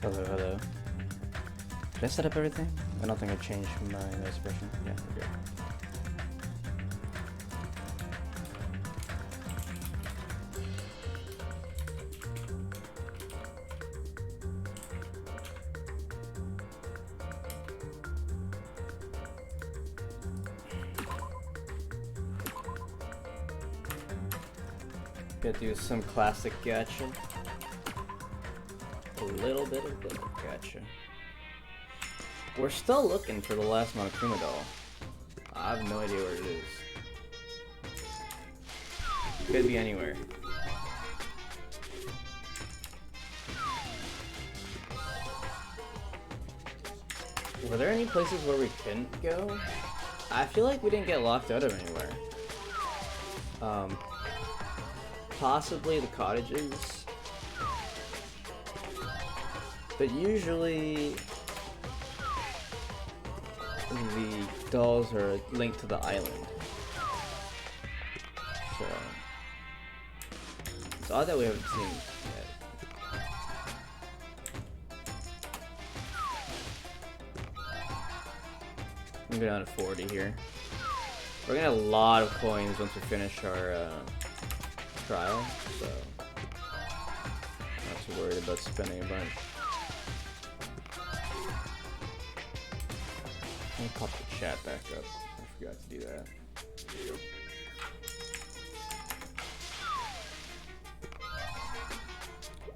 Hello, hello. Did I set up everything? I don't think I changed my noise suppression. Yeah, we're good. Gotta do some classic gacha. A little bit of gacha. We're still looking for the last Monokuma doll. I have no idea where it is. Could be anywhere. Were there any places where we couldn't go? I feel like we didn't get locked out of anywhere. Possibly the cottages. But usually the dolls are linked to the island. So it's odd that we haven't seen yet. I'm gonna go down to 40 here. We're gonna have a lot of coins once we finish our trial, so not too worried about spending a bunch. Let me pop the chat back up. I forgot to do that. There we go.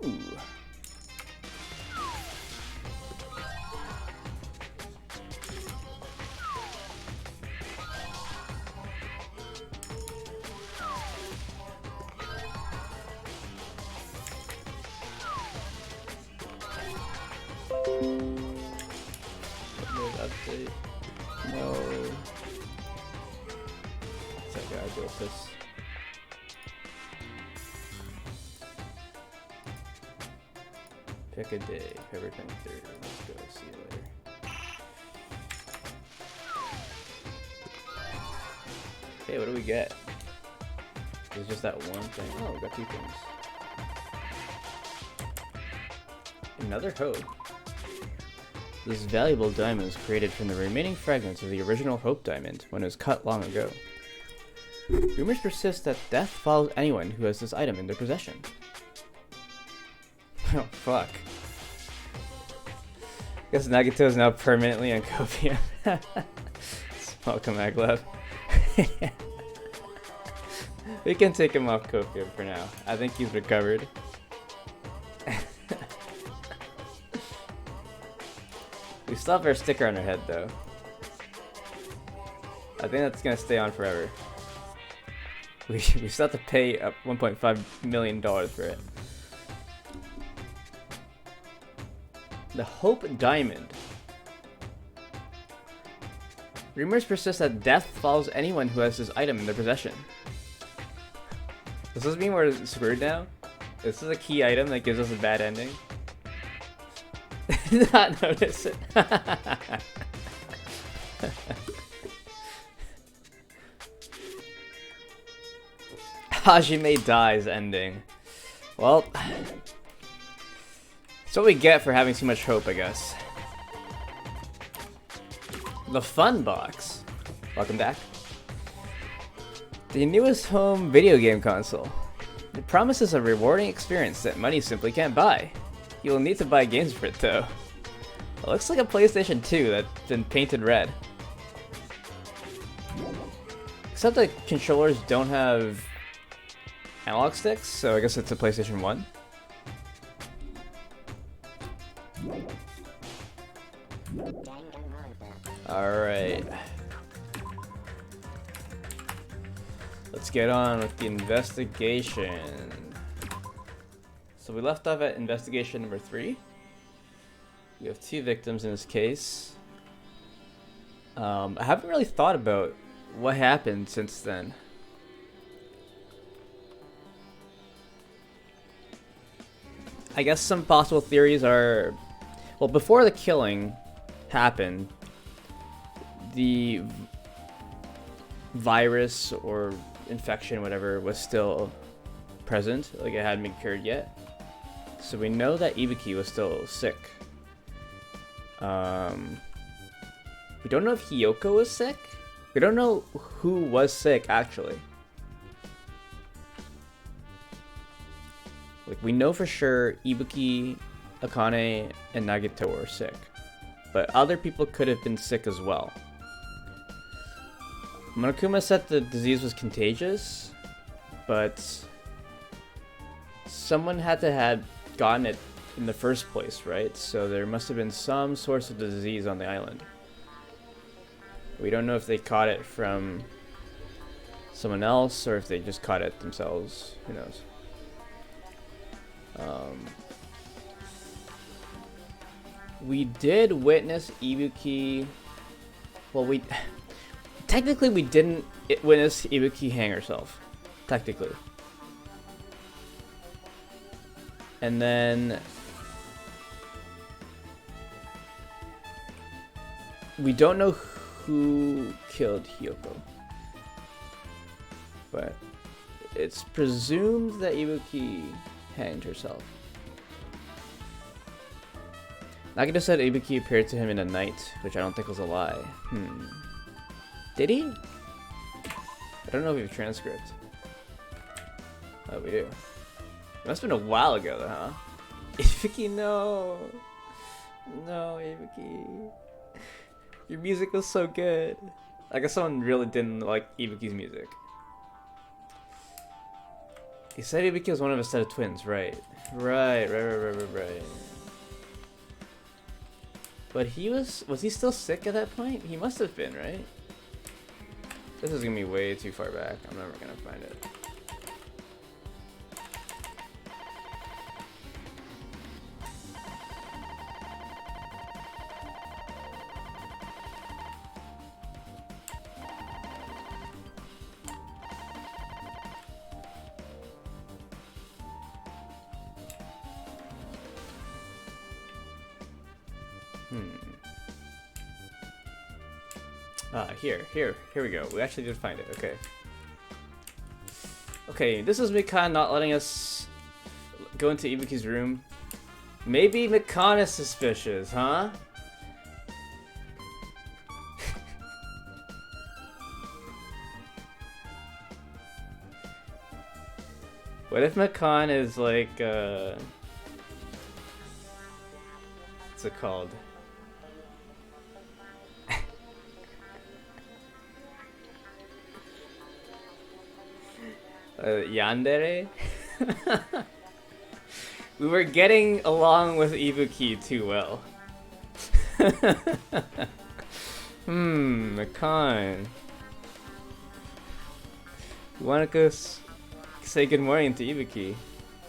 Ooh. Update. No. It's okay, I built this. Pick a day, February 23rd. Let's go, see you later. Okay, what do we get? It's just that one thing. Oh, we got 2 things. Another hope. This valuable diamond was created from the remaining fragments of the original Hope Diamond when it was cut long ago. Rumors persist that death follows anyone who has this item in their possession. Oh, fuck. Guess Nagato is now permanently on copium. Welcome, Maglev. We can take him off copium for now. I think he's recovered. We still have our sticker on our head, though. I think that's gonna stay on forever. We still have to pay up $1.5 million for it. The Hope Diamond. Rumors persist that death follows anyone who has this item in their possession. Does this mean we're screwed now? This is a key item that gives us a bad ending. Not notice it. Hajime dies ending. Well, that's what we get for having too much hope, I guess. The Fun Box. Welcome back. The newest home video game console. It promises a rewarding experience that money simply can't buy. You'll need to buy games for it, though. It looks like a PlayStation 2 that's been painted red. Except the controllers don't have analog sticks, so I guess it's a PlayStation 1. Alright. Let's get on with the investigation. So we left off at investigation number 3. We have 2 victims in this case. I haven't really thought about what happened since then. I guess some possible theories are, well, before the killing happened, the virus or infection, whatever, was still present. Like, it hadn't been cured yet. So we know that Ibuki was still sick. We don't know if Hiyoko was sick. We don't know who was sick, actually. Like, we know for sure Ibuki, Akane, and Nagito were sick. But other people could have been sick as well. Monokuma said the disease was contagious, but someone had to have gotten it in the first place, right? So there must have been some source of the disease on the island. We don't know if they caught it from someone else or if they just caught it themselves. Who knows? We did witness Ibuki. Well, technically we didn't witness Ibuki hang herself. Technically. And then we don't know who killed Hiyoko, but it's presumed that Ibuki hanged herself. Nagito said Ibuki appeared to him in the night, which I don't think was a lie. Did he? I don't know if we have a transcript. Oh, we do. It must have been a while ago, though, huh? Ibuki, no! No, Ibuki. Your music was so good. I guess someone really didn't like Ibuki's music. He said Ibuki was one of a set of twins, right? Right. But was he still sick at that point? He must have been, right? This is gonna be way too far back. I'm never gonna find it. Here we go. We actually did find it. Okay. Okay, this is Mikan not letting us go into Ibuki's room. Maybe Mikan is suspicious, huh? What if Mikan is like, what's it called? Yandere? We were getting along with Ibuki too well. Mikan. You wanna go say good morning to Ibuki?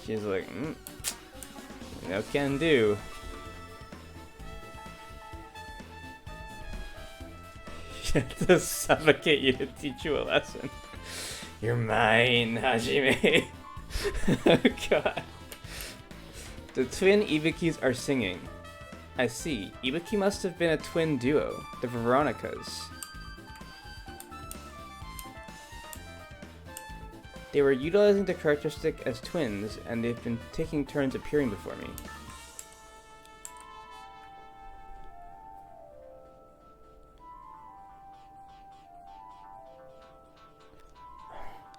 She's like, no can do. She had to suffocate you to teach you a lesson. You're mine, Hajime. Oh god. The twin Ibukis are singing. I see. Ibuki must have been a twin duo, the Veronicas. They were utilizing the characteristic as twins, and they've been taking turns appearing before me.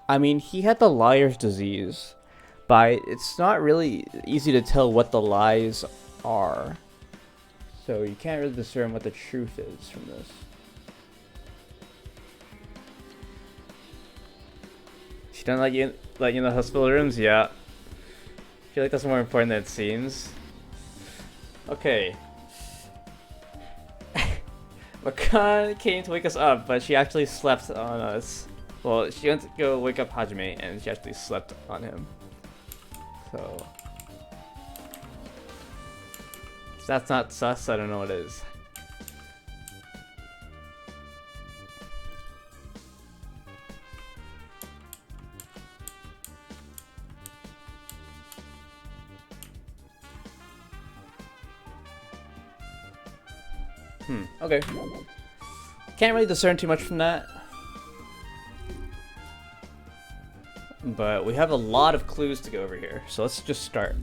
I mean, he had the liar's disease, but it's not really easy to tell what the lies are. So you can't really discern what the truth is from this. She don't let you in the hospital rooms? Yeah. I feel like that's more important than it seems. Okay. Makan came to wake us up, but she actually slept on us. Well, she went to go wake up Hajime, and she actually slept on him. So... if that's not sus, I don't know what is. Okay. Can't really discern too much from that. But we have a lot of clues to go over here, so let's just start.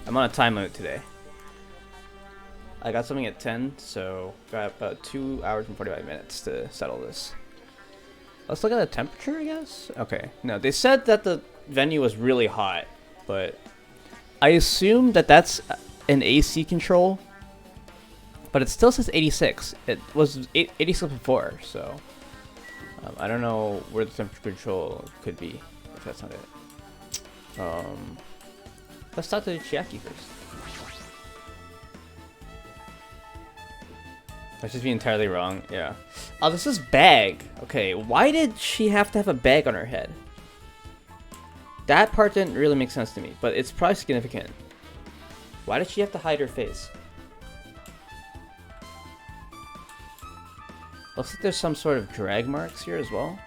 I'm on a time limit today. I got something at 10, so got about 2 hours and 45 minutes to settle this. Let's look at the temperature, I guess? Okay, no, they said that the venue was really hot, but I assume that that's an AC control, but it still says 86. It was 86 before, so I don't know where the temperature control could be, if that's not it. Let's talk to Chiaki first. I should be entirely wrong, yeah. Oh, this is bag. Okay, why did she have to have a bag on her head? That part didn't really make sense to me, but it's probably significant. Why did she have to hide her face? Looks like there's some sort of drag marks here as well.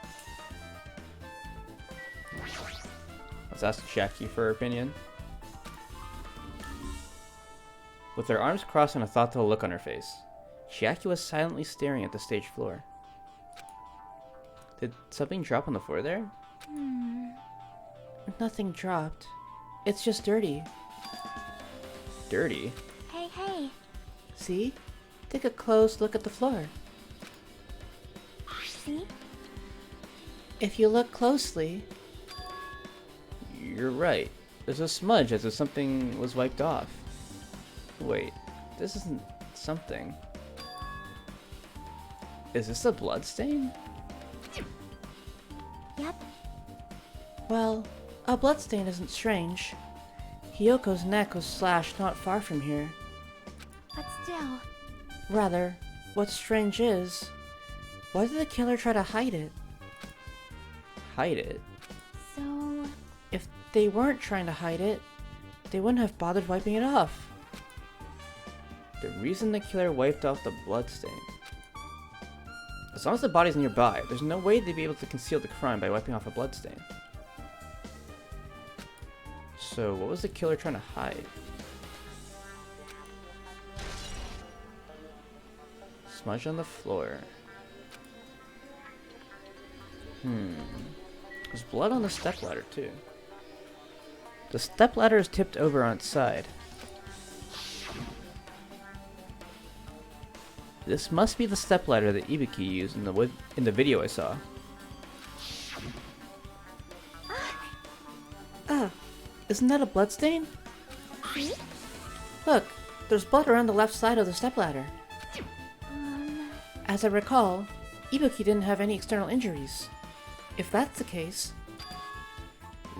Let's ask Jackie for her opinion. With her arms crossed and a thoughtful look on her face, Chiaki was silently staring at the stage floor. Did something drop on the floor there? Nothing dropped. It's just dirty. Dirty? Hey. See? Take a close look at the floor. See? If you look closely... You're right. There's a smudge as if something was wiped off. Wait, this isn't something. Is this a blood stain? Yep. Well, a blood stain isn't strange. Hiyoko's neck was slashed not far from here. But still... Rather, what's strange is... Why did the killer try to hide it? Hide it? So... If they weren't trying to hide it, they wouldn't have bothered wiping it off. The reason the killer wiped off the blood stain. As long as the body's nearby, there's no way they'd be able to conceal the crime by wiping off a blood stain. So, what was the killer trying to hide? Smudge on the floor. There's blood on the stepladder, too. The stepladder is tipped over on its side. This must be the stepladder that Ibuki used in the video I saw. Isn't that a bloodstain? See? Look, there's blood around the left side of the stepladder. As I recall, Ibuki didn't have any external injuries. If that's the case,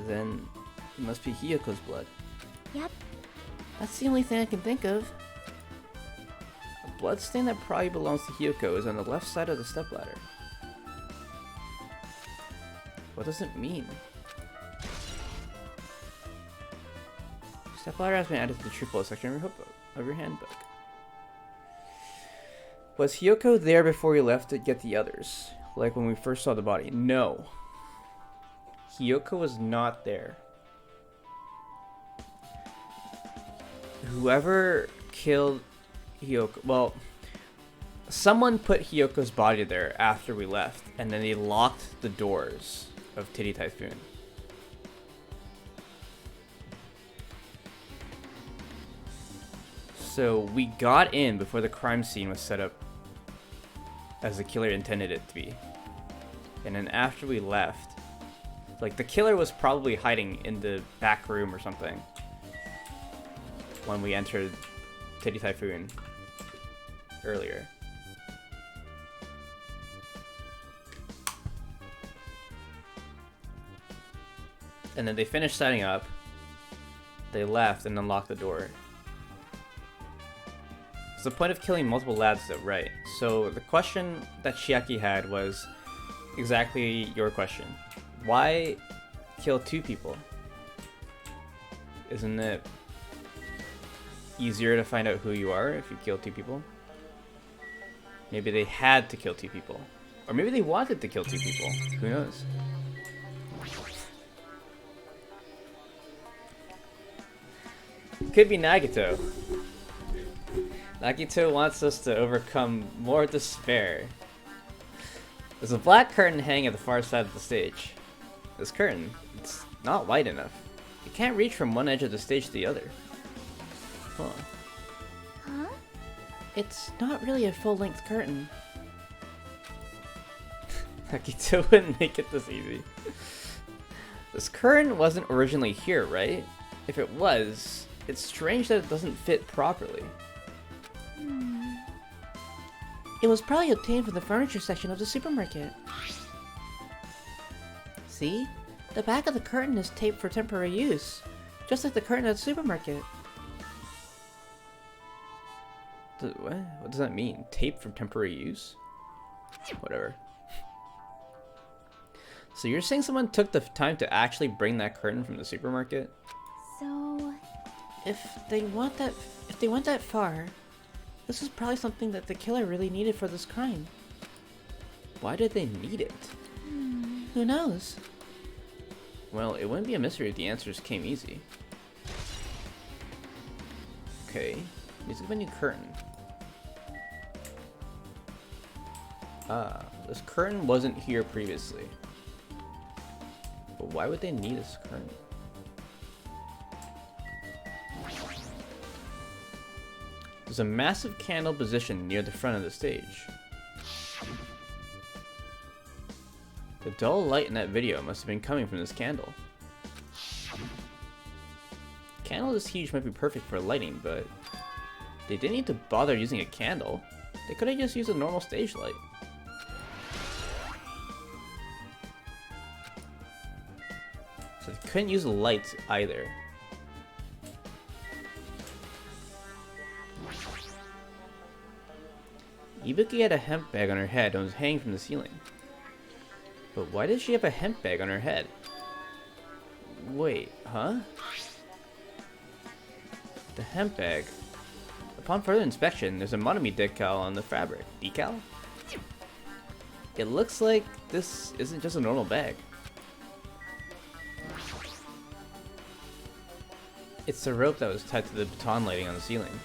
then it must be Hiyoko's blood. Yep. That's the only thing I can think of. A bloodstain that probably belongs to Hiyoko is on the left side of the stepladder. What does it mean? Stepladder has been added to the triple section of your handbook. Was Hiyoko there before you left to get the others? Like when we first saw the body? No. Hiyoko was not there. Whoever killed Hiyoko... Well, someone put Hiyoko's body there after we left, and then they locked the doors of Titty Typhoon. So we got in before the crime scene was set up as the killer intended it to be. And then after we left, like the killer was probably hiding in the back room or something when we entered Titty Typhoon earlier. And then they finished setting up, they left and unlocked the door. It's the point of killing multiple lads though, right? So the question that Chiaki had was exactly your question. Why kill two people? Isn't it easier to find out who you are if you kill two people? Maybe they had to kill two people. Or maybe they wanted to kill two people. Who knows? Could be Nagito. Nagito wants us to overcome more despair. There's a black curtain hanging at the far side of the stage. This curtain, it's not wide enough. It can't reach from one edge of the stage to the other. Huh. Huh? It's not really a full-length curtain. Akito wouldn't make it this easy. This curtain wasn't originally here, right? If it was, it's strange that it doesn't fit properly. It was probably obtained from the furniture section of the supermarket. See? The back of the curtain is taped for temporary use, just like the curtain at the supermarket. What? What does that mean? Tape for temporary use? Whatever. So you're saying someone took the time to actually bring that curtain from the supermarket? So... If they went that far, this is probably something that the killer really needed for this crime. Why did they need it? Who knows? Well, it wouldn't be a mystery if the answers came easy. Okay, music of a new curtain. Ah, this curtain wasn't here previously. But why would they need this curtain? There's a massive candle positioned near the front of the stage. The dull light in that video must have been coming from this candle. A candle this huge might be perfect for lighting, but they didn't need to bother using a candle. They could have just used a normal stage light. So they couldn't use lights either. Ibuki had a hemp bag on her head and was hanging from the ceiling. But why does she have a hemp bag on her head? Wait, huh? The hemp bag. Upon further inspection, there's a Monomi decal on the fabric. Decal? It looks like this isn't just a normal bag. It's the rope that was tied to the baton lighting on the ceiling.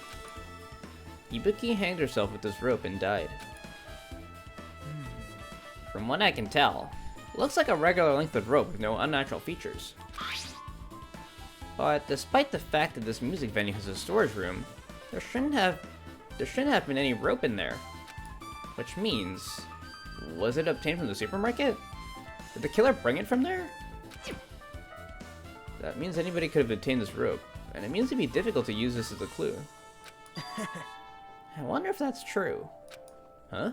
Ibuki hanged herself with this rope and died. From what I can tell, it looks like a regular length of rope with no unnatural features. But despite the fact that this music venue has a storage room, there shouldn't have been any rope in there. Which means, was it obtained from the supermarket? Did the killer bring it from there? That means anybody could have obtained this rope, and it means it'd be difficult to use this as a clue. I wonder if that's true. Huh?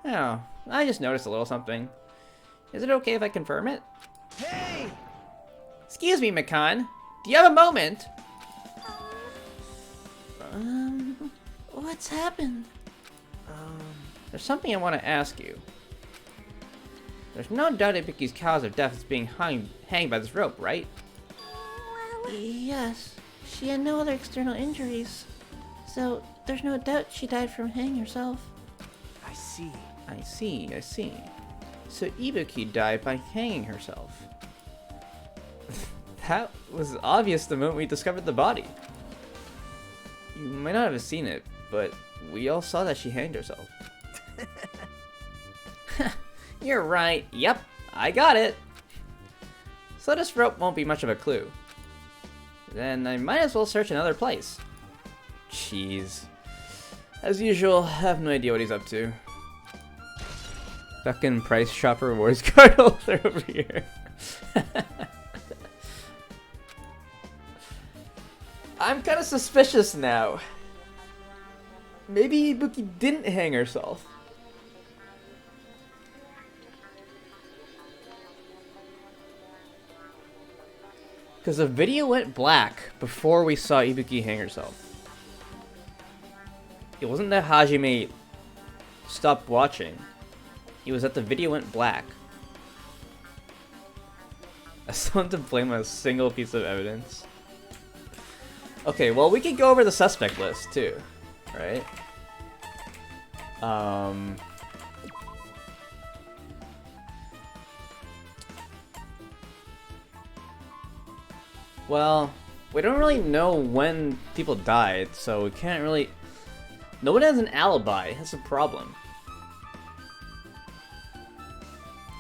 Oh, I just noticed a little something. Is it okay if I confirm it? Hey! Excuse me, Mikan. Do you have a moment? What's happened? There's something I want to ask you. There's no doubt Ibuki's cause of death is being hanged by this rope, right? Well... Yes, she had no other external injuries, so there's no doubt she died from hanging herself. I see. I see. So Ibuki died by hanging herself. That was obvious the moment we discovered the body. You might not have seen it, but we all saw that she hanged herself. You're right. Yep, I got it. So this rope won't be much of a clue. Then I might as well search another place. Jeez. As usual, I have no idea what he's up to. Fucking price shopper rewards card holder over here. I'm kind of suspicious now. Maybe Ibuki didn't hang herself. Because the video went black before we saw Ibuki hang herself. It wasn't that Hajime stopped watching. It was that the video went black. I still want to blame a single piece of evidence. Okay, well, we can go over the suspect list too, right? Well, we don't really know when people died, so we can't really... No one has an alibi, that's a problem.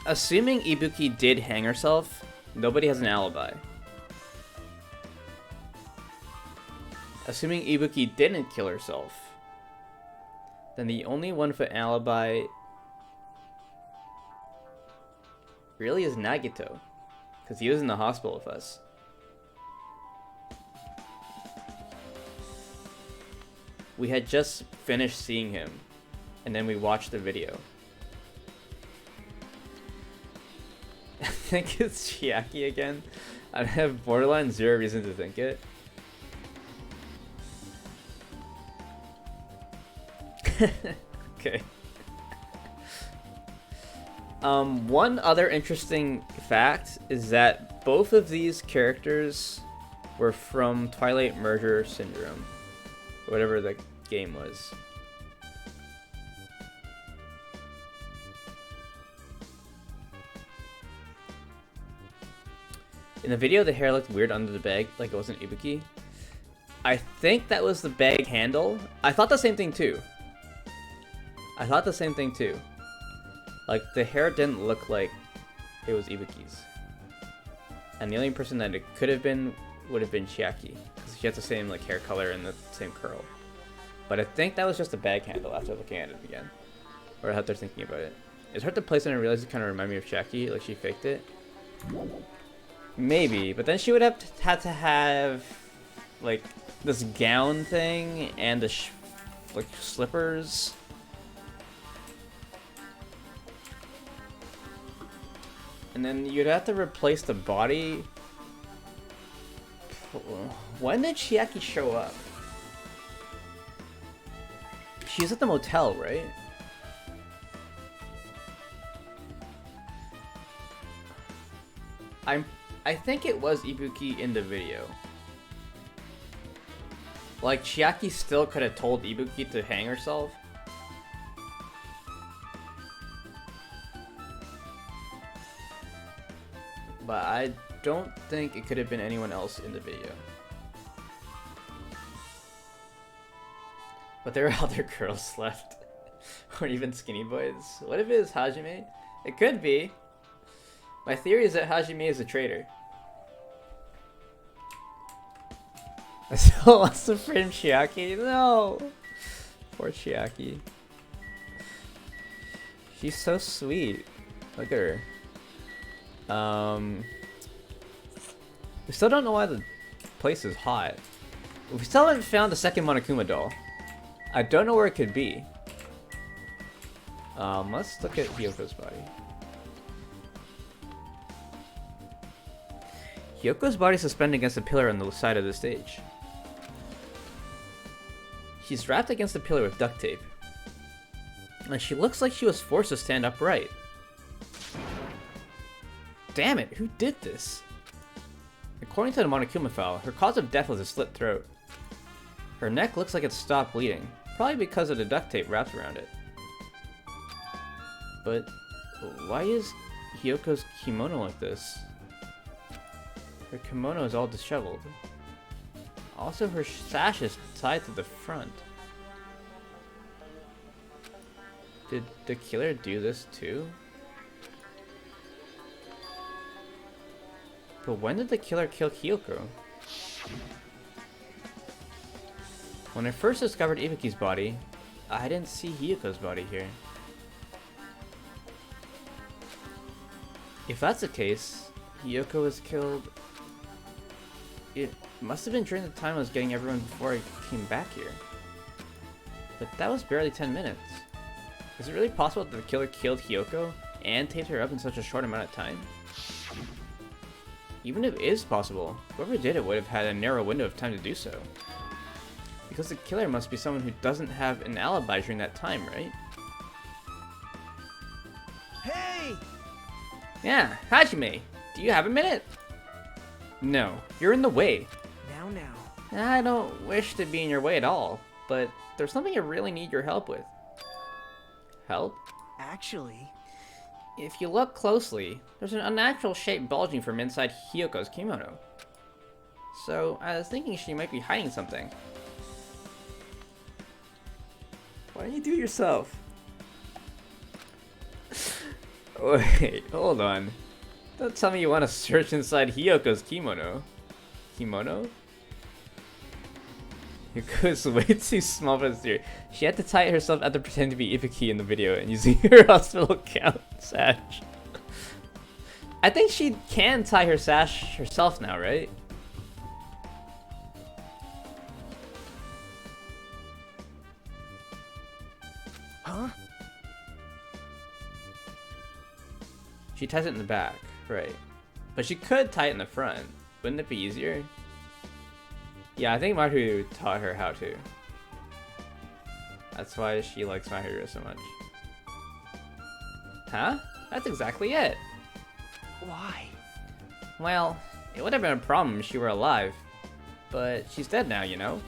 Assuming Ibuki did hang herself, nobody has an alibi. Assuming Ibuki didn't kill herself, then the only one for alibi really is Nagito, because he was in the hospital with us. We had just finished seeing him, and then we watched the video. I think it's Chiaki again. I have borderline zero reason to think it. Okay. One other interesting fact is that both of these characters were from Twilight Merger Syndrome, whatever the game was. In the video, the hair looked weird under the bag, like it wasn't Ibuki. I think that was the bag handle. I thought the same thing too. Like, the hair didn't look like it was Ibuki's. And the only person that it could have been would have been Chiaki, because she has the same like hair color and the same curl. But I think that was just a bag handle after looking at it again. Or after thinking about it. It's hard to place and I realized it kind of reminded me of Chiaki, like she faked it. Maybe, but then she would have had to have like this gown thing and the like slippers. And then you'd have to replace the body. When did Chiaki show up? She's at the motel, right? I think it was Ibuki in the video. Like, Chiaki still could have told Ibuki to hang herself. But I don't think it could have been anyone else in the video. But there are other girls left. Or even skinny boys. What if it is Hajime? It could be. My theory is that Hajime is a traitor. I still wants to frame Chiaki. No! Poor Chiaki. She's so sweet. Look at her. We still don't know why the place is hot. We still haven't found the second Monokuma doll. I don't know where it could be. Let's look at Hyoko's body. Hyoko's body is suspended against a pillar on the side of the stage. She's wrapped against the pillar with duct tape. And she looks like she was forced to stand upright. Damn it, who did this? According to the Monokuma file, her cause of death was a slit throat. Her neck looks like it stopped bleeding, probably because of the duct tape wrapped around it. But why is Hyoko's kimono like this? Her kimono is all disheveled. Also, her sash is tied to the front. Did the killer do this too? But when did the killer kill Hyoko? When I first discovered Ibuki's body, I didn't see Hyoko's body here. If that's the case, Hyoko was killed. It must have been during the time I was getting everyone before I came back here. But that was barely 10 minutes. Is it really possible that the killer killed Hyoko and taped her up in such a short amount of time? Even if it is possible, whoever did it would have had a narrow window of time to do so. Because the killer must be someone who doesn't have an alibi during that time, right? Hey! Yeah, Hajime, do you have a minute? No, you're in the way. Now. I don't wish to be in your way at all, but there's something I really need your help with. Help? Actually, If you look closely, there's an unnatural shape bulging from inside Hyoko's kimono. So, I was thinking she might be hiding something. Why don't you do it yourself? Wait, hold on. Don't tell me you want to search inside Hyoko's kimono. Kimono? Yuko is way too small for this theory. She had to tie it herself after pretending to be Ibuki in the video and using her hospital gown sash. I think she can tie her sash herself now, right? Huh? She ties it in the back, right. But she could tie it in the front. Wouldn't it be easier? Yeah, I think Maru taught her how to. That's why she likes my hero so much. Huh? That's exactly it. Why? Well, it would have been a problem if she were alive. But she's dead now, you know?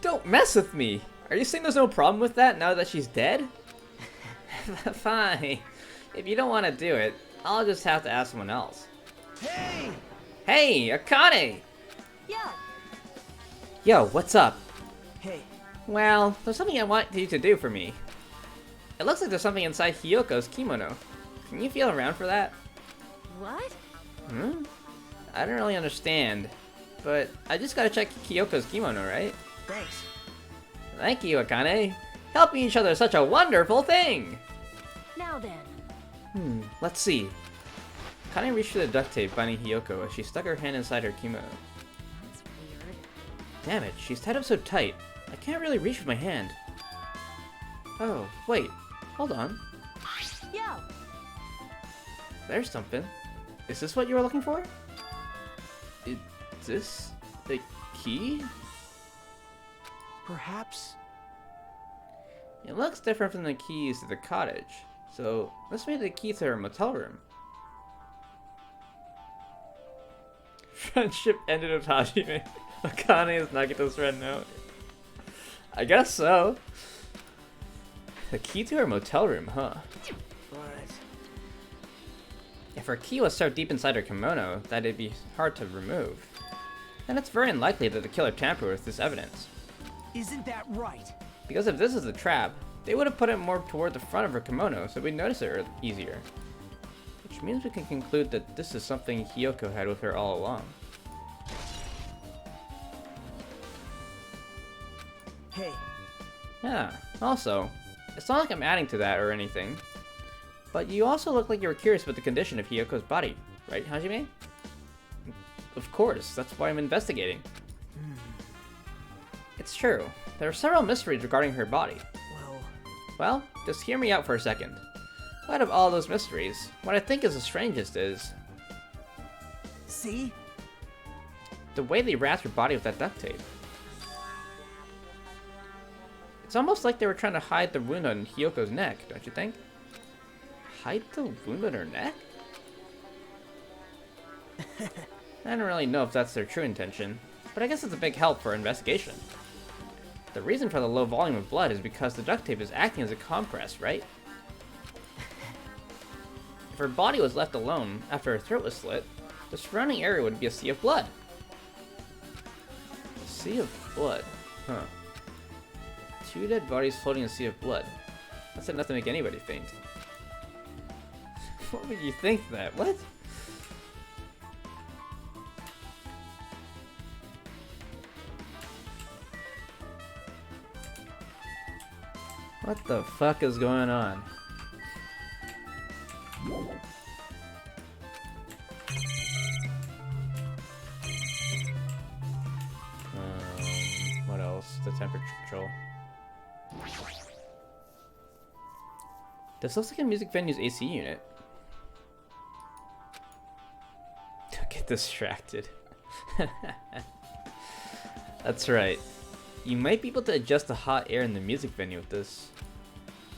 Don't mess with me! Are you saying there's no problem with that now that she's dead? Fine. If you don't want to do it, I'll just have to ask someone else. Hey! Hey, Akane! Yo. Yo, what's up? Hey, Well, there's something I want you to do for me. It looks like there's something inside Hiyoko's kimono. Can you feel around for that? What? Hmm? I don't really understand. But I just gotta check Hiyoko's kimono, right? thanks. Thank you, Akane. Helping each other is such a wonderful thing! Now then. Let's see. Akane reached for the duct tape binding Hiyoko as she stuck her hand inside her kimono. That's weird. Damn it, she's tied up so tight. I can't really reach with my hand. Oh, wait. Hold on. Yo. There's something. Is this what you were looking for? Is this the key? Perhaps. It looks different from the keys to the cottage. So, this may be the key to her motel room. Friendship ended with Hajime. Akane is Nagito's friend now. I guess so. The key to her motel room, huh? But If her key was so deep inside her kimono that it'd be hard to remove, then it's very unlikely that the killer tampered with this evidence. isn't that right? Because if this is a trap, they would have put it more toward the front of her kimono so we'd notice it easier. Which means we can conclude that this is something Hiyoko had with her all along. Hey, Yeah, also, it's not like I'm adding to that or anything, but you also look like you were curious about the condition of Hiyoko's body, right, Hajime? Of course, that's why I'm investigating. It's true, there are several mysteries regarding her body. Well, just hear me out for a second. Out of all those mysteries, what I think is the strangest is see? the way they wrapped her body with that duct tape. It's almost like they were trying to hide the wound on Hiyoko's neck, don't you think? Hide the wound on her neck? I don't really know if that's their true intention, but I guess it's a big help for our investigation. The reason for the low volume of blood is because the duct tape is acting as a compress, right? If her body was left alone after her throat was slit, the surrounding area would be a sea of blood. A sea of blood? Huh. Two dead bodies floating in a sea of blood. That's enough to make anybody faint. What would you think that? What? What the fuck is going on? What else? The temperature control. This looks like a music venue's AC unit. Don't get distracted. That's right. You might be able to adjust the hot air in the music venue with this.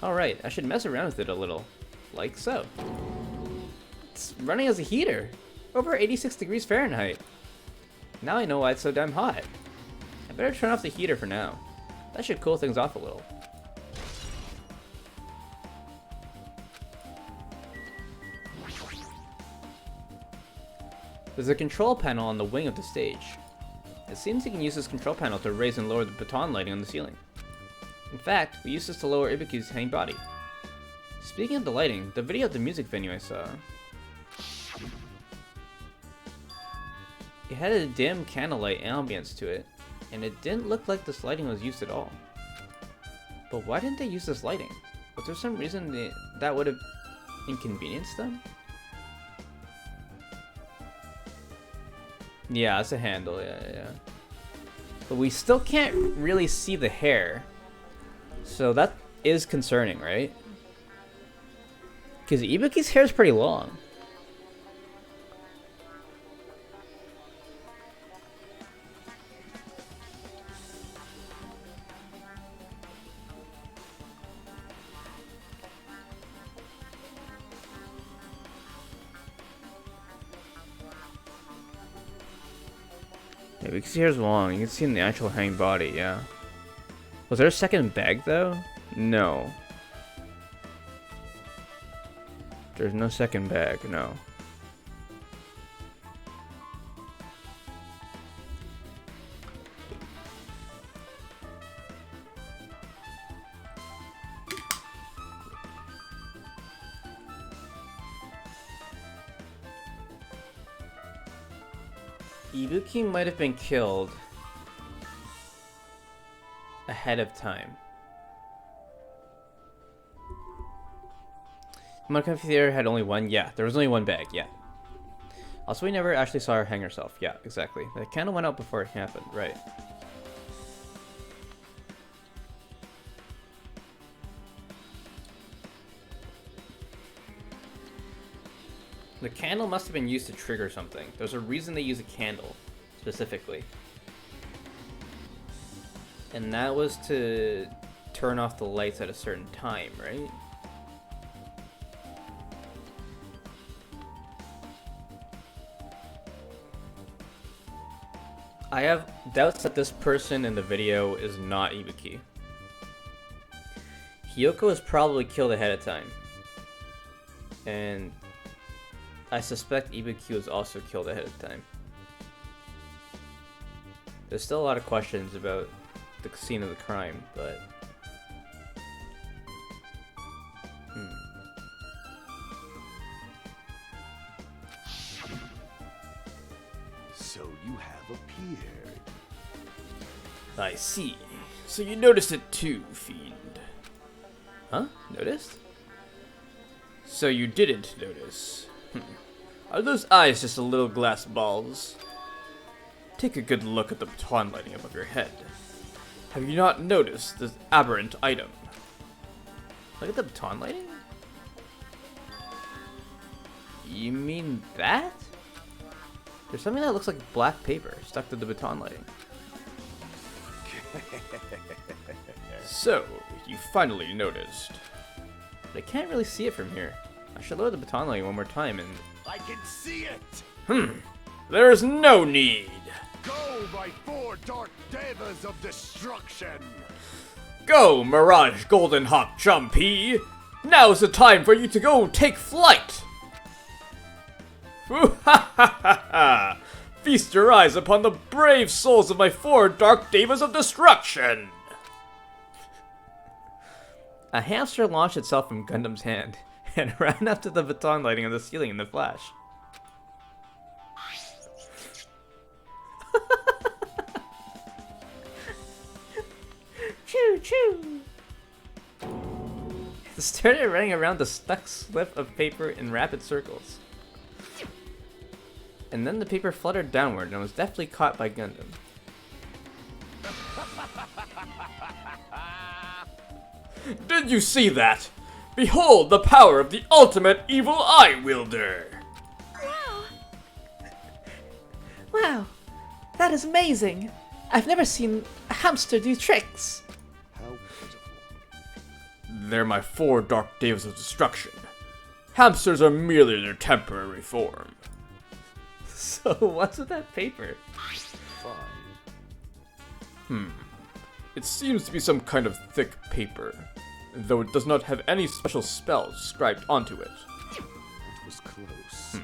Alright, I should mess around with it a little. Like so. It's running as a heater. Over 86 degrees Fahrenheit. Now I know why it's so damn hot. I better turn off the heater for now. That should cool things off a little. There's a control panel on the wing of the stage. It seems you can use this control panel to raise and lower the baton lighting on the ceiling. In fact, we used this to lower Ibuki's hanging body. Speaking of the lighting, the video of the music venue I saw, it had a dim candlelight ambience to it. And it didn't look like this lighting was used at all. But why didn't they use this lighting? Was there some reason that would have inconvenienced them? Yeah, it's a handle, yeah. But we still can't really see the hair. So that is concerning, right? Because Ibuki's hair is pretty long. Yeah, Ibuki's hair is long. You can see in the actual hanging body, yeah. Was there a second bag, though? No. There's no second bag, no. Ibuki might have been killed ahead of time. Monoka Theater had only one? Yeah, there was only one bag, yeah. Also, we never actually saw her hang herself. Yeah, exactly. The candle went out before it happened, right. The candle must have been used to trigger something. There's a reason they use a candle, specifically. And that was to turn off the lights at a certain time, right? I have doubts that this person in the video is not Ibuki. Hiyoko was probably killed ahead of time. And I suspect Ibuki was also killed ahead of time. There's still a lot of questions about the scene of the crime, but... So you have appeared. I see. So you noticed it too, Fiend. Huh? Noticed? So you didn't notice. Are those eyes just a little glass balls? Take a good look at the baton lighting above your head. Have you not noticed this aberrant item? Look at the baton lighting? You mean that? There's something that looks like black paper stuck to the baton lighting. So, you finally noticed. But I can't really see it from here. I should lower the baton lighting one more time and... I can see it! There is no need! Go, my four dark devas of destruction! Go, Mirage Golden Hawk Jumpy! Now's the time for you to go take flight! Feast your eyes upon the brave souls of my four dark devas of destruction! A hamster launched itself from Gundam's hand and ran up to the baton lighting on the ceiling in the flash. Choo choo! It started running around the stuck slip of paper in rapid circles. And then the paper fluttered downward and was deftly caught by Gundam. Did you see that? Behold the power of the ultimate evil eye wielder! Wow! Wow, that is amazing. I've never seen a hamster do tricks. How pitiful. They're my four dark devas of destruction. Hamsters are merely their temporary form. So what's with that paper? Fine. It seems to be some kind of thick paper, though it does not have any special spells scribed onto it. It was close.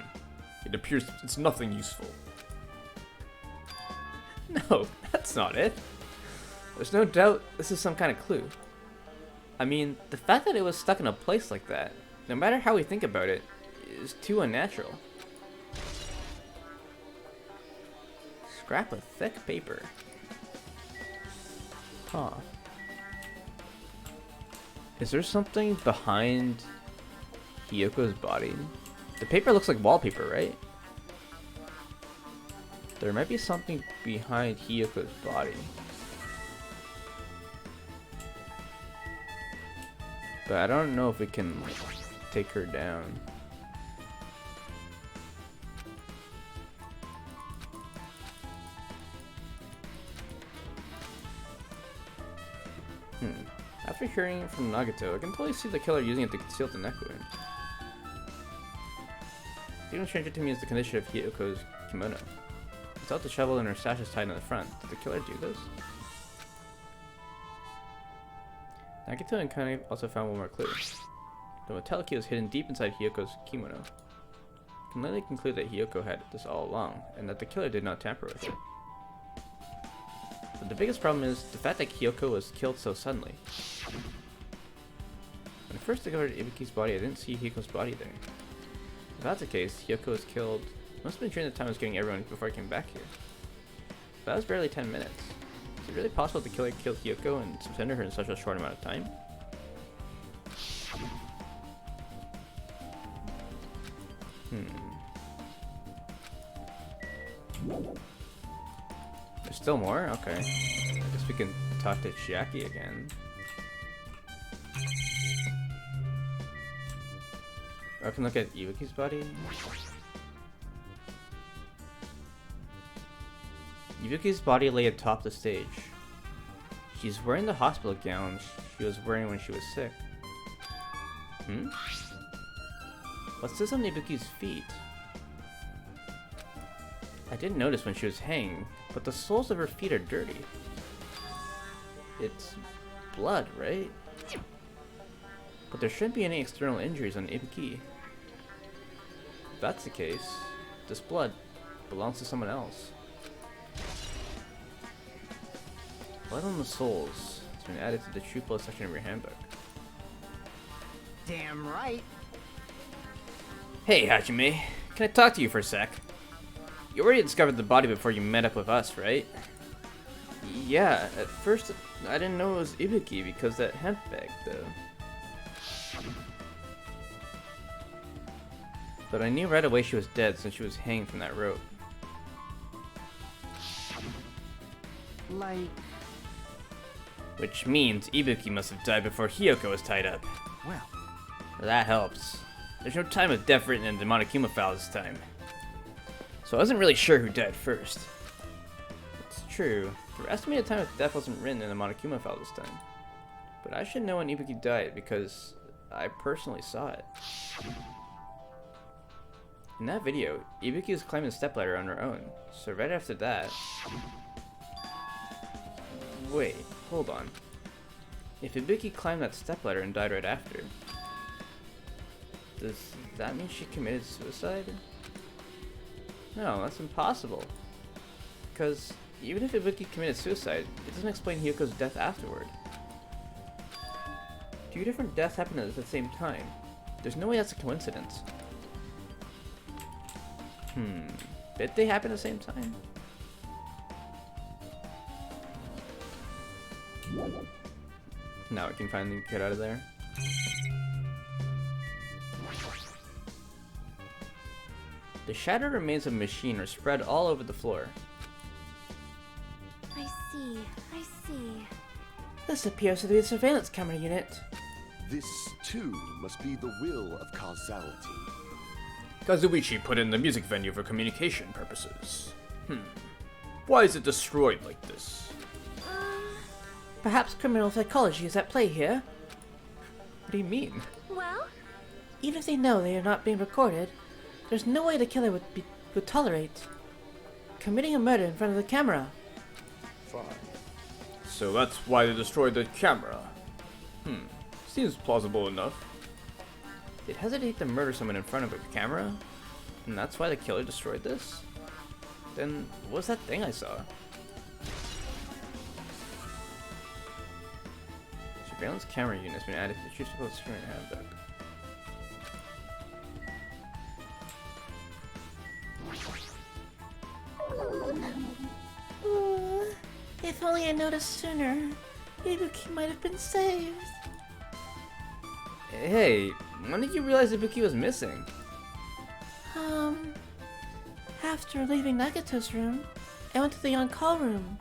It appears it's nothing useful. No, that's not it. There's no doubt this is some kind of clue. I mean, the fact that it was stuck in a place like that, no matter how we think about it, is too unnatural. Scrap of thick paper. Huh. Is there something behind Hiyoko's body? The paper looks like wallpaper, right? There might be something behind Hiyoko's body. But I don't know if we can like, take her down. After hearing from Nagato, I can totally see the killer using it to conceal the neck wound. Even stranger to me is the condition of Hiyoko's kimono. Without the shovel and her sash is tied in the front, did the killer do this? Nagato and Kane also found one more clue. The metallic key was hidden deep inside Hiyoko's kimono. I can literally conclude that Hiyoko had this all along, and that the killer did not tamper with it. But the biggest problem is the fact that Hiyoko was killed so suddenly. When I first discovered Ibuki's body, I didn't see Hiyoko's body there. If that's the case, Hiyoko was killed. Must have been during the time I was getting everyone before I came back here. But that was barely 10 minutes. Is it really possible the killer killed Hiyoko and suspended her in such a short amount of time? There's still more? Okay. I guess we can talk to Chiaki again. I can look at Ibuki's body. Ibuki's body lay atop the stage. She's wearing the hospital gown she was wearing when she was sick. What's this on Ibuki's feet? I didn't notice when she was hanging, but the soles of her feet are dirty. It's blood, right? But there shouldn't be any external injuries on Ibuki. If that's the case, this blood belongs to someone else. Blood on the soles has been added to the true blood section of your handbook. Damn right. Hey, Hajime, can I talk to you for a sec? You already discovered the body before you met up with us, right? Yeah, at first I didn't know it was Ibuki because that hemp bag, though. But I knew right away she was dead since she was hanging from that rope. Like, Which means Ibuki must have died before Hiyoko was tied up. well, That helps. There's no time of death written in the Monokuma file this time. So I wasn't really sure who died first. It's true, the estimated time of death wasn't written in the Monokuma file this time. But I should know when Ibuki died because I personally saw it. In that video, Ibuki was climbing the stepladder on her own, so right after that... Wait, hold on. If Ibuki climbed that stepladder and died right after, does that mean she committed suicide? No, that's impossible. Because even if Ibuki committed suicide, it doesn't explain Hiyoko's death afterward. 2 different deaths happened at the same time. There's no way that's a coincidence. Did they happen at the same time? Now we can finally get out of there. The shattered remains of a machine are spread all over the floor. I see. I see. This appears to be a surveillance camera unit. This, too, must be the will of causality. Kazuichi put in the music venue for communication purposes. Why is it destroyed like this? Perhaps criminal psychology is at play here. What do you mean? Well, Even if they know they are not being recorded, there's no way the killer would tolerate committing a murder in front of the camera. Fine. So that's why they destroyed the camera. Seems plausible enough. They'd hesitate to murder someone in front of a camera? And that's why the killer destroyed this? Then what's that thing I saw? Surveillance camera unit has been added to the Chief's Supposed Screen Handbook. If only I noticed sooner. Ibuki might have been saved. Hey, when did you realize Ibuki was missing? After leaving Nagato's room, I went to the on-call room,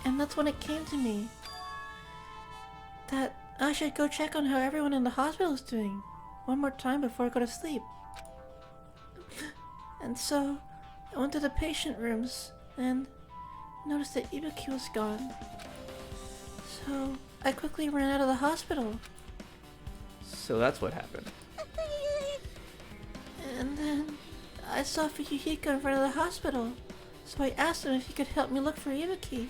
and that's when it came to me that I should go check on how everyone in the hospital is doing one more time before I go to sleep. And so, I went to the patient rooms and noticed that Ibuki was gone. So, I quickly ran out of the hospital. So that's what happened. And then I saw Fuyuhiko in front of the hospital, so I asked him if he could help me look for Ibuki.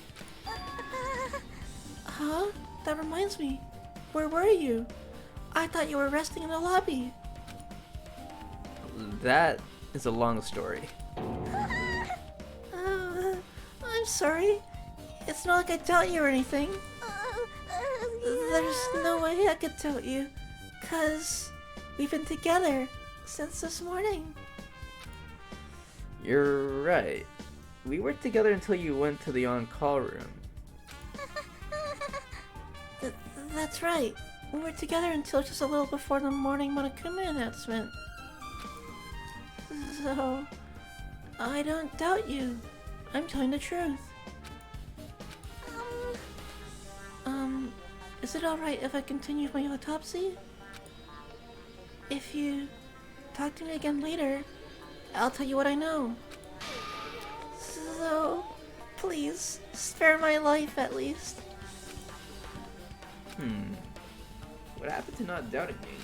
Huh? That reminds me. Where were you? I thought you were resting in the lobby. That is a long story. I'm sorry. It's not like I doubt you or anything. There's no way I could tell you, 'cause we've been together since this morning. You're right. We were together until you went to the on-call room. That's right. We were together until just a little before the morning Monokuma announcement. So, I don't doubt you. I'm telling the truth. Is it alright if I continue my autopsy? If you talk to me again later, I'll tell you what I know. So, please, spare my life at least. What happened to not doubting me?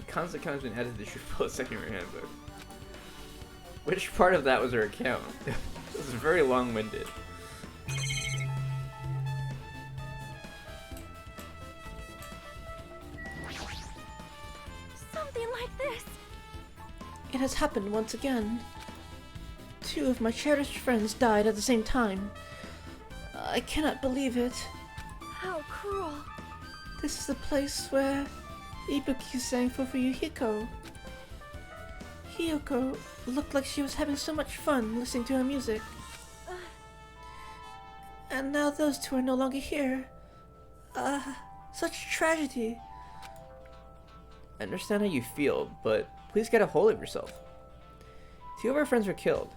Constant account has been added to the Shrewdpool secondary handbook. Which part of that was her account? This is very long-winded. Something like this. It has happened once again. 2 of my cherished friends died at the same time. I cannot believe it. How cruel. This is the place where Ibuki sang for Fuyuhiko. Hiyoko looked like she was having so much fun listening to her music. And now those 2 are no longer here. Such tragedy. I understand how you feel, but please get a hold of yourself. 2 of our friends were killed.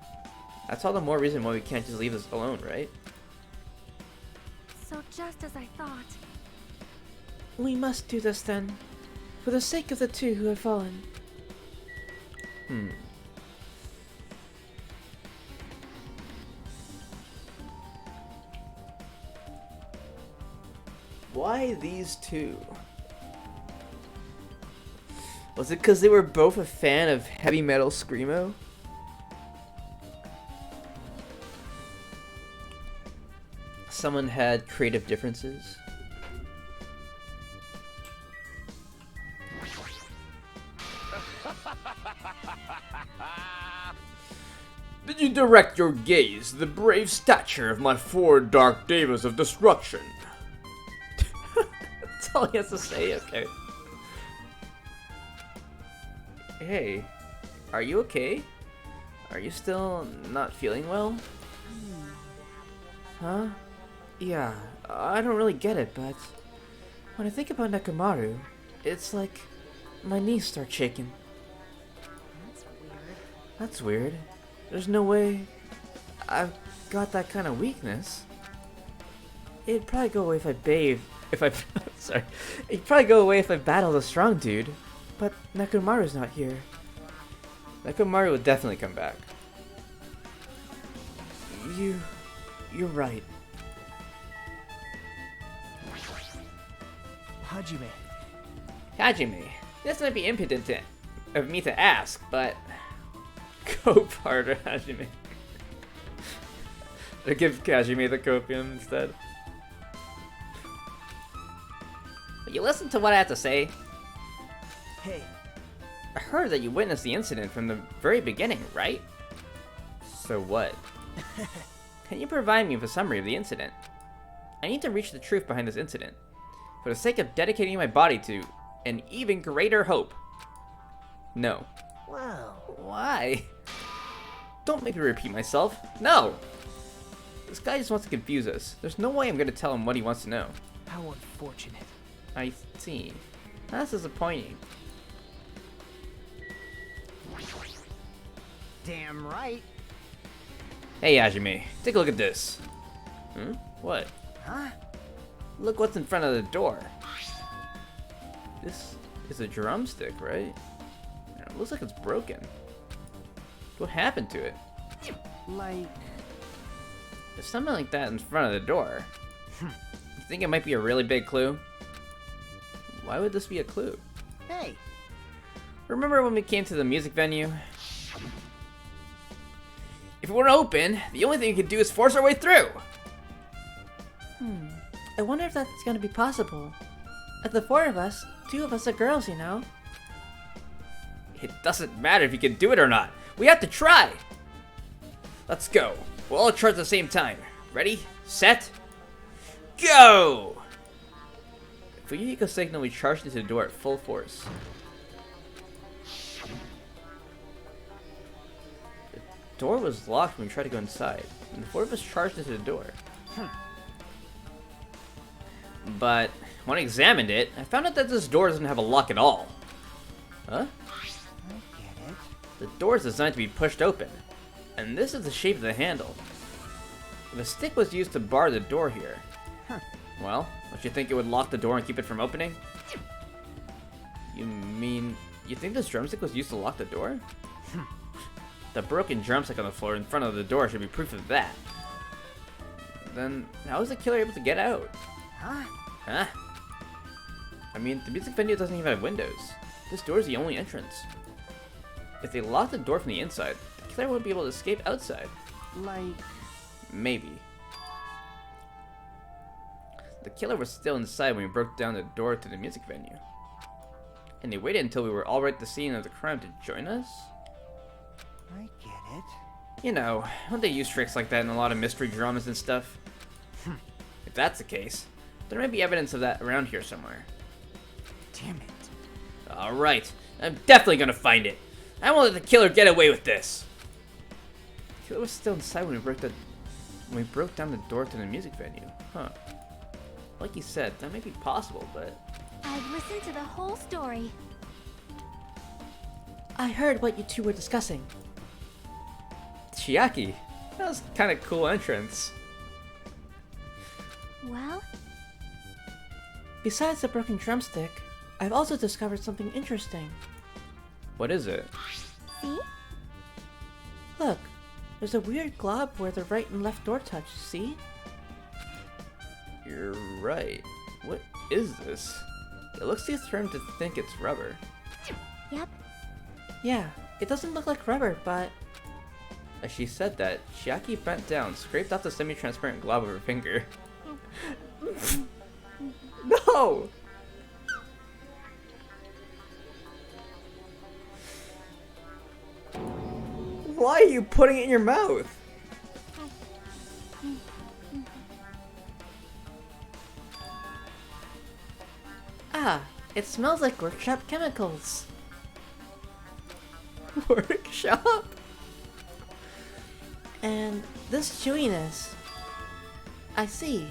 That's all the more reason why we can't just leave this alone, right? So just as I thought. We must do this then, for the sake of the 2 who have fallen. Why these 2? Was it because they were both a fan of heavy metal screamo? Someone had creative differences? Did you direct your gaze to the brave stature of my 4 dark devas of destruction? That's all he has to say, okay. Hey, are you okay? Are you still not feeling well? Huh? Yeah, I don't really get it, but when I think about Nekomaru, it's like my knees start shaking. That's weird. There's no way I've got that kind of weakness. It'd probably go away if I bathe. Sorry. It'd probably go away if I battled a strong dude. But Nekomaru's not here. Nekomaru will definitely come back. You're right. Hajime, this might be impudent of me to ask, but cope harder, Hajime. Or give Kajime the copium instead. Will you listen to what I have to say? Hey, I heard that you witnessed the incident from the very beginning, right? So what? Can you provide me with a summary of the incident? I need to reach the truth behind this incident, for the sake of dedicating my body to an even greater hope. No. wow. Why? Don't make me repeat myself. No! This guy just wants to confuse us. There's no way I'm gonna tell him what he wants to know. How unfortunate. I see. That's disappointing. Damn right. Hey, Ajime, take a look at this. Hmm? What? Huh? Look what's in front of the door. This is a drumstick, right? It looks like it's broken. What happened to it? Like... There's something like that in front of the door. You think it might be a really big clue? Why would this be a clue? Hey. Remember when we came to the music venue? If it weren't open, the only thing we could do is force our way through! I wonder if that's gonna be possible. Of the 4 of us, 2 of us are girls, you know? It doesn't matter if you can do it or not. We have to try! Let's go. We'll all charge at the same time. Ready? Set? Go! If we unique a signal, we charge into the door at full force. The door was locked when we tried to go inside, and the 4 of us charged into the door. But when I examined it, I found out that this door doesn't have a lock at all. Huh? I get it. The door is designed to be pushed open, and this is the shape of the handle. If a stick was used to bar the door here, well, don't you think it would lock the door and keep it from opening? You mean, you think this drumstick was used to lock the door? The broken drumstick on the floor in front of the door should be proof of that. Then, how was the killer able to get out? Huh? Huh? I mean, the music venue doesn't even have windows. This door is the only entrance. If they locked the door from the inside, the killer wouldn't be able to escape outside. Like... Maybe. The killer was still inside when we broke down the door to the music venue. And they waited until we were all right at the scene of the crime to join us? I get it. You know, don't they use tricks like that in a lot of mystery dramas and stuff? If that's the case, there might be evidence of that around here somewhere. Damn it. Alright, I'm definitely gonna find it. I won't let the killer get away with this. The killer was still inside when we broke down the door to the music venue. Huh. Like you said, that may be possible, but... I've listened to the whole story. I heard what you 2 were discussing. Chiaki, that was kind of cool entrance. Well, Besides the broken drumstick, I've also discovered something interesting. What is it? see? Look, there's a weird glob where the right and left door touch, see? You're right. What is this? It looks too firm to think it's rubber. Yep. Yeah, it doesn't look like rubber, but... As she said that, Chiaki bent down, scraped off the semi-transparent glob with her finger. No! Why are you putting it in your mouth? Ah, it smells like workshop chemicals. Workshop? And this chewiness. I see.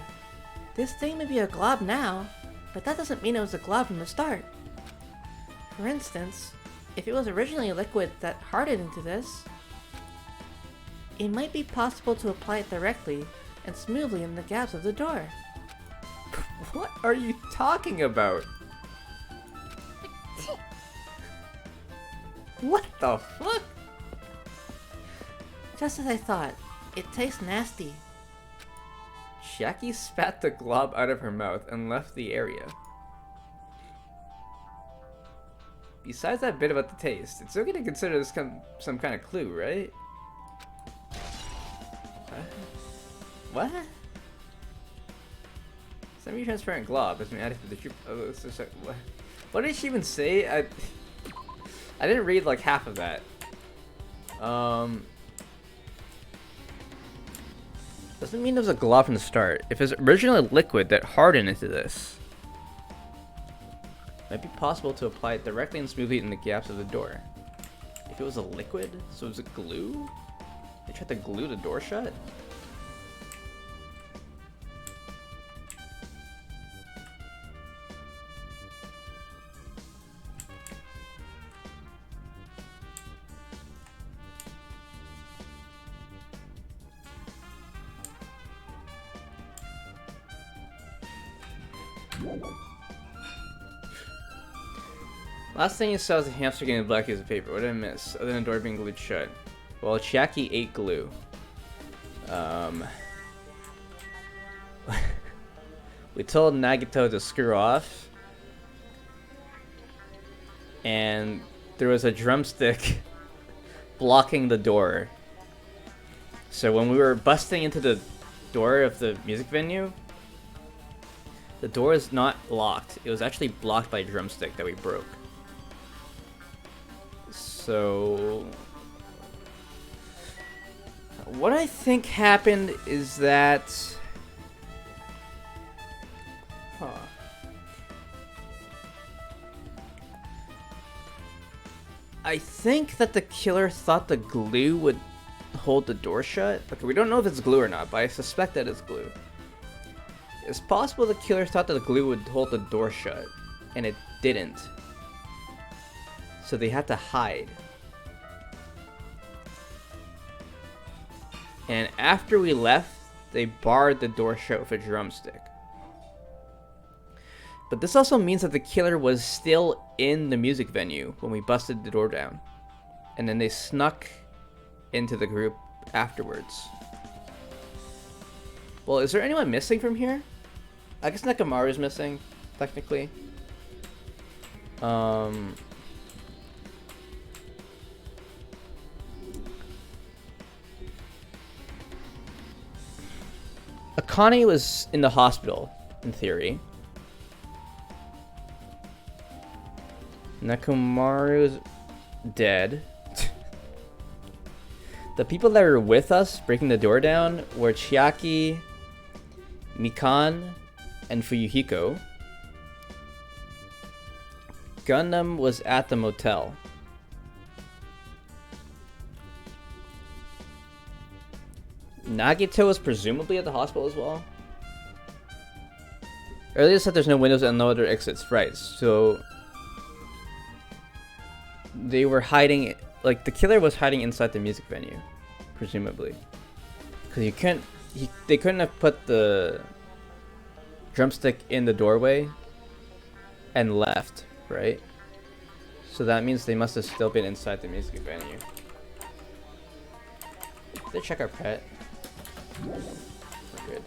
This thing may be a glob now, but that doesn't mean it was a glob from the start. For instance, if it was originally a liquid that hardened into this, it might be possible to apply it directly and smoothly in the gaps of the door. What are you talking about? What the fuck? Just as I thought, it tastes nasty. Chiaki spat the glob out of her mouth and left the area. Besides that bit about the taste, it's okay to consider this some kind of clue, right? What? Semi-transparent glob has been added to the troop. Oh, what did she even say? I didn't read like half of that. Doesn't mean there was a glob from the start. If it's originally a liquid that hardened into this, it might be possible to apply it directly and smoothly in the gaps of the door. If it was a liquid, so it was a glue? They tried to glue the door shut? Last thing you saw was a hamster getting a black piece of paper. What did I miss? Other than the door being glued shut. Well, Chiaki ate glue. We told Nagito to screw off. And there was a drumstick blocking the door. So when we were busting into the door of the music venue, the door is not locked. It was actually blocked by a drumstick that we broke. So what I think happened is that I think that the killer thought the glue would hold the door shut. Okay, we don't know if it's glue or not, but I suspect that it's glue. It's possible the killer thought that the glue would hold the door shut, and it didn't. So they had to hide. And after we left, they barred the door shut with a drumstick. But this also means that the killer was still in the music venue when we busted the door down. And then they snuck into the group afterwards. Well, is there anyone missing from here? I guess Nekomaru's missing, technically. Akane was in the hospital, in theory. Nekomaru's dead. The people that were with us breaking the door down were Chiaki, Mikan, and Fuyuhiko. Gundam was at the motel. Nagito was presumably at the hospital as well. Earlier said there's no windows and no other exits, right? So they were hiding, like the killer was hiding inside the music venue, presumably, because they couldn't have put the drumstick in the doorway and left, right? So that means they must have still been inside the music venue. Did they check our pet? We're good.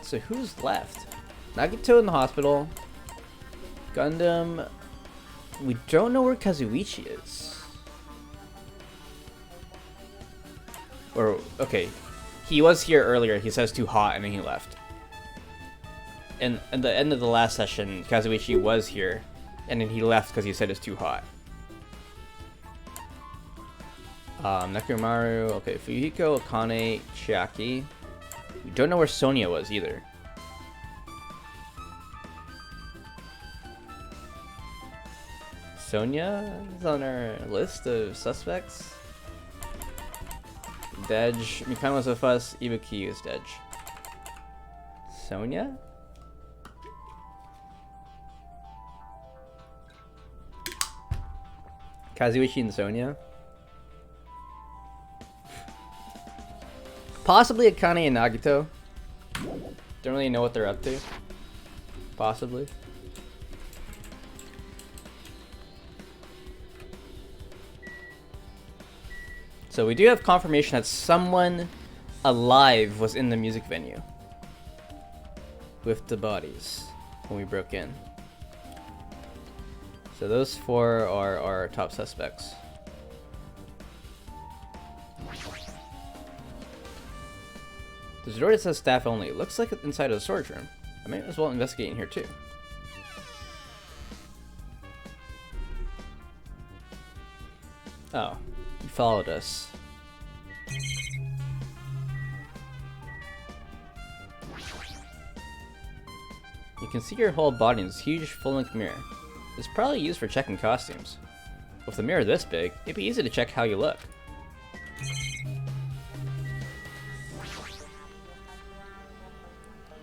So who's left? Nagito in the hospital. Gundam. We don't know where Kazuichi is. Or, okay. He was here earlier. He says too hot and then he left. And at the end of the last session, Kazuichi was here. And then he left because he said it's too hot. Nekomaru, okay, Fuyuhiko, Akane, Chiaki. We don't know where Sonia was either. Sonia is on our list of suspects. Dej, Mikano was with us, Ibuki is Dej. Sonia? Kazuichi and Sonia? Possibly Akane and Nagito. Don't really know what they're up to. Possibly. So we do have confirmation that someone alive was in the music venue with the bodies when we broke in. So those four are our top suspects. There's a door that says staff only. It looks like it's inside of the storage room. I may as well investigate in here too. Oh, you followed us. You can see your whole body in this huge full-length mirror. It's probably used for checking costumes. With the mirror this big, it'd be easy to check how you look.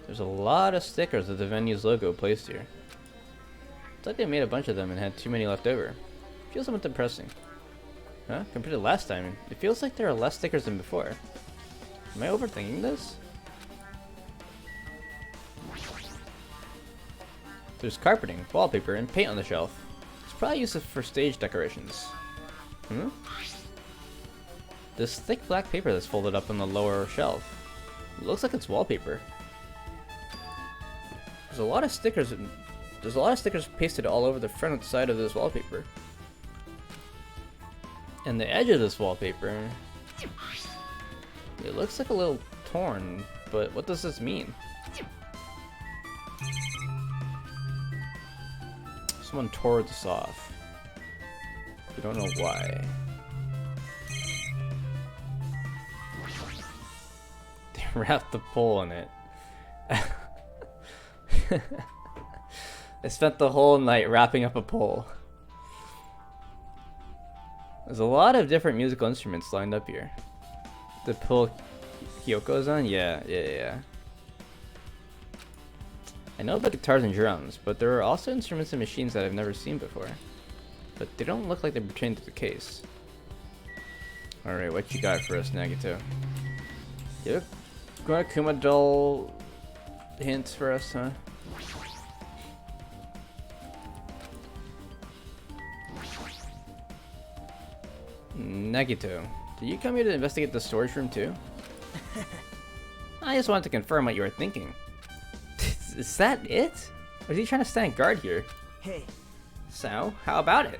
There's a lot of stickers with the venue's logo placed here. It's like they made a bunch of them and had too many left over. Feels somewhat depressing. Huh? Compared to last time, it feels like there are less stickers than before. Am I overthinking this? There's carpeting, wallpaper, and paint on the shelf. It's probably used for stage decorations. Hmm? This thick black paper that's folded up on the lower shelf. It looks like it's wallpaper. There's a lot of stickers pasted all over the front and side of this wallpaper. And the edge of this wallpaper, it looks like a little torn, but what does this mean? Someone tore this off. We don't know why. They wrapped the pole in it. I spent the whole night wrapping up a pole. There's a lot of different musical instruments lined up here. The pole Hyoko's on? Yeah. I know about guitars and drums, but there are also instruments and machines that I've never seen before. But they don't look like they pertain to the case. Alright, what you got for us, Nagito? You have a Kuma doll hints for us, huh? Nagito, did you come here to investigate the storage room too? I just wanted to confirm what you were thinking. Is that it? Or is he trying to stand guard here? Hey. So, how about it?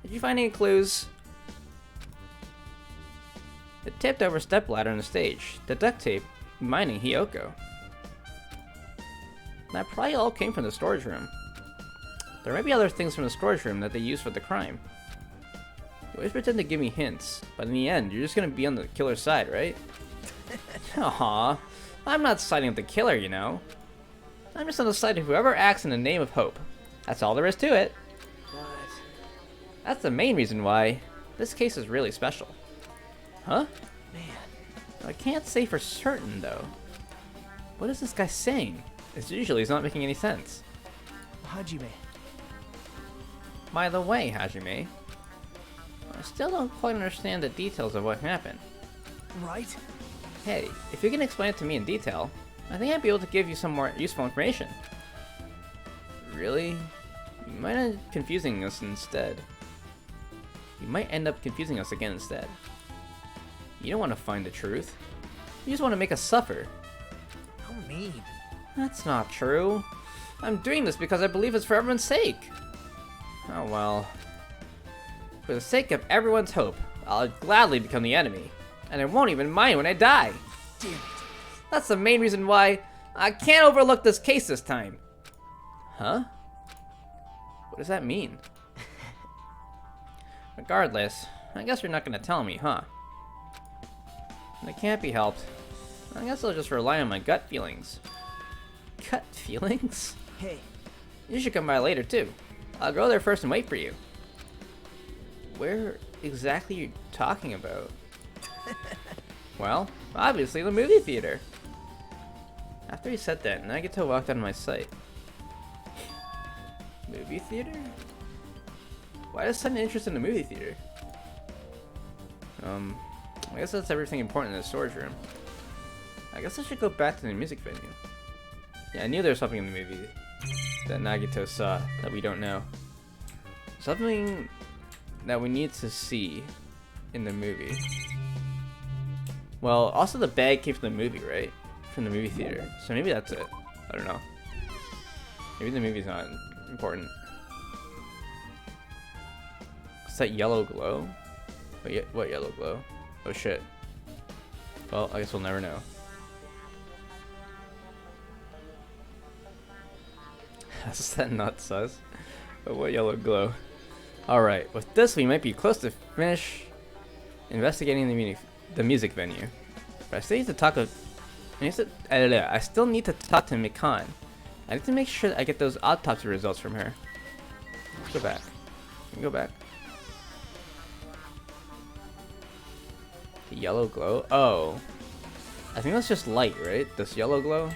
Did you find any clues? The tipped over stepladder on the stage, the duct tape, reminding Hiyoko. That probably all came from the storage room. There might be other things from the storage room that they used for the crime. You always pretend to give me hints, but in the end, you're just gonna be on the killer's side, right? Aww, I'm not siding with the killer, you know. I'm just on the side of whoever acts in the name of hope. That's all there is to it. What? That's the main reason why this case is really special. Huh? Man. I can't say for certain, though. What is this guy saying? As usually, he's not making any sense. Hajime. By the way, Hajime, I still don't quite understand the details of what happened. Right? Hey, if you can explain it to me in detail, I think I'd be able to give you some more useful information. Really? You might end up confusing us instead. You might end up confusing us again instead. You don't want to find the truth. You just want to make us suffer. How mean. That's not true. I'm doing this because I believe it's for everyone's sake. Oh well. For the sake of everyone's hope, I'll gladly become the enemy. And I won't even mind when I die. Damn it. That's the main reason why I can't overlook this case this time. Huh? What does that mean? Regardless, I guess you're not gonna tell me, huh? It can't be helped. I guess I'll just rely on my gut feelings. Gut feelings? Hey. You should come by later too. I'll go there first and wait for you. Where exactly are you talking about? Well, obviously the movie theater. After he said that, Nagito walked out of my sight. Movie theater? Why does sudden interest in the movie theater? I guess that's everything important in the storage room. I guess I should go back to the music venue. Yeah, I knew there was something in the movie that Nagito saw that we don't know. Something that we need to see in the movie. Well, also the bag came from the movie, right? From the movie theater. So maybe that's it. I don't know. Maybe the movie's not important. What's that yellow glow? What yellow glow? Oh shit. Well, I guess we'll never know. Is that not sus? But what yellow glow? Alright, with this we might be close to finish investigating the music venue. But I still need to talk to... I still need to talk to Mikan. I need to make sure that I get those autopsy results from her. Let's go back. Can we go back? The yellow glow? Oh. I think that's just light, right? This yellow glow?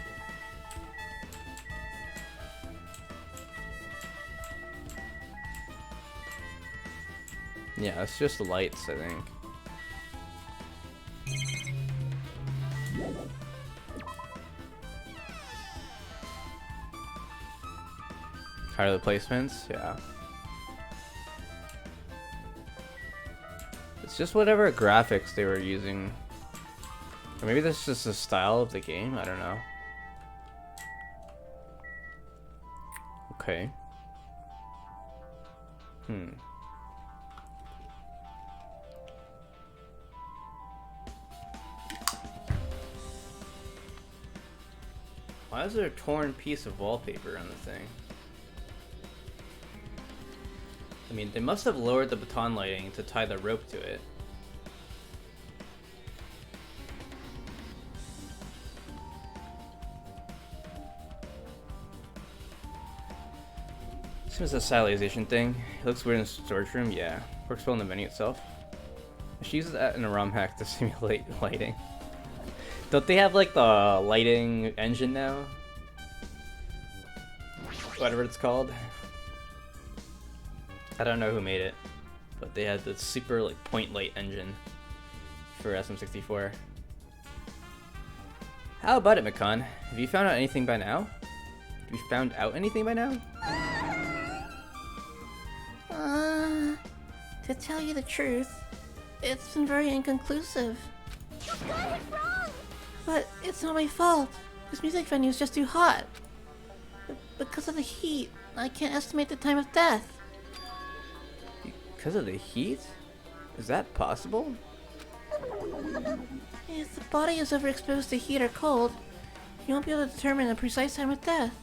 Yeah, it's just the lights, I think. Higher the placements, yeah. It's just whatever graphics they were using. Or maybe that's just the style of the game, I don't know. Okay. Why is there a torn piece of wallpaper on the thing? I mean, they must have lowered the baton lighting to tie the rope to it. This is a stylization thing. It looks weird in the storage room, yeah. Works well in the menu itself. She uses that in a ROM hack to simulate lighting. Don't they have like the lighting engine now? Whatever it's called. I don't know who made it, but they had the super like point light engine for SM64. How about it, Makan? Have you found out anything by now? Have you found out anything by now? To tell you the truth, it's been very inconclusive. You got it wrong! But it's not my fault. This music venue is just too hot. Because of the heat, I can't estimate the time of death. Because of the heat? Is that possible? If the body is overexposed to heat or cold, you won't be able to determine the precise time of death.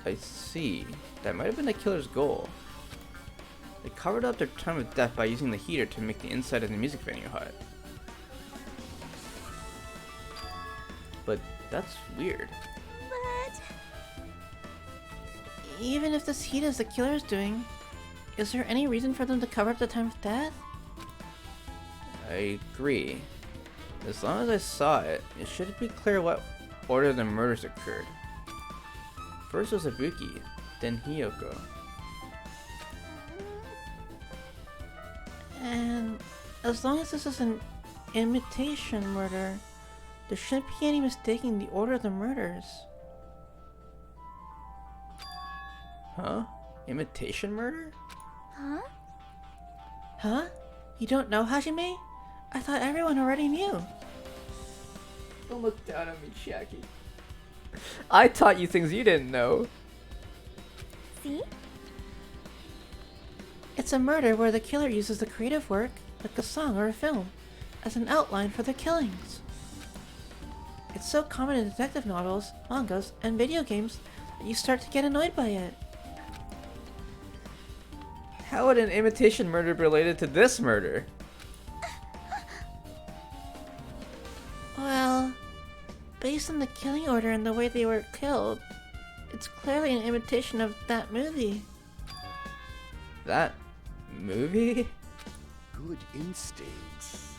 I see. That might have been the killer's goal. They covered up their time of death by using the heater to make the inside of the music venue hot. But that's weird. But... Even if this heat is the killer's doing, is there any reason for them to cover up the time of death? I agree. As long as I saw it, it should be clear what order the murders occurred. First was Ibuki, then Hiyoko. And as long as this is an imitation murder, there shouldn't be any mistaking the order of the murders. Huh? Imitation murder? Huh? Huh? You don't know, Hajime? I thought everyone already knew. Don't look down on me, Chiaki. I taught you things you didn't know. See? It's a murder where the killer uses the creative work, like a song or a film, as an outline for their killings. It's so common in detective novels, mangas, and video games that you start to get annoyed by it. How would an imitation murder be related to this murder? Well, based on the killing order and the way they were killed, it's clearly an imitation of that movie. That movie? Good instincts.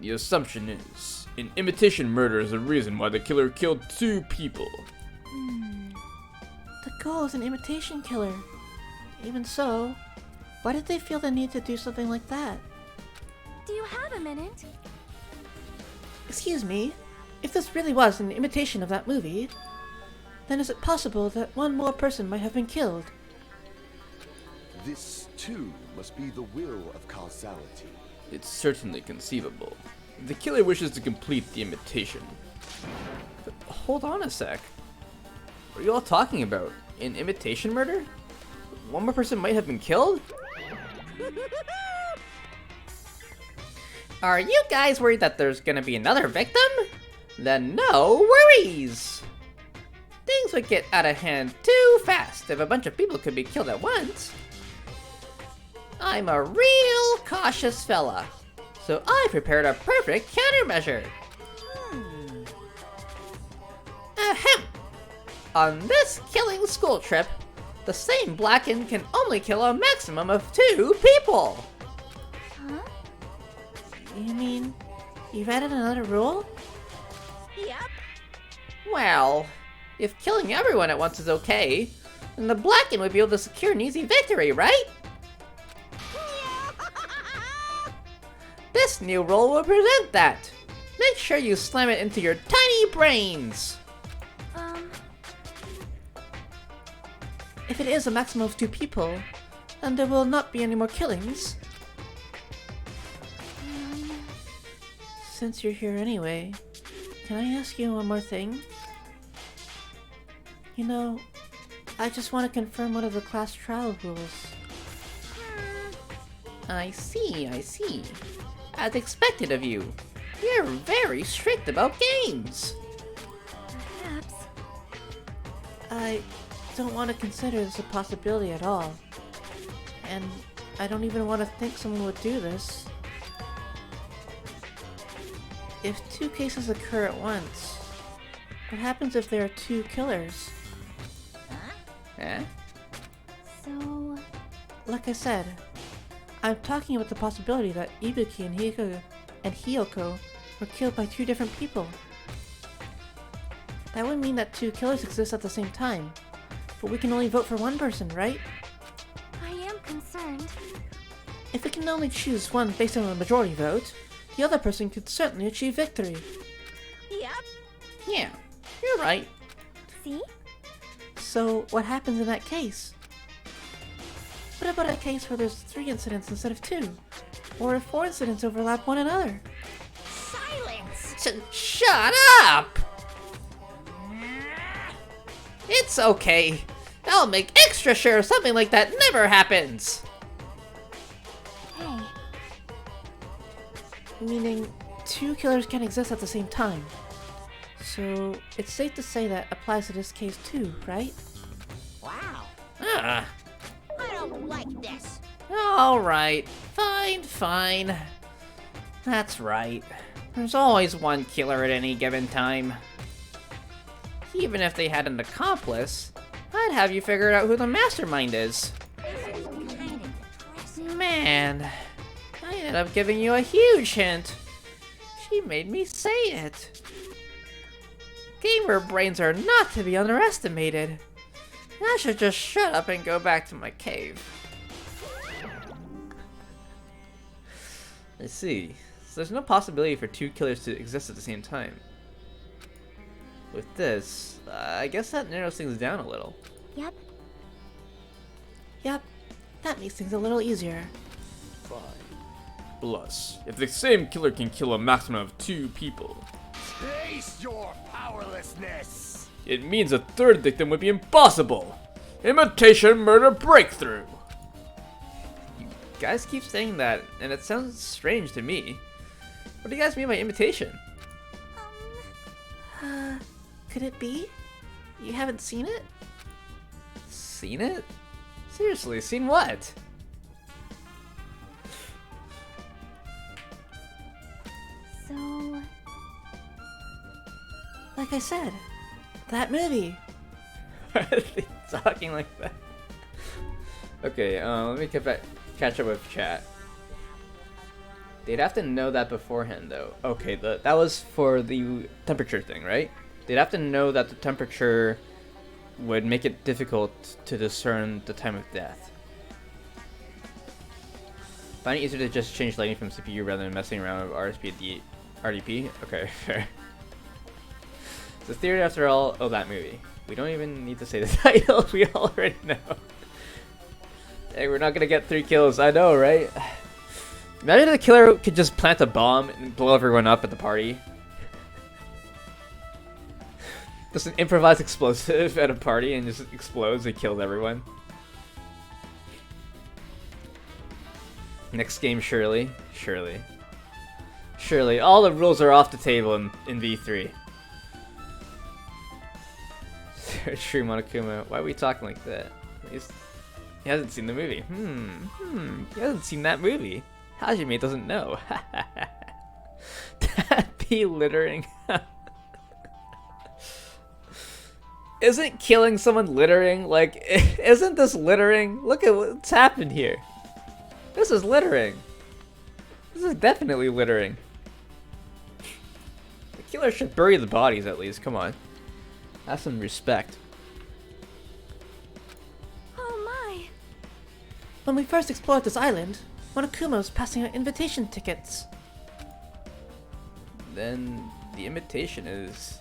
The assumption is, an imitation murder is the reason why the killer killed 2 people. The goal is an imitation killer. Even so, why did they feel the need to do something like that? Do you have a minute? Excuse me, if this really was an imitation of that movie, then is it possible that one more person might have been killed? This, too, must be the will of causality. It's certainly conceivable. The killer wishes to complete the imitation. But hold on a sec. What are you all talking about? An imitation murder? One more person might have been killed? Are you guys worried that there's gonna be another victim? Then no worries! Things would get out of hand too fast if a bunch of people could be killed at once. I'm a real cautious fella, so I prepared a perfect countermeasure. Ahem! On this killing school trip, the same Blacken can only kill a maximum of 2 people! Huh? You mean, you've added another rule? Yep. Well, if killing everyone at once is okay, then the Blacken would be able to secure an easy victory, right? This new rule will prevent that. Make sure you slam it into your tiny brains. if it is a maximum of 2 people, then there will not be any more killings. Since you're here anyway, can I ask you one more thing? You know, I just want to confirm one of the class trial rules. I see. As expected of you. You're very strict about games. Perhaps. I don't want to consider this a possibility at all. And I don't even want to think someone would do this. If 2 cases occur at once, what happens if there are 2 killers? Eh? So, Like I said, I'm talking about the possibility that Ibuki and Hiyoko were killed by 2 different people. That would mean that 2 killers exist at the same time, but we can only vote for one person, right? I am concerned. If we can only choose one based on a majority vote, the other person could certainly achieve victory. Yep. Yeah, you're right. See? So, what happens in that case? What about a case where there's 3 incidents instead of 2? Or if 4 incidents overlap one another? Silence! Shut up! It's okay. I'll make extra sure something like that never happens! Hey, Meaning, 2 killers can exist at the same time. So, it's safe to say that applies to this case too, right? Wow, Ah, I don't like this. alright. Fine. That's right. There's always one killer at any given time. Even if they had an accomplice, I'd have you figure out who the mastermind is. This is kind of depressing. Man, I ended up giving you a huge hint. She made me say it. Gamer brains are not to be underestimated. I should just shut up and go back to my cave. I see. So there's no possibility for 2 killers to exist at the same time. With this, I guess that narrows things down a little. yep. Yep, that makes things a little easier. Fine. Plus, if the same killer can kill a maximum of 2 people, Face your powerlessness! it means a 3rd victim would be impossible! Imitation murder breakthrough! You guys keep saying that, and it sounds strange to me. What do you guys mean by imitation? Could it be? You haven't seen it? Seen it? Seriously, seen what? So, Like I said, that movie. Why are they talking like that? Okay, let me catch up with chat. They'd have to know that beforehand, though. Okay, that was for the temperature thing, right? They'd have to know that the temperature would make it difficult to discern the time of death. Find it easier to just change lighting from CPU rather than messing around with RDP? Okay, fair. The theory, after all, oh, that movie. We don't even need to say the title, we already know. Hey, we're not gonna get 3 kills, I know, right? Imagine the killer could just plant a bomb and blow everyone up at the party. Just an improvised explosive at a party and just explodes and kills everyone. Next game, surely. Surely, all the rules are off the table in V3. True, Monokuma. Why are we talking like that? He hasn't seen the movie. He hasn't seen that movie. Hajime doesn't know. That be littering. Isn't killing someone littering? Like, isn't this littering? Look at what's happened here. This is littering. This is definitely littering. The killer should bury the bodies at least. Come on. Have some respect. oh my. When we first explored this island, Monokuma was passing out invitation tickets. Then the imitation is...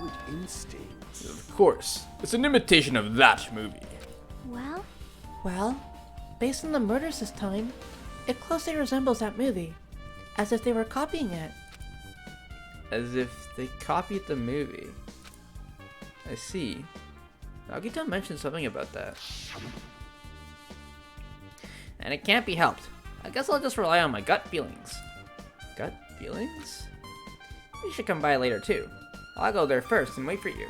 Good instincts. Of course. It's an imitation of that movie. Well, Well, based on the murders this time, it closely resembles that movie, as if they were copying it. As if they copied the movie. I see. Nagito mentioned something about that. And it can't be helped. I guess I'll just rely on my gut feelings. Gut feelings? You should come by later too. I'll go there first and wait for you.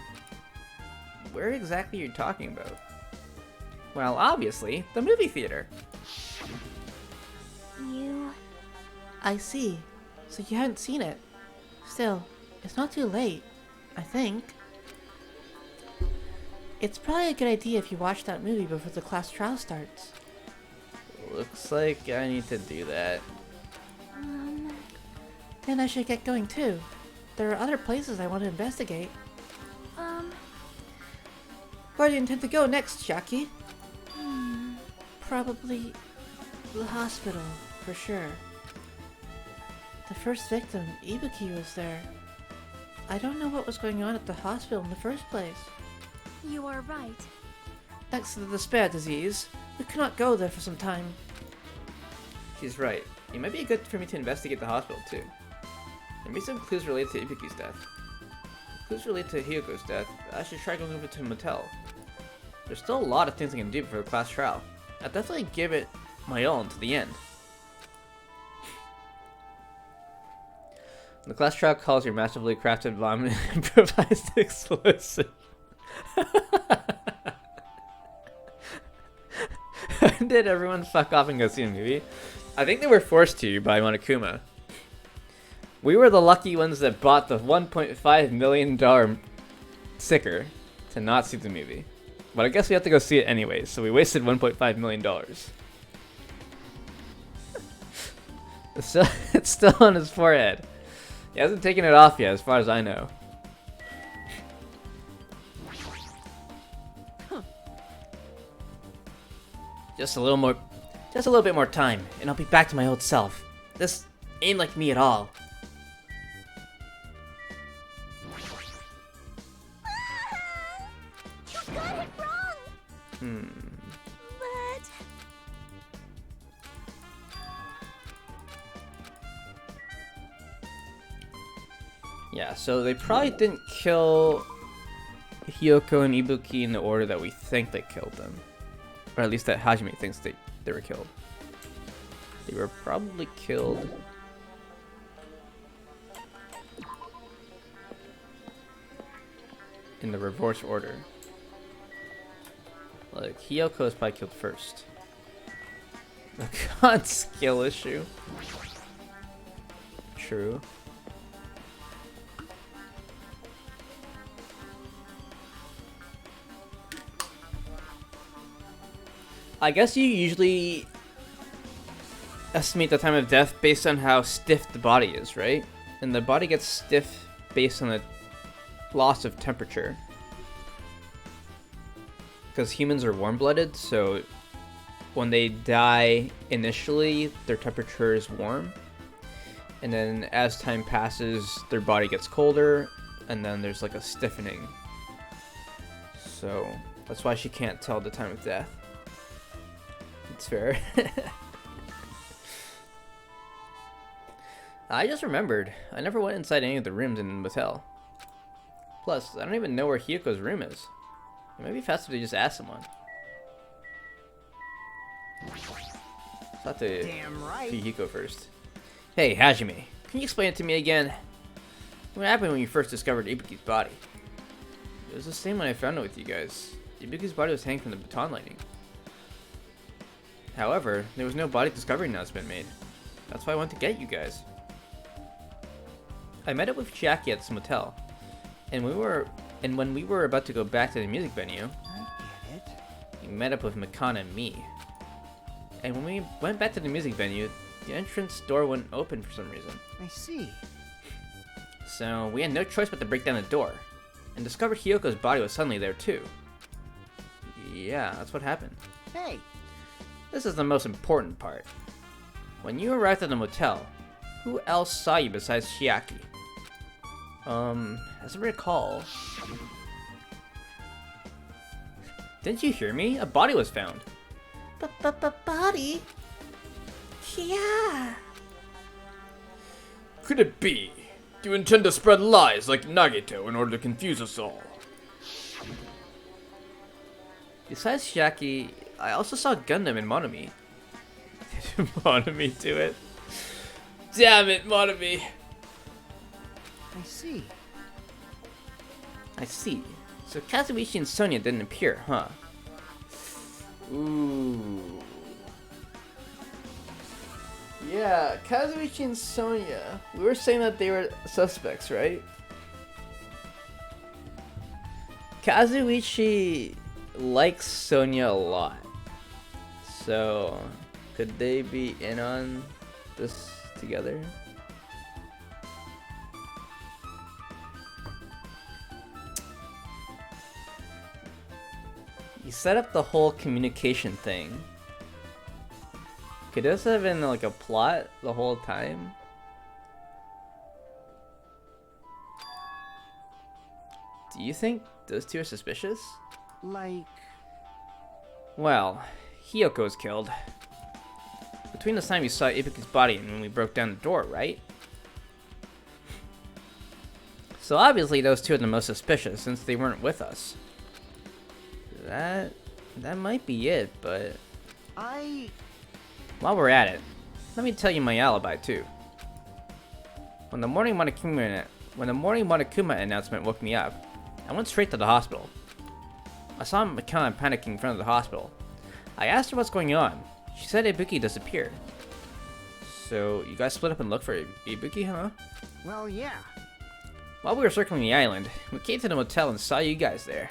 Where exactly are you talking about? Well, obviously, the movie theater. you... I see. So you haven't seen it. Still, it's not too late, I think. It's probably a good idea if you watch that movie before the class trial starts. Looks like I need to do that. Then I should get going too. There are other places I want to investigate. Where do you intend to go next, Jackie? Probably the hospital, for sure. The first victim, Ibuki, was there. I don't know what was going on at the hospital in the first place. You are right. Thanks to the despair disease, we cannot go there for some time. She's right. It might be good for me to investigate the hospital too. There may be some clues related to Ibuki's death. Clues related to Hyoko's death. I should try going over to a motel. There's still a lot of things I can do before the class trial. I'll definitely give it my all to the end. The class trial calls your massively crafted vomit improvised explosive. Did everyone fuck off and go see a movie? I think they were forced to by Monokuma. We were the lucky ones that bought the $1.5 million sticker to not see the movie. But I guess we have to go see it anyways, so we wasted $1.5 million. It's still on his forehead. He hasn't taken it off yet, as far as I know. Just a little bit more time, and I'll be back to my old self. This ain't like me at all. You got it wrong! But... Yeah, so they probably didn't kill Hyoko and Ibuki in the order that we think they killed them. Or at least that Hajime thinks they were killed. They were probably killed... in the reverse order. Like, Hyoko was probably killed first. A god skill issue. True. I guess you usually estimate the time of death based on how stiff the body is, right? And the body gets stiff based on the loss of temperature. Because humans are warm-blooded, so when they die initially, their temperature is warm. And then as time passes, their body gets colder, and then there's like a stiffening. So that's why she can't tell the time of death. It's fair. I just remembered. I never went inside any of the rooms in the motel. Plus, I don't even know where Hyoko's room is. It might be faster to just ask someone. I'll have to Damn right. see Hiko first. Hey, Hajime. Can you explain it to me again? What happened when you first discovered Ibuki's body? It was the same when I found it with you guys. Ibuki's body was hanging from the baton lighting. However, there was no body discovery announcement made. That's why I went to get you guys. I met up with Chiaki at this motel, and when we were about to go back to the music venue, I get it. we met up with Makana and me. And when we went back to the music venue, the entrance door wouldn't open for some reason. I see. So we had no choice but to break down the door, and discovered Hyoko's body was suddenly there too. Yeah, that's what happened. Hey, This is the most important part. When you arrived at the motel, who else saw you besides Chiaki? As I recall... Didn't you hear me? A body was found. Body? Yeah. Could it be? Do you intend to spread lies like Nagito in order to confuse us all? Besides Shiaki, I also saw Gundam in Monomi. Did Monomi do it? Damn it, Monomi! I see. I see. So Kazuichi and Sonia didn't appear, huh? Ooh. Yeah, Kazuichi and Sonia. We were saying that they were suspects, right? Kazuichi likes Sonia a lot. So, could they be in on this together? You set up the whole communication thing. Could this have been like a plot the whole time? Do you think those two are suspicious? Like... Well, Hiyoko was killed. Between the time you saw Ibuki's body and when we broke down the door, right? So obviously those two are the most suspicious since they weren't with us. That might be it, but... While we're at it, let me tell you my alibi too. When the morning Monokuma announcement woke me up, I went straight to the hospital. I saw Mikana panicking in front of the hospital. I asked her what's going on. She said Ibuki disappeared. So you guys split up and looked for Ibuki, huh? Well, yeah. While we were circling the island, we came to the motel and saw you guys there.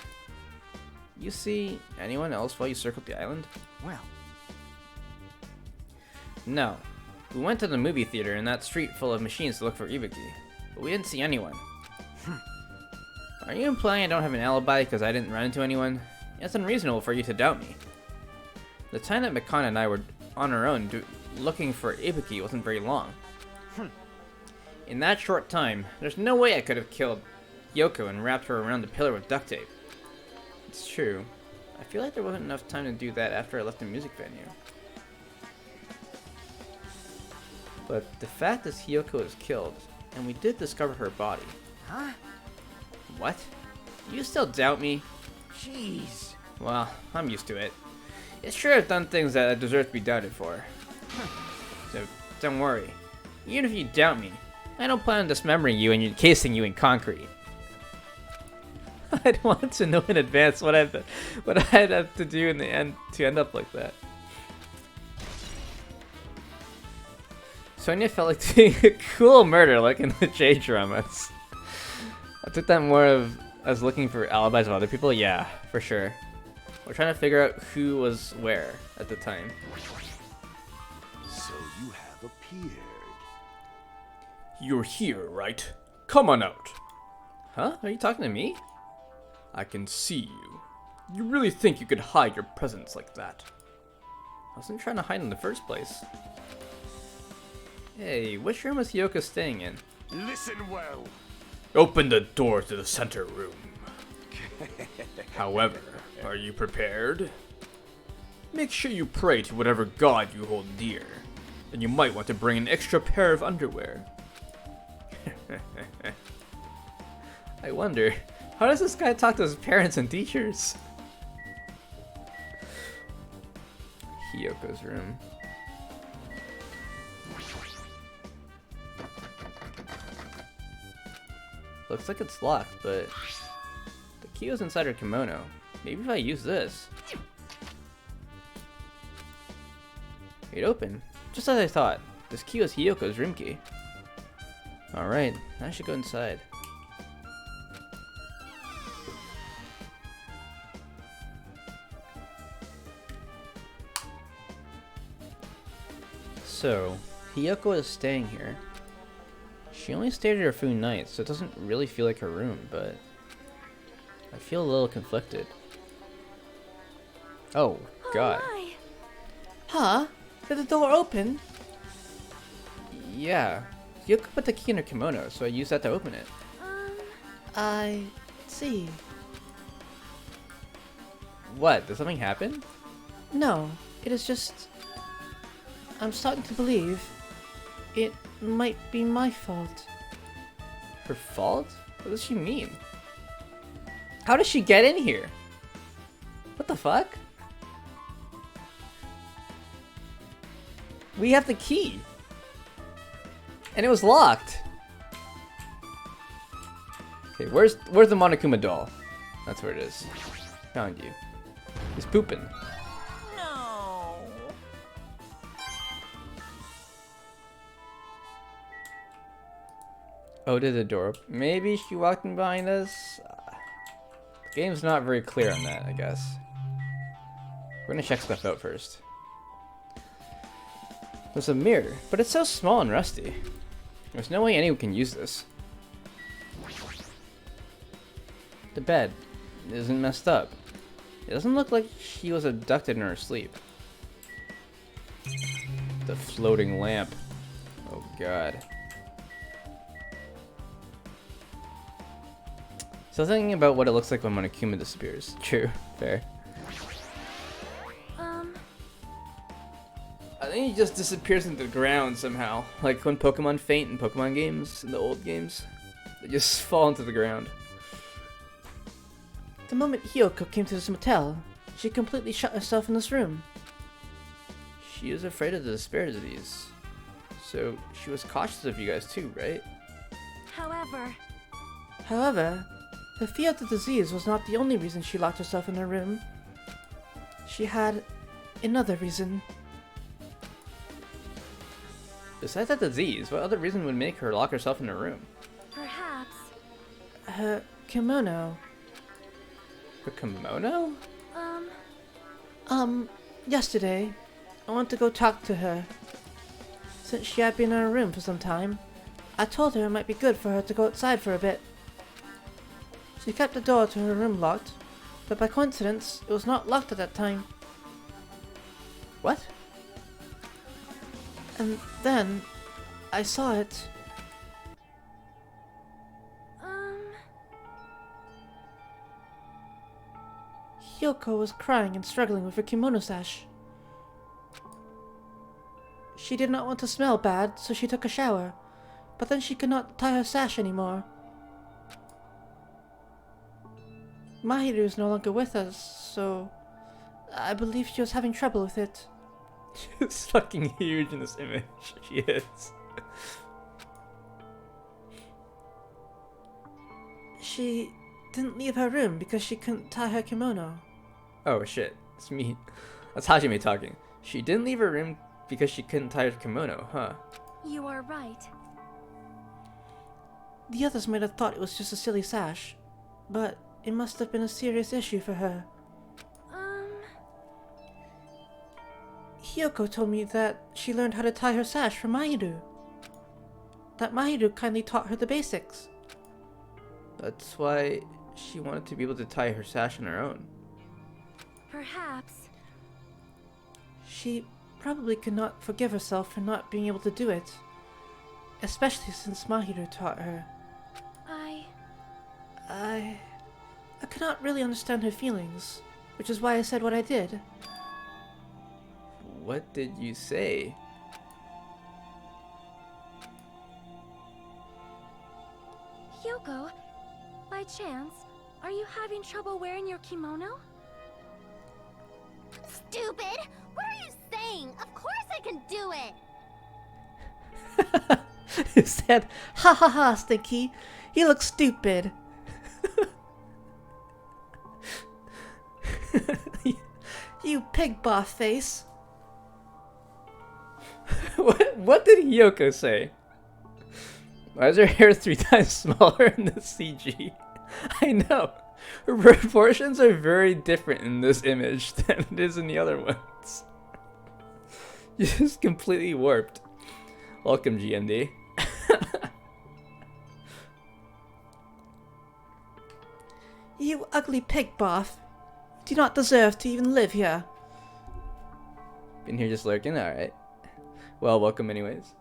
You see anyone else while you circled the island? Well... No. We went to the movie theater in that street full of machines to look for Ibuki, but we didn't see anyone. Are you implying I don't have an alibi because I didn't run into anyone? It's unreasonable for you to doubt me. The time that Mikana and I were on our own looking for Ibuki wasn't very long. In that short time, there's no way I could have killed Yoko and wrapped her around the pillar with duct tape. It's true. I feel like there wasn't enough time to do that after I left the music venue. But the fact is Hiyoko is killed, and we did discover her body. Huh? What? You still doubt me? Jeez. Well, I'm used to it. It's sure I've done things that I deserve to be doubted for. So, don't worry. Even if you doubt me, I don't plan on dismembering you and encasing you in concrete. I'd want to know in advance what I'd have to do in the end to end up like that. Sonia felt like doing a cool murder like in the J-dramas. I took that more as looking for alibis of other people. Yeah, for sure. We're trying to figure out who was where at the time. So you have appeared. You're here, right? Come on out. Huh? Are you talking to me? I can see you. You really think you could hide your presence like that? I wasn't trying to hide in the first place. Hey, which room is Hiyoko staying in? Listen well. Open the door to the center room. However, are you prepared? Make sure you pray to whatever god you hold dear. And you might want to bring an extra pair of underwear. I wonder, how does this guy talk to his parents and teachers? Hiyoko's room. Looks like it's locked, but the key was inside her kimono. Maybe if I use this. It opened. Just as I thought. This key was Hiyoko's room key. Alright, I should go inside. So, Hiyoko is staying here. She only stayed at her few nights, so it doesn't really feel like her room, but I feel a little conflicted. Oh, God. my. Huh? Did the door open? Yeah. Hiyoko put the key in her kimono, so I used that to open it. I see. What? Did something happen? No, it is just... I'm starting to believe it might be my fault. Her fault? What does she mean? How does she get in here? What the fuck? We have the key. And it was locked. Okay, where's the Monokuma doll? That's where it is. Found you. He's pooping. No. Oh, did the door open? Maybe she walked in behind us? The game's not very clear on that, I guess. We're gonna check stuff out first. There's a mirror, but it's so small and rusty. There's no way anyone can use this. The bed isn't messed up. It doesn't look like she was abducted in her sleep. The floating lamp. Oh god. So thinking about what it looks like when Monokuma disappears. True, fair. I think he just disappears into the ground somehow. Like when Pokemon faint in Pokemon games, in the old games. They just fall into the ground. The moment Hiyoko came to this motel, she completely shut herself in this room. She is afraid of the despair disease. So she was cautious of you guys too, right? However, the fear of the disease was not the only reason she locked herself in her room. She had another reason. Besides that disease, what other reason would make her lock herself in her room? Perhaps. Her kimono. Her kimono? Yesterday, I went to go talk to her. Since she had been in her room for some time, I told her it might be good for her to go outside for a bit. She kept the door to her room locked, but by coincidence, it was not locked at that time. What? And then, I saw it. Hiyoko was crying and struggling with her kimono sash. She did not want to smell bad, so she took a shower, but then she could not tie her sash anymore. Mahiru is no longer with us, so I believe she was having trouble with it. She's fucking huge in this image. She is. She didn't leave her room because she couldn't tie her kimono. Oh shit, it's me. That's Hajime talking. She didn't leave her room because she couldn't tie her kimono, huh? You are right. The others might have thought it was just a silly sash, but it must have been a serious issue for her. Hiyoko told me that she learned how to tie her sash from Mahiru. That Mahiru kindly taught her the basics. That's why she wanted to be able to tie her sash on her own. Perhaps. She probably could not forgive herself for not being able to do it, especially since Mahiru taught her. I could not really understand her feelings, which is why I said what I did. What did you say? Hyoko, by chance, are you having trouble wearing your kimono? Stupid! What are you saying? Of course I can do it! Who said, "Ha ha ha, Stinky, you look stupid." You pig boss face. What did Hiyoko say? Why is her hair 3 times smaller in the CG? I know. Her proportions are very different in this image than it is in the other ones. You're just completely warped. Welcome, GMD. You ugly pig boff. Do not deserve to even live here. Been here just lurking? Alright. Well, welcome anyways.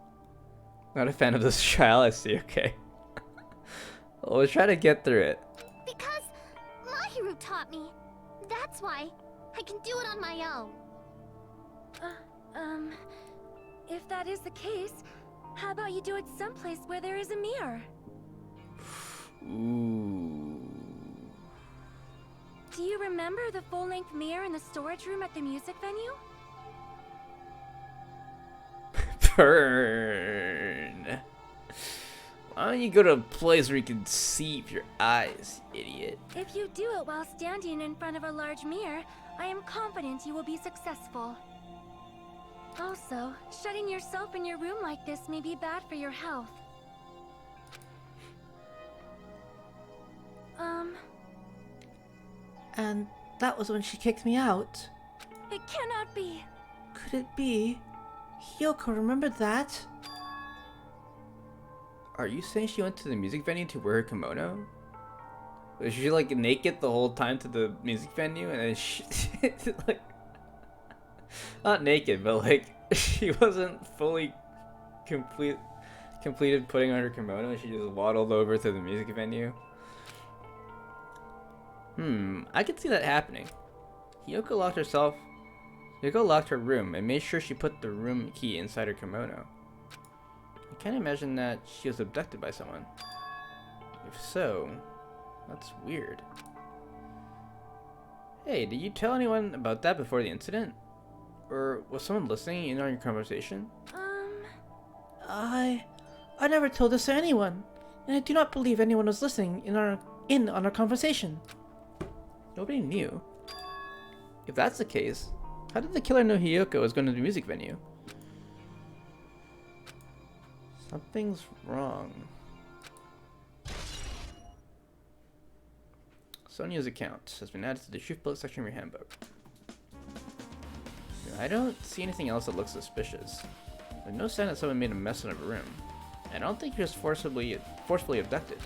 Not a fan of this trial, I see, okay. Well, we'll try to get through it. Because Mahiru taught me. That's why. I can do it on my own. If that is the case, how about you do it someplace where there is a mirror? Ooh. Do you remember the full-length mirror in the storage room at the music venue? Burn. Why don't you go to a place where you can see with your eyes, idiot? If you do it while standing in front of a large mirror, I am confident you will be successful. Also, shutting yourself in your room like this may be bad for your health. And that was when she kicked me out. It cannot be. Could it be? Hiyoko remembered that? Are you saying she went to the music venue to wear her kimono? Was she like naked the whole time to the music venue and then she like not naked, but like she wasn't fully completed putting on her kimono and she just waddled over to the music venue? I could see that happening. Hiyoko locked her room and made sure she put the room key inside her kimono. I can't imagine that she was abducted by someone. If so, that's weird. Hey, did you tell anyone about that before the incident? Or was someone listening in on your conversation? I never told this to anyone, and I do not believe anyone was listening in on our conversation. Nobody knew. If that's the case, how did the killer know Hiyoko was going to the music venue? Something's wrong. Sonia's account has been added to the Truth Bullet section of your handbook. I don't see anything else that looks suspicious. There's no sign that someone made a mess in a room. I don't think he was forcefully abducted.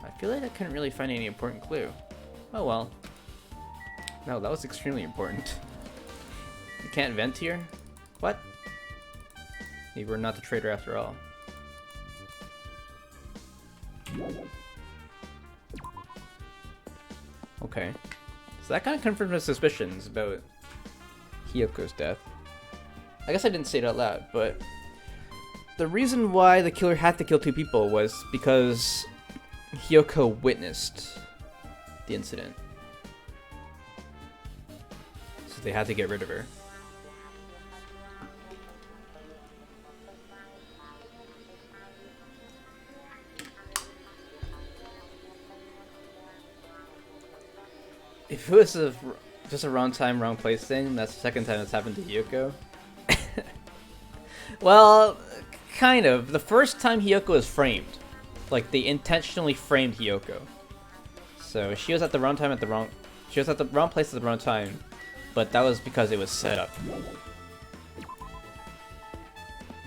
I feel like I couldn't really find any important clue. Oh well. No, that was extremely important. You can't vent here? What? Maybe we're not the traitor after all. Okay. So that kind of confirmed my suspicions about Hiyoko's death. I guess I didn't say it out loud, but the reason why the killer had to kill two people was because Hiyoko witnessed the incident. So they had to get rid of her. If it was just a wrong time, wrong place thing, that's the second time it's happened to Hiyoko. Well, kind of. The first time Hiyoko was framed. Like, they intentionally framed Hiyoko. So she was at the wrong time she was at the wrong place at the wrong time, but that was because it was set up.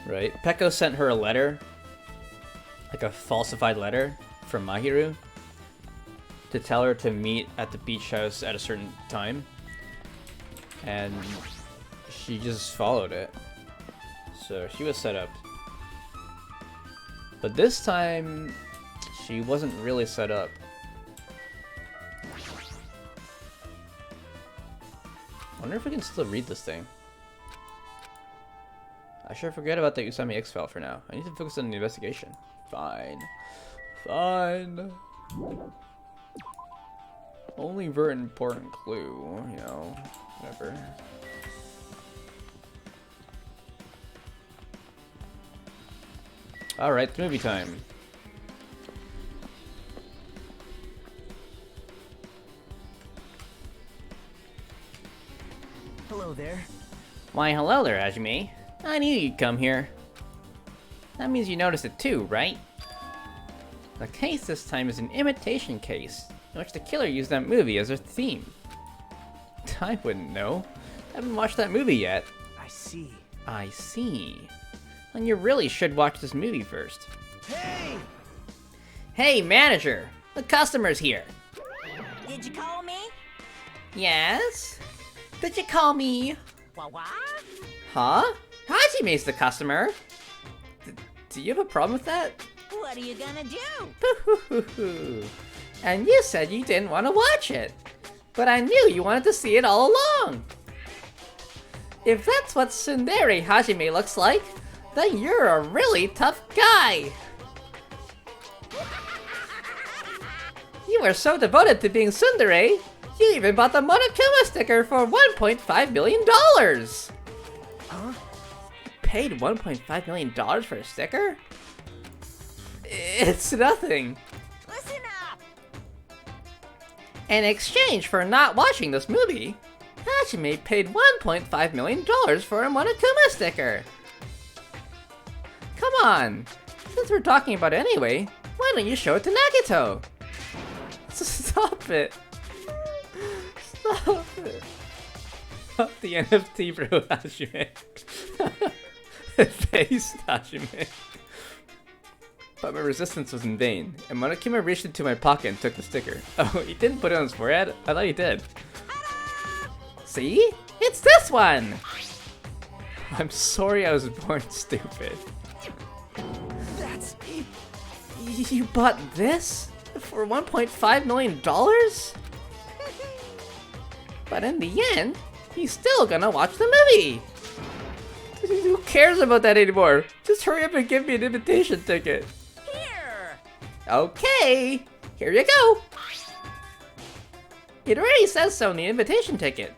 Right? Peko sent her a letter, like a falsified letter from Mahiru, to tell her to meet at the beach house at a certain time, and she just followed it. So she was set up. But this time, she wasn't really set up. I wonder if we can still read this thing. I should forget about the Usami X file for now. I need to focus on the investigation. Fine. Fine. Only very important clue, you know, whatever. Alright, it's movie time. Hello there. Why, hello there, Hajime. I knew you'd come here. That means you noticed it too, right? The case this time is an imitation case, in which the killer used that movie as a theme. I wouldn't know. I haven't watched that movie yet. I see. I see. Then you really should watch this movie first. Hey! Hey, manager! The customer's here! Did you call me? Yes? Did you call me? What? Huh? Hajime's the customer! Do you have a problem with that? What are you gonna do? And you said you didn't want to watch it. but I knew you wanted to see it all along. If that's what Tsundere Hajime looks like, then you're a really tough guy. You were so devoted to being tsundere, you even bought the Monokuma sticker for $1.5 million! Huh? Paid $1.5 million for a sticker? It's nothing. Listen up! In exchange for not watching this movie, Hajime paid $1.5 million for a Monokuma sticker. Come on, since we're talking about it anyway, why don't you show it to Nagito? Stop it. Stop it. Stop the NFT, bro, Hajime. Face Hajime. But my resistance was in vain, and Monokuma reached into my pocket and took the sticker. Oh, he didn't put it on his forehead? I thought he did. See? It's this one! I'm sorry I was born stupid. That's it. You bought this? For $1.5 million? But in the end, he's still gonna watch the movie! Who cares about that anymore? Just hurry up and give me an invitation ticket. Here! Okay, here you go. It already says so in the invitation ticket,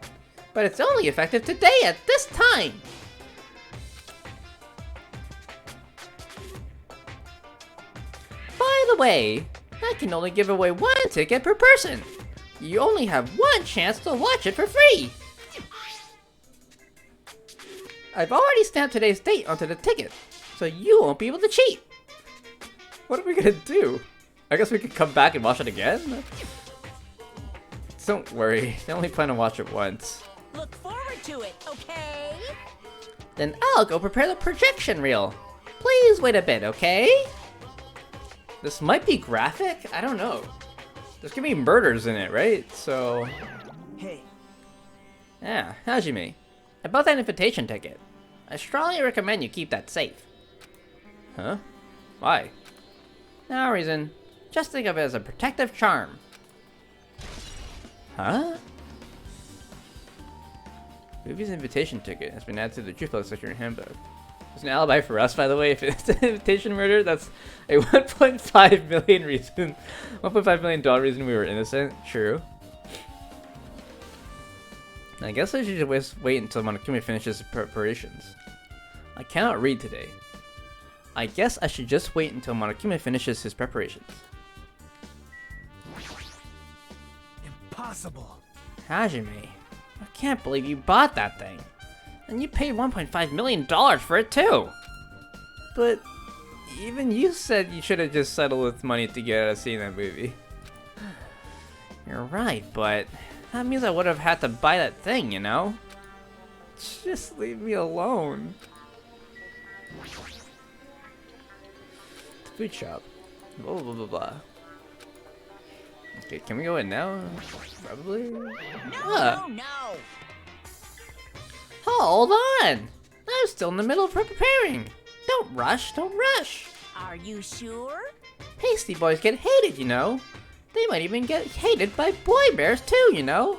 but it's only effective today at this time. By the way, I can only give away one ticket per person. You only have one chance to watch it for free. I've already stamped today's date onto the ticket, so you won't be able to cheat. What are we gonna do? I guess we could come back and watch it again? Don't worry, I only plan to watch it once. Look forward to it, okay? Then I'll go prepare the projection reel. Please wait a bit, okay? This might be graphic? I don't know. There's gonna be murders in it, right? So... Hey, yeah, Hajime. I bought that invitation ticket. I strongly recommend you keep that safe. Huh? Why? No reason. Just think of it as a protective charm. Huh? Movie's invitation ticket has been added to the Jupo section handbook. There's an alibi for us, by the way. If it's an invitation murder, that's a 1.5 million reason. $1.5 million reason we were innocent. True. I guess I should just wait until Monokuma finishes his preparations. I cannot read today. I guess I should just wait until Monokuma finishes his preparations. impossible. Hajime, I can't believe you bought that thing. And you paid $1.5 million for it too. But even you said you should have just settled with money to get out of seeing that movie. You're right, but that means I would have had to buy that thing, you know? Just leave me alone. The food shop. Blah blah blah blah. Okay, can we go in now? Probably. No, no! Hold on! I'm still in the middle of preparing. Don't rush, don't rush. Are you sure? Pasty boys get hated, you know. They might even get hated by boy bears too, you know.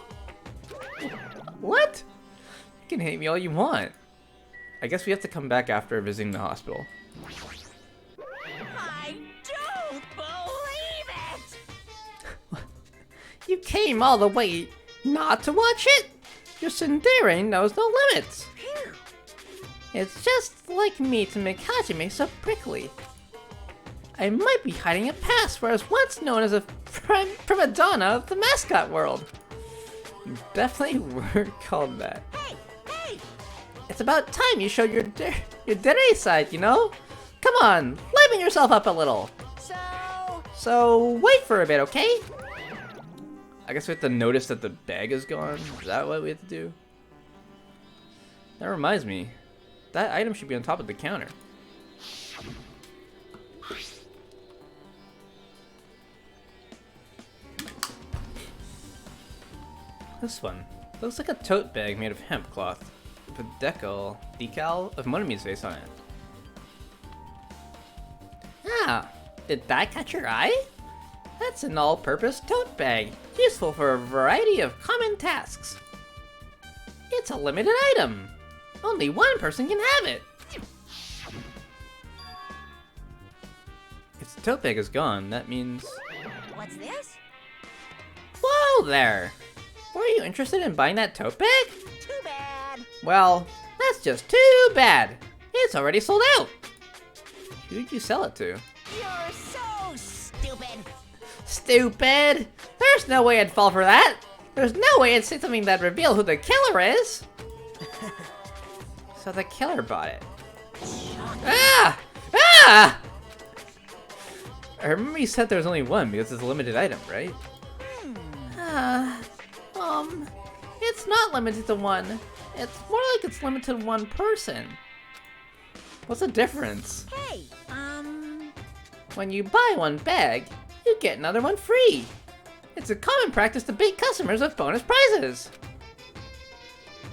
What? You can hate me all you want. I guess we have to come back after visiting the hospital. I don't believe it! You came all the way not to watch it? Your tsundere knows no limits. It's just like me to make Hajime so prickly. I might be hiding a past where I was once known as a prima donna of the mascot world. You definitely weren't called that. Hey, hey! It's about time you showed your dere side, you know? Come on, liven yourself up a little. So wait for a bit, okay? I guess we have to notice that the bag is gone. Is that what we have to do? That reminds me. That item should be on top of the counter. This one. Looks like a tote bag made of hemp cloth. With a decal of Monomi's face on it. Ah, did that catch your eye? That's an all-purpose tote bag, useful for a variety of common tasks. It's a limited item. Only one person can have it. If the tote bag is gone, that means... What's this? Whoa there! Were you interested in buying that tote bag? Too bad. Well, that's just too bad. It's already sold out. Who did you sell it to? You're so stupid. Stupid! There's no way I'd fall for that. There's no way I'd say something that revealed who the killer is. So the killer bought it. Ah! Ah! I remember you said there was only one because it's a limited item, right? It's not limited to one. It's more like it's limited to one person. What's the difference? Hey, When you buy one bag, you get another one free. It's a common practice to bait customers with bonus prizes.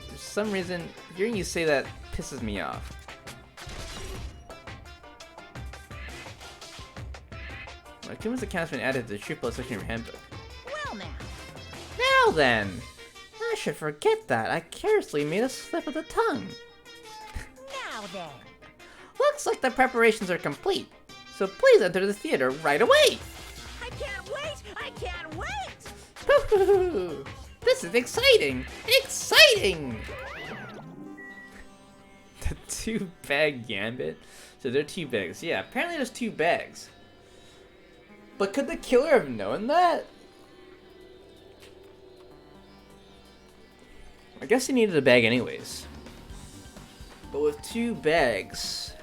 For some reason, hearing you say that pisses me off. Akuma's account has been added to the Shoot Plus section of your handbook. well now. Now then, I should forget that. I carelessly made a slip of the tongue. Now then. Looks like the preparations are complete, so please enter the theater right away. I can't wait! I can't wait! Hoo-hoo-hoo. This is exciting! Exciting! The 2-bag gambit? So they're 2 bags. Yeah, apparently there's 2 bags. But could the killer have known that? I guess he needed a bag anyways. But with 2 bags...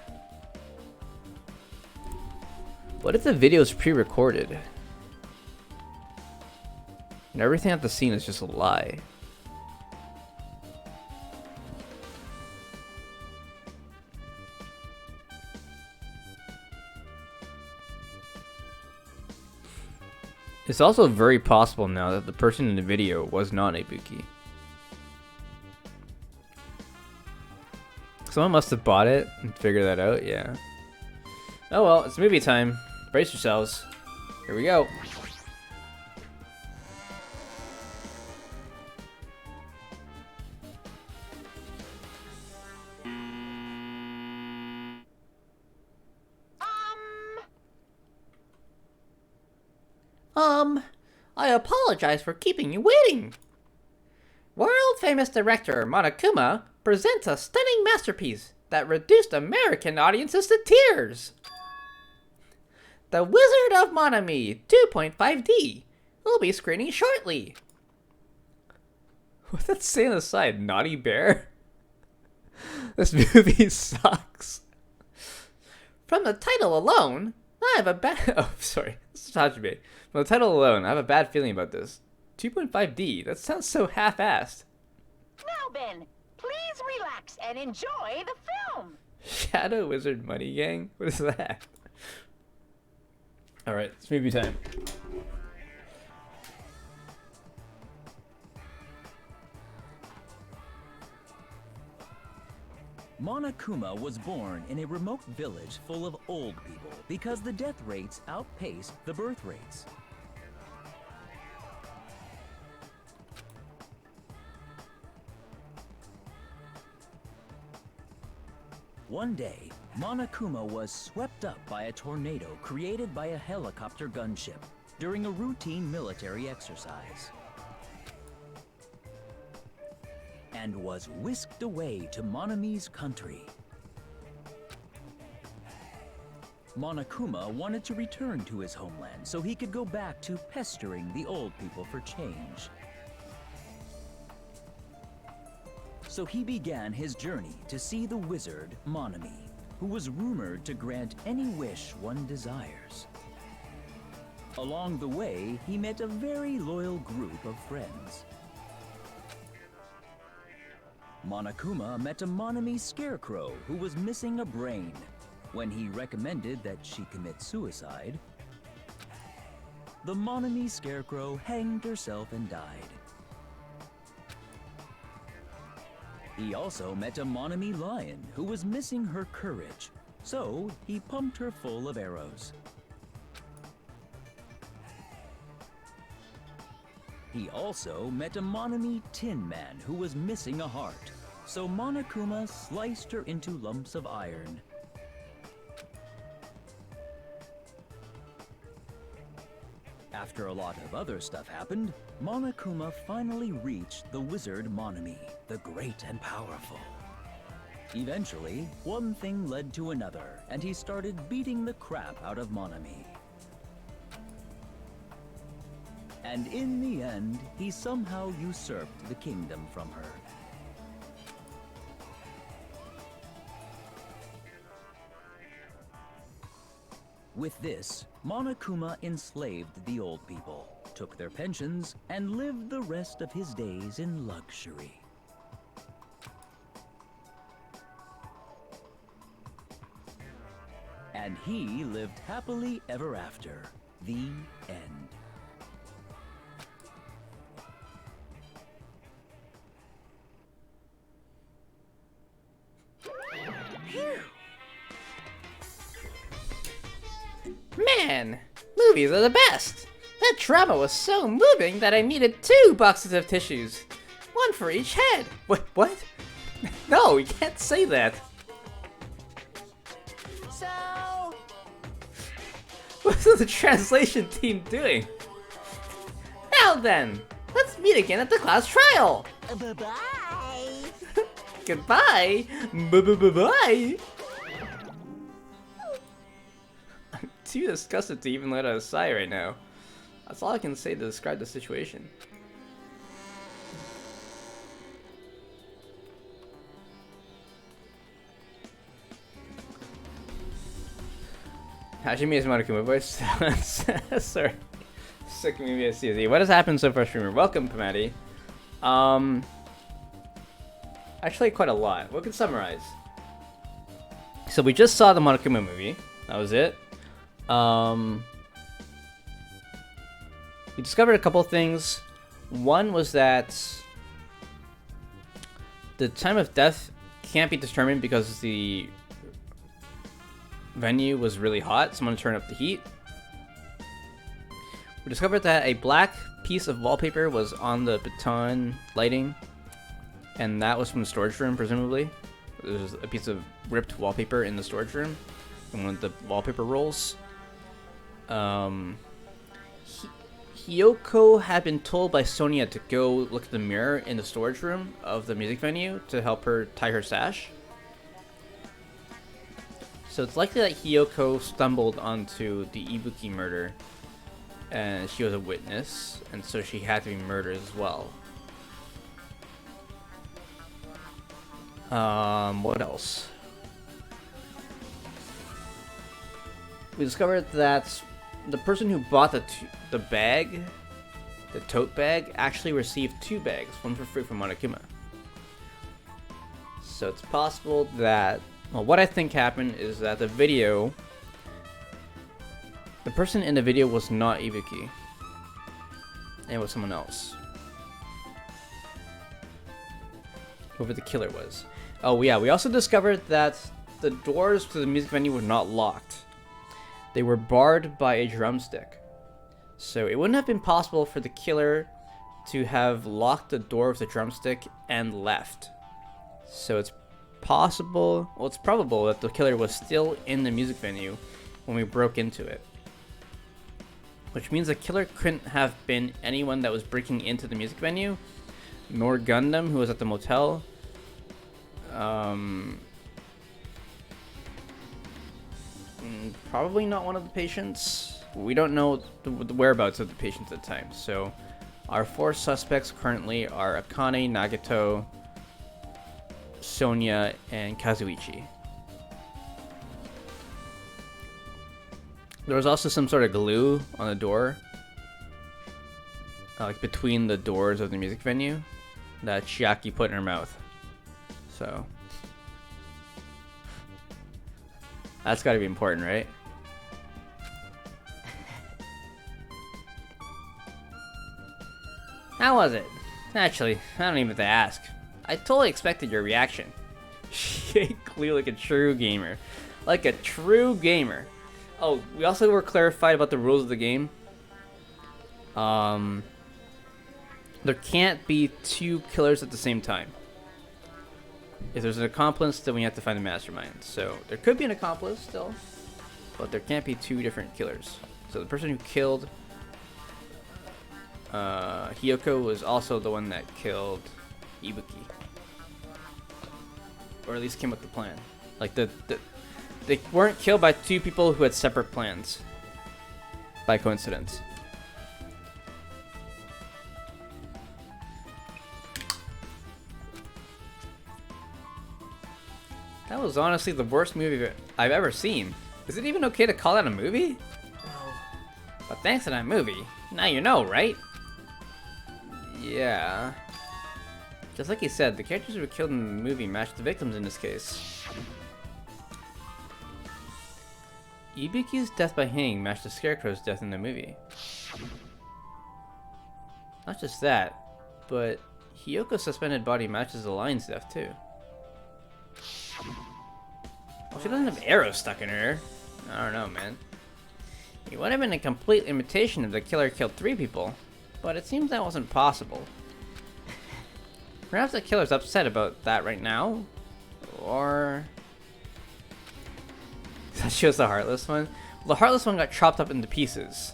What if the video is pre-recorded? And everything at the scene is just a lie? It's also very possible now that the person in the video was not Ibuki. Someone must have bought it and figured that out, yeah. Oh well, it's movie time. Brace yourselves. Here we go. I apologize for keeping you waiting. World-famous director Monokuma presents a stunning masterpiece that reduced American audiences to tears. The Wizard of Monami 2.5D will be screening shortly. What's that say on the side? Naughty Bear? This movie sucks. From the title alone, I have a bad... Oh, sorry. This is Hajime. From the title alone, I have a bad feeling about this. 2.5D? That sounds so half-assed. Now, Ben, please relax and enjoy the film. Shadow Wizard Money Gang? What is that? Alright, it's movie time. Monokuma was born in a remote village full of old people because the death rates outpaced the birth rates. One day, Monokuma was swept up by a tornado created by a helicopter gunship during a routine military exercise, and was whisked away to Monami's country. Monokuma wanted to return to his homeland so he could go back to pestering the old people for change. So he began his journey to see the wizard Monami, who was rumored to grant any wish one desires. Along the way, he met a very loyal group of friends. Monokuma met a Monami scarecrow who was missing a brain. When he recommended that she commit suicide, the Monami scarecrow hanged herself and died. He also met a Monami lion who was missing her courage, so he pumped her full of arrows. He also met a Monami Tin Man who was missing a heart, so Monokuma sliced her into lumps of iron. After a lot of other stuff happened, Monokuma finally reached the wizard Monami, the great and powerful. Eventually, one thing led to another, and he started beating the crap out of Monami. And in the end, he somehow usurped the kingdom from her. With this, Monokuma enslaved the old people, took their pensions, and lived the rest of his days in luxury. And he lived happily ever after. The end. Man, movies are the best! That drama was so moving that I needed 2 boxes of tissues. One for each head. What? No, you can't say that. So, What's the translation team doing? Now then, let's meet again at the class trial. bye-bye. Goodbye. Bye. I'm too disgusted to even let out a sigh right now. That's all I can say to describe the situation. Hajime is Monokuma voice. Sorry. Sick movie CZ. What has happened so far, streamer? Welcome, Pamati. Actually, quite a lot. We can summarize. So we just saw the Monokuma movie. That was it. We discovered a couple things. One was that the time of death can't be determined because the venue was really hot. Someone turned up the heat. We discovered that a black piece of wallpaper was on the baton lighting, and that was from the storage room, presumably. There was a piece of ripped wallpaper in the storage room, in one of the wallpaper rolls. Hiyoko had been told by Sonia to go look at the mirror in the storage room of the music venue to help her tie her sash. So it's likely that Hiyoko stumbled onto the Ibuki murder, and she was a witness, and so she had to be murdered as well. What else? We discovered that the person who bought the bag, the tote bag, actually received 2 bags, one for free from Monokuma. So it's possible that, well, what I think happened is that the person in the video was not Ibuki. It was someone else. Whoever the killer was. Oh yeah, we also discovered that the doors to the music venue were not locked. They were barred by a drumstick. So it wouldn't have been possible for the killer to have locked the door of the drumstick and left. So it's possible, well, it's probable that the killer was still in the music venue when we broke into it. Which means the killer couldn't have been anyone that was breaking into the music venue, nor Gundam, who was at the motel. Probably not one of the patients. We don't know the whereabouts of the patients at the time. So our 4 suspects currently are Akane, Nagato, Sonia, and Kazuichi. There was also some sort of glue on the door, like between the doors of the music venue, that Chiaki put in her mouth. So that's got to be important, right? How was it? Actually, I don't even have to ask. I totally expected your reaction. She ate glue like a true gamer. Like a true gamer. Oh, we also were clarified about the rules of the game. there can't be two killers at the same time. If there's an accomplice, then we have to find the mastermind. So there could be an accomplice still, but there can't be two different killers. So the person who killed Hiyoko was also the one that killed Ibuki. Or at least came up with the plan. Like they weren't killed by two people who had separate plans. By coincidence. That was honestly the worst movie I've ever seen. Is it even okay to call that a movie? No. But thanks to that movie, now you know, right? Yeah. Just like you said, the characters who were killed in the movie matched the victims in this case. Ibuki's death by hanging matched the Scarecrow's death in the movie. Not just that, but Hiyoko's suspended body matches the lion's death too. Well, she doesn't have arrows stuck in her. I don't know, man. It would have been a complete imitation if the killer killed 3 people, but it seems that wasn't possible. Perhaps the killer's upset about that right now, or... That shows the Heartless one. Well, the Heartless one got chopped up into pieces.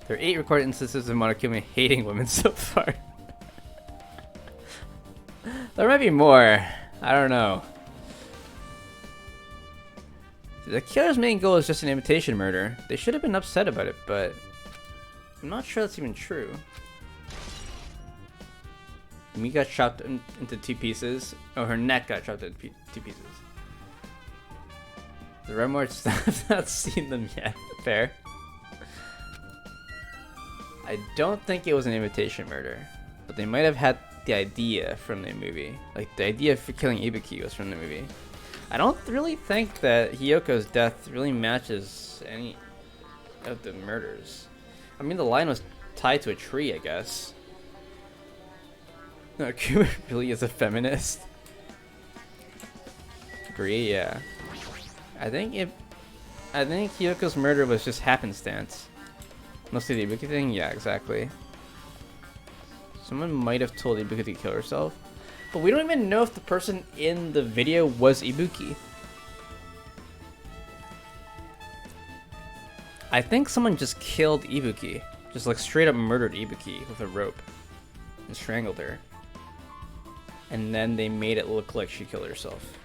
There are 8 recorded instances of Monokuma hating women so far. There might be more. I don't know. The killer's main goal is just an imitation murder. They should have been upset about it, but I'm not sure that's even true. Me got chopped into 2 pieces. Oh, her neck got chopped into 2 pieces. The Remorts have not seen them yet. Fair. I don't think it was an imitation murder, but they might have had the idea from the movie. Like, the idea for killing Ibuki was from the movie. I don't really think that Hiyoko's death really matches any of the murders. I mean, the lion was tied to a tree, I guess. No, Kuma really is a feminist. Agree, yeah. I think Hiyoko's murder was just happenstance. Mostly the Ibuki thing? Yeah, exactly. Someone might have told Ibuki to kill herself. But we don't even know if the person in the video was Ibuki. I think someone just killed Ibuki. Just like straight up murdered Ibuki with a rope. And strangled her. And then they made it look like she killed herself.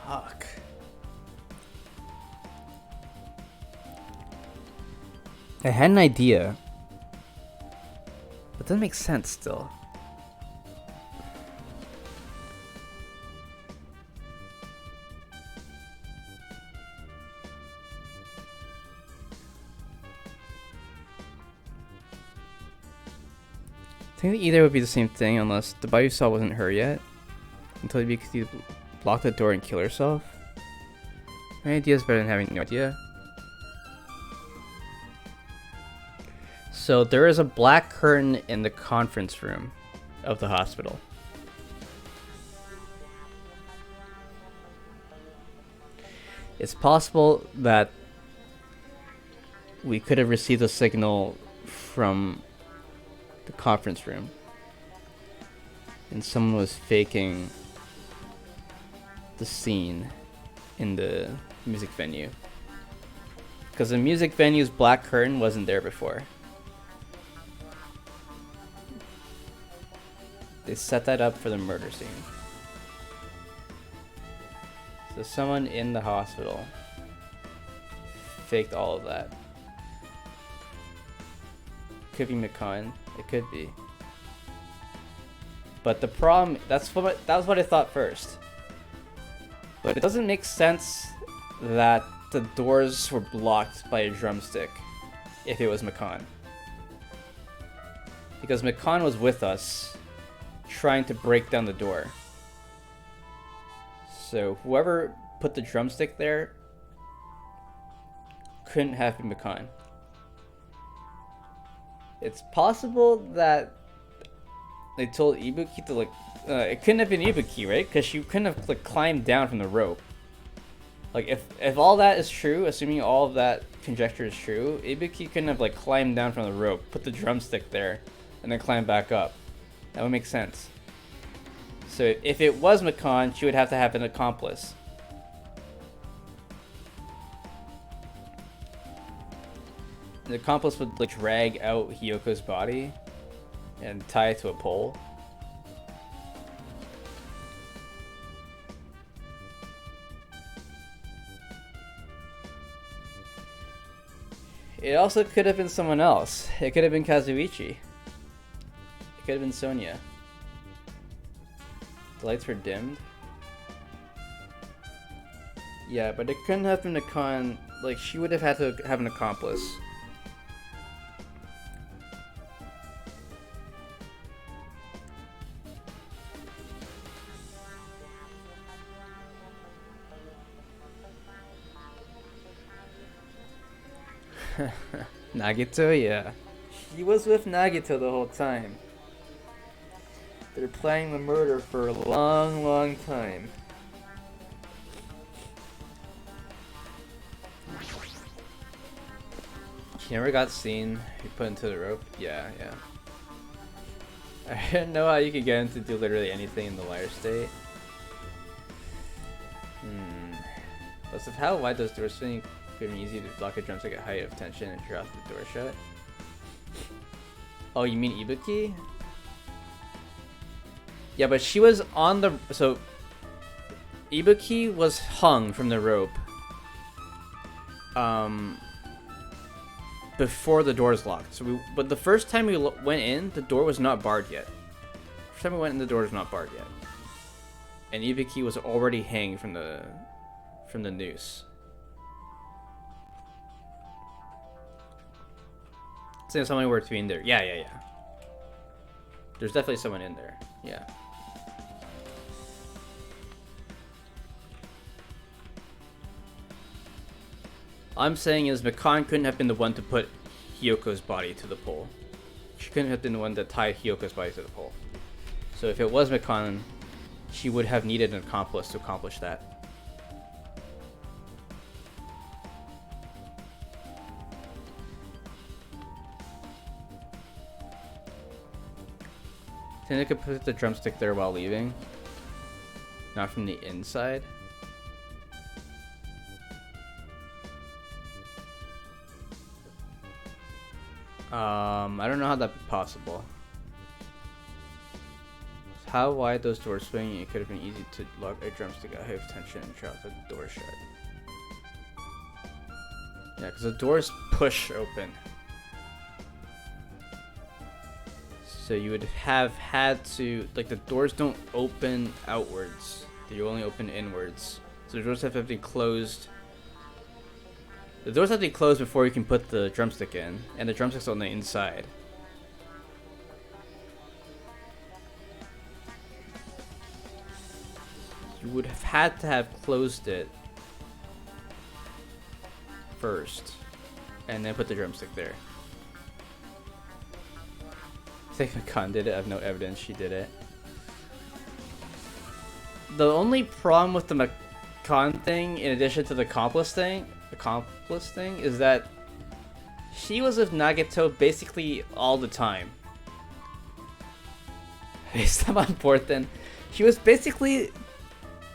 Fuck. I had an idea, but it doesn't make sense still. I think that either would be the same thing unless the body you saw wasn't her yet. Until you could lock the door and kill herself. My idea is better than having no idea. So there is a black curtain in the conference room of the hospital. It's possible that we could have received a signal from the conference room and someone was faking the scene in the music venue, because the music venue's black curtain wasn't there before. They set that up for the murder scene. So someone in the hospital faked all of that. Could be Mikan. It could be. But the problem, that was what I thought first. But it doesn't make sense that the doors were blocked by a drumstick if it was Mikan. Because Mikan was with us trying to break down the door. So whoever put the drumstick there couldn't have been Mikan. It's possible that they told Ibuki to like, it couldn't have been Ibuki, right? Because she couldn't have like climbed down from the rope. Like if all that is true, assuming all of that conjecture is true, Ibuki couldn't have like climbed down from the rope, put the drumstick there, and then climb back up. That would make sense. So if it was Mikan, she would have to have an accomplice. The accomplice would like drag out Hyoko's body and tie it to a pole. It also could have been someone else. It could have been Kazuichi. It could have been Sonia. The lights were dimmed. Yeah, but it couldn't have been Mikan. Like, she would have had to have an accomplice. Nagito, yeah. He was with Nagito the whole time. They're planning the murder for a long, long time. He never got seen. He put into the rope. Yeah, yeah. I didn't know how you could get him to do literally anything in the liar state. Plus, of how wide those doors swing, could be easy to block a drumstick at height of tension and drop the door shut. Oh, you mean Ibuki? Yeah, but she was on the... So, Ibuki was hung from the rope. Before the doors locked. So but the first time we went in, the door was not barred yet. First time we went in, the door was not barred yet. And Ibuki was already hanging from the noose. So someone were between there. Yeah. There's definitely someone in there. Yeah. All I'm saying is Mikan couldn't have been the one to put Hyoko's body to the pole. She couldn't have been the one that tied Hyoko's body to the pole. So if it was Mikan, she would have needed an accomplice to accomplish that. Think they could put the drumstick there while leaving? Not from the inside? I don't know how that'd be possible. How wide those doors swing, it could have been easy to lock a drumstick at high tension and drop the door shut. Yeah, because the doors push open. So you would have had to, like, the doors don't open outwards. They only open inwards. So the doors have to be closed. The doors have to be closed before you can put the drumstick in, and the drumstick's on the inside. You would have had to have closed it first, and then put the drumstick there. I think Mikan did it. I have no evidence she did it. The only problem with the Mikan thing, in addition to the accomplice thing, is that she was with Nagito basically all the time. Based on board, then she was basically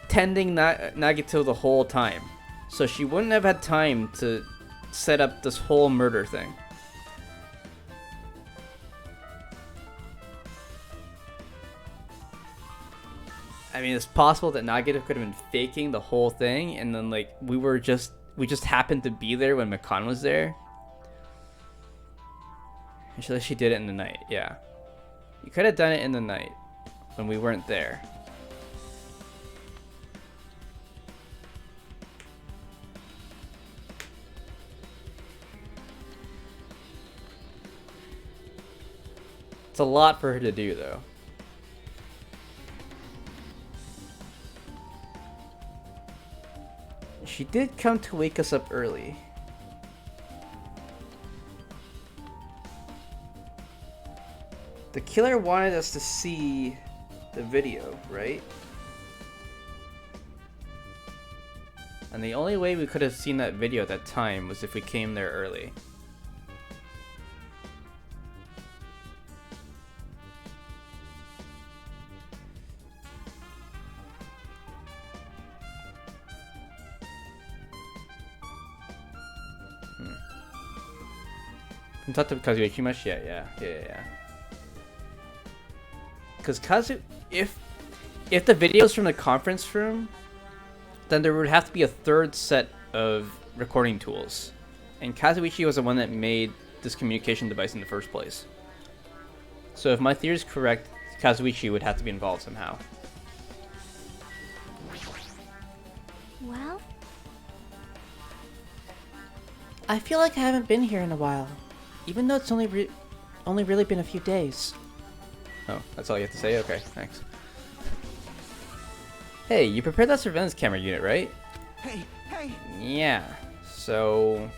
tending Nagito the whole time, so she wouldn't have had time to set up this whole murder thing. I mean, it's possible that Nagito could have been faking the whole thing, and then like we were just we just happened to be there when Makan was there. Actually, she did it in the night, yeah. You could have done it in the night when we weren't there. It's a lot for her to do, though. She did come to wake us up early. The killer wanted us to see the video, right? And the only way we could have seen that video at that time was if we came there early. Talk to Kazuichi much? Yeah. Because if the video's from the conference room, then there would have to be a third set of recording tools, and Kazuichi was the one that made this communication device in the first place. So if my theory is correct, Kazuichi would have to be involved somehow. Well, I feel like I haven't been here in a while, even though it's only really been a few days. Oh, that's all you have to say? Okay, thanks. Hey, you prepared that surveillance camera unit, right? Hey! Yeah, so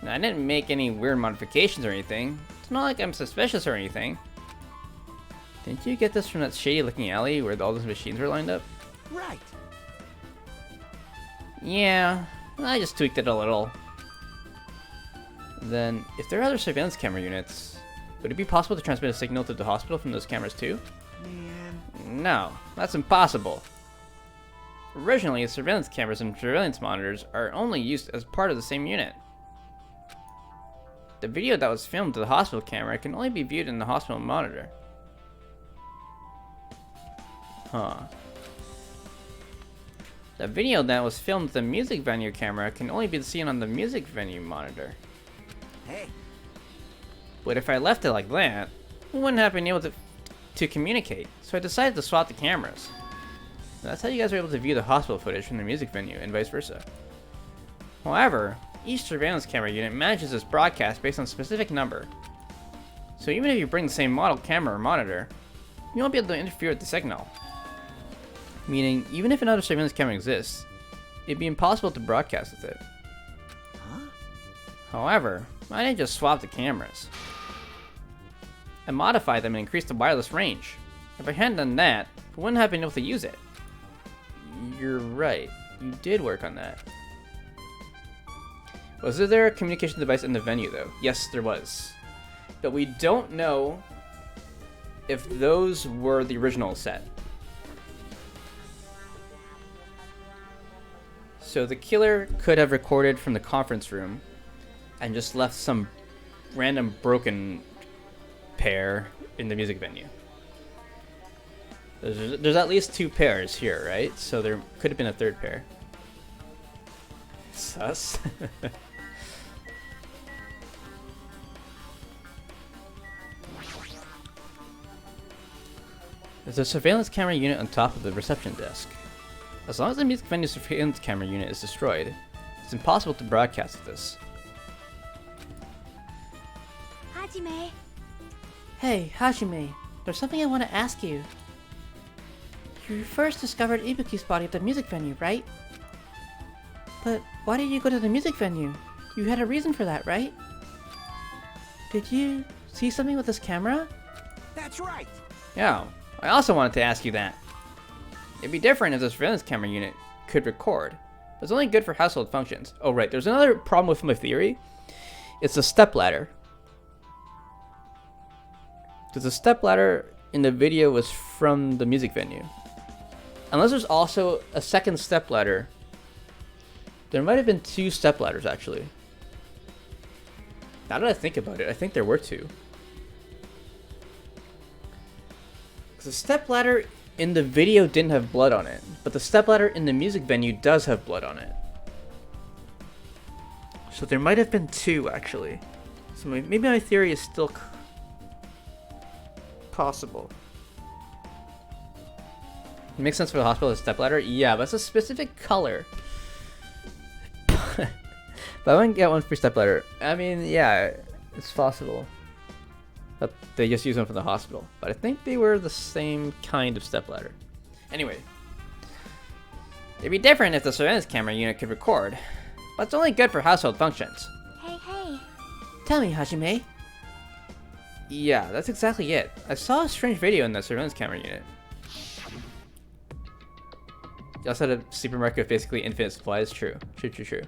I didn't make any weird modifications or anything. It's not like I'm suspicious or anything. Didn't you get this from that shady looking alley where all those machines were lined up? Right! Yeah, I just tweaked it a little. Then, if there are other surveillance camera units, would it be possible to transmit a signal to the hospital from those cameras too? Man. No, that's impossible. Originally, surveillance cameras and surveillance monitors are only used as part of the same unit. The video that was filmed to the hospital camera can only be viewed in the hospital monitor. Huh. The video that was filmed to the music venue camera can only be seen on the music venue monitor. Hey! But if I left it like that, we wouldn't have been able to communicate, so I decided to swap the cameras. And that's how you guys were able to view the hospital footage from the music venue, and vice versa. However, each surveillance camera unit manages its broadcast based on a specific number. So even if you bring the same model camera or monitor, you won't be able to interfere with the signal. Meaning, even if another surveillance camera exists, it'd be impossible to broadcast with it. Huh? However, I didn't just swap the cameras. I modified them and increased the wireless range. If I hadn't done that, we wouldn't have been able to use it. You're right, you did work on that. Was there a communication device in the venue though? Yes, there was. But we don't know if those were the original set. So the killer could have recorded from the conference room and just left some random broken pair in the music venue. There's at least 2 pairs here, right? So there could have been a third pair. Sus. There's a surveillance camera unit on top of the reception desk. As long as the music venue surveillance camera unit is destroyed, it's impossible to broadcast with this. Hajime. Hey, Hajime, there's something I want to ask you. You first discovered Ibuki's body at the music venue, right? But why did you go to the music venue? You had a reason for that, right? Did you see something with this camera? That's right! Yeah, I also wanted to ask you that. It'd be different if the surveillance camera unit could record, but it's only good for household functions. Oh right, there's another problem with my theory. It's the stepladder. Because the stepladder in the video was from the music venue. Unless there's also a second stepladder. There might have been 2 stepladders actually. Now that I think about it, I think there were 2. Because the stepladder in the video didn't have blood on it, but the stepladder in the music venue does have blood on it. So there might have been two, actually. So maybe my theory is still possible. It makes sense for the hospital as a stepladder? Yeah, but it's a specific color. But I wouldn't get one for stepladder. I mean, yeah, it's possible. But they just use one for the hospital. But I think they were the same kind of stepladder. Anyway. It'd be different if the surveillance camera unit could record. But it's only good for household functions. Hey, hey. Tell me, Hajime. Yeah, that's exactly it. I saw a strange video in the surveillance camera unit. You also had a supermarket with basically infinite supplies. True. True.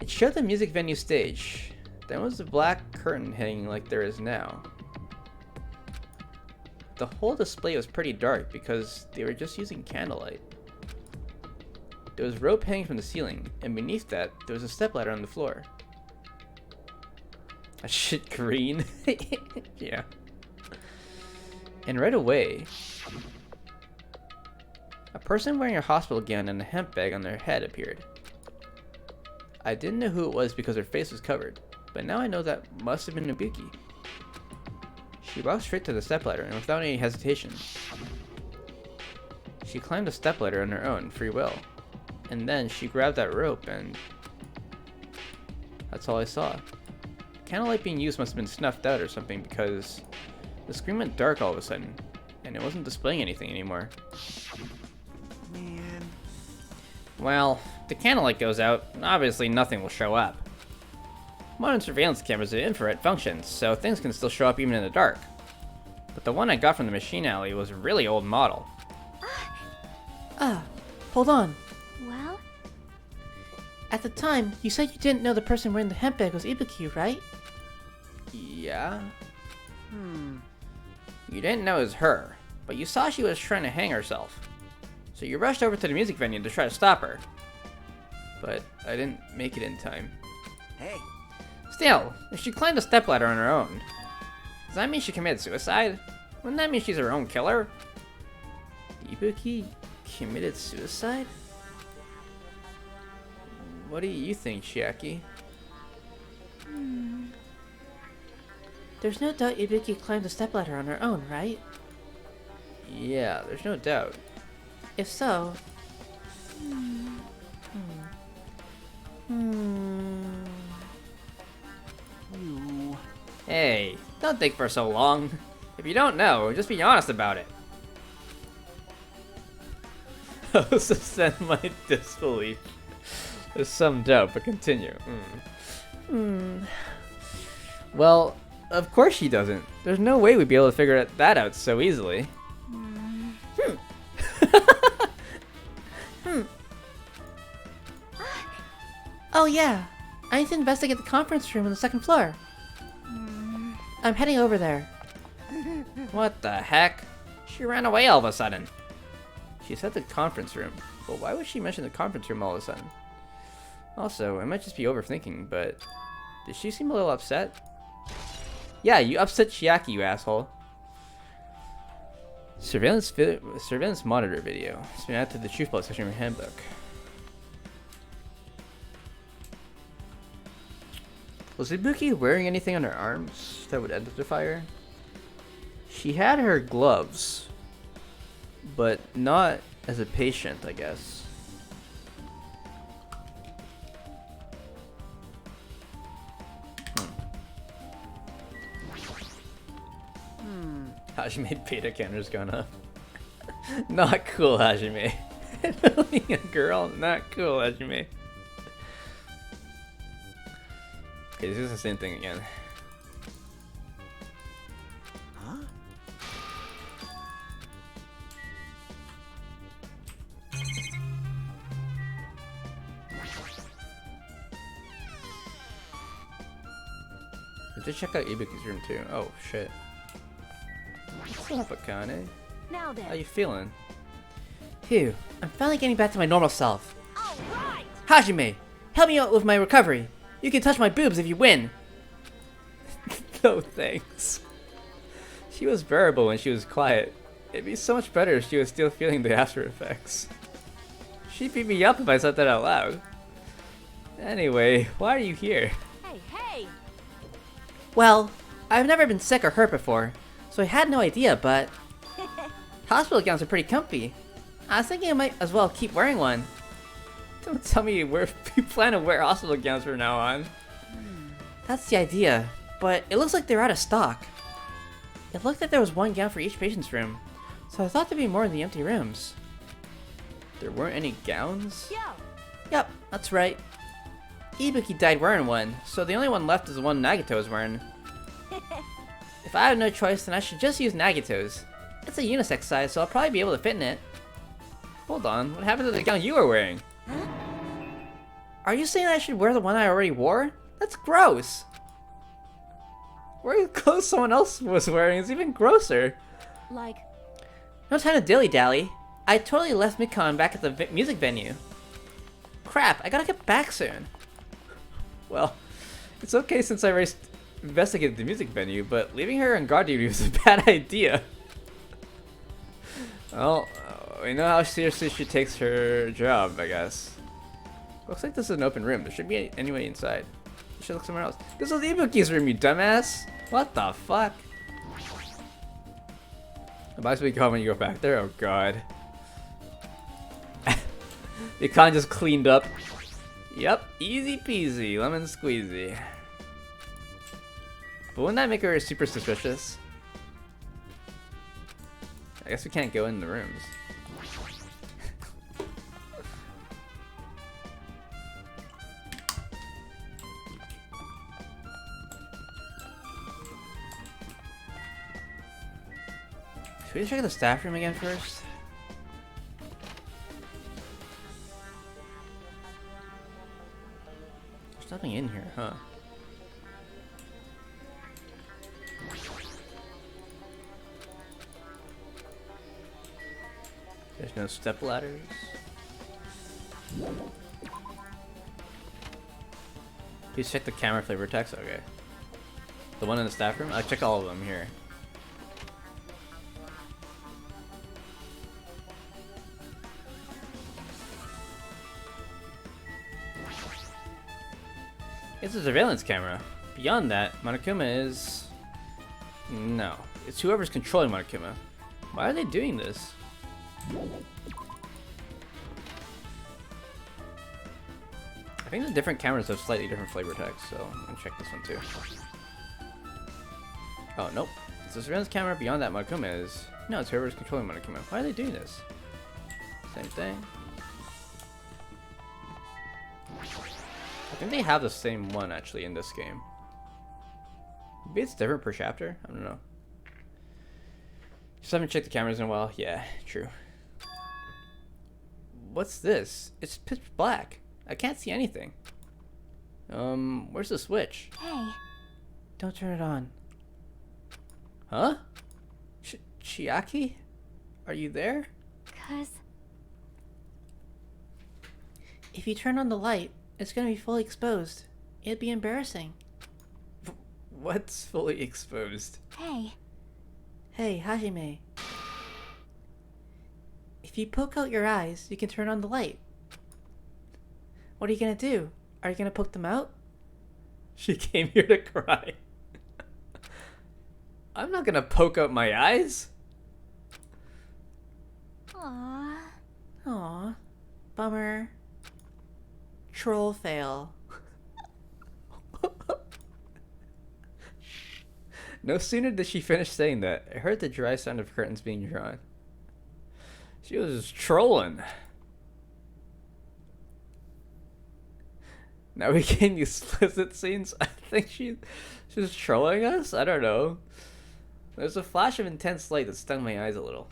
It showed the music venue stage. Then was the black curtain hanging like there is now. The whole display was pretty dark because they were just using candlelight. There was rope hanging from the ceiling, and beneath that, there was a stepladder on the floor. A shit green? Yeah. And right away, a person wearing a hospital gown and a hemp bag on their head appeared. I didn't know who it was because her face was covered, but now I know that must have been Ibuki. She walked straight to the stepladder and without any hesitation. She climbed the stepladder on her own, free will. And then she grabbed that rope and... that's all I saw. Candlelight being used must have been snuffed out or something because the screen went dark all of a sudden, and it wasn't displaying anything anymore. Man. Well, if the candlelight goes out, obviously nothing will show up. Modern surveillance cameras are infrared functions, so things can still show up even in the dark. But the one I got from the machine alley was a really old model. Hold on. Well, At the time, you said you didn't know the person wearing the hemp bag was Ibuki, right? Yeah? You didn't know it was her, but you saw she was trying to hang herself. So you rushed over to the music venue to try to stop her. But I didn't make it in time. Hey. Still, if she climbed a stepladder on her own, does that mean she committed suicide? Wouldn't that mean she's her own killer? Ibuki committed suicide? What do you think, Chiaki? There's no doubt Ibuki climbed the stepladder on her own, right? Yeah, there's no doubt. If so... You. Hey, don't think for so long. If you don't know, just be honest about it. Suspend my disbelief. There's some doubt, but continue. Well, of course she doesn't. There's no way we'd be able to figure that out so easily. Oh yeah, I need to investigate the conference room on the second floor. I'm heading over there. What the heck? She ran away all of a sudden. She said the conference room. Well, why would she mention the conference room all of a sudden? Also, I might just be overthinking, but... did she seem a little upset? Yeah, you upset Chiaki, you asshole. Surveillance monitor video. It's been added to the Truth Block section of your handbook. Was Ibuki wearing anything on her arms that would identify her? She had her gloves, but not as a patient, I guess. Hajime beta counter's gone up. Not cool, Hajime. Being a girl, not cool, Hajime. Okay, this is the same thing again. Huh? I did check out Ibuki's room too. Oh shit. What's up, Akane? now How then. you feeling? Phew, I'm finally getting back to my normal self. All right. Hajime, help me out with my recovery. You can touch my boobs if you win. No thanks. She was bearable when she was quiet. It'd be so much better if she was still feeling the after effects. She'd beat me up if I said that out loud. Anyway, why are you here? Hey, hey! Well, I've never been sick or hurt before, so I had no idea, but hospital gowns are pretty comfy. I was thinking I might as well keep wearing one. Don't tell me you plan to wear hospital gowns from now on. That's the idea, but it looks like they're out of stock. It looked like there was one gown for each patient's room, so I thought there'd be more in the empty rooms. There weren't any gowns? Yo! Yep, that's right. Ibuki died wearing one, so the only one left is the one Nagito is wearing. If I have no choice, then I should just use Nagito's. It's a unisex size, so I'll probably be able to fit in it. Hold on, what happened to the gown you were wearing? Are you saying I should wear the one I already wore? That's gross! Wearing clothes someone else was wearing is even grosser. Like, No time to dilly-dally. I totally left Mikon back at the music venue. Crap, I gotta get back soon. Well, it's okay since I already investigated the music venue, but leaving her on guard duty was a bad idea. Well, we know how seriously she takes her job, I guess. Looks like this is an open room. There should be anyway inside. We should look somewhere else. This is Ibuki's room, you dumbass! What the fuck? Am I supposed to go when you go back there? Oh god. You kinda just cleaned up. Yep, easy peasy, lemon squeezy. But wouldn't that make her super suspicious? I guess we can't go in the rooms. Should we check the staff room again first? There's nothing in here, huh? There's no step ladders. Please check the camera flavor text. Okay. The one in the staff room? I'll check all of them here. It's a surveillance camera. Beyond that, Monokuma is... No. It's whoever's controlling Monokuma. Why are they doing this? I think the different cameras have slightly different flavor text, so I'm gonna check this one too. Oh, nope. It's a surveillance camera. Beyond that, Monokuma is... No, it's whoever's controlling Monokuma. Why are they doing this? Same thing. I think they have the same one actually in this game. Maybe it's different per chapter? I don't know. Just haven't checked the cameras in a while. Yeah, true. What's this? It's pitch black. I can't see anything. Where's the switch? Hey, Don't turn it on. Huh? Chiaki? Are you there? 'cause If you turn on the light, it's gonna be fully exposed. It'd be embarrassing. What's fully exposed? hey, Hey, Hajime. If you poke out your eyes, you can turn on the light. What are you gonna do? Are you gonna poke them out? She came here to cry. I'm not gonna poke out my eyes. aww. Aw, bummer. Troll fail. No sooner did she finish saying that, I heard the dry sound of curtains being drawn. She was trolling. Now we getting explicit scenes. I think she's trolling us? I don't know. There's a flash of intense light that stung my eyes a little.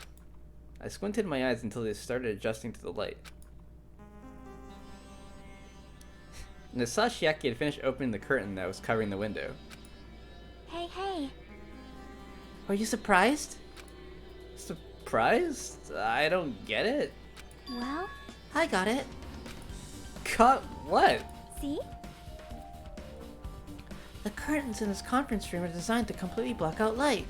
I squinted my eyes until they started adjusting to the light. And I saw Chiaki had finished opening the curtain that was covering the window. Hey, hey. Were you surprised? Surprised? I don't get it. Well, I got it. Cut what? see? The curtains in this conference room are designed to completely block out light.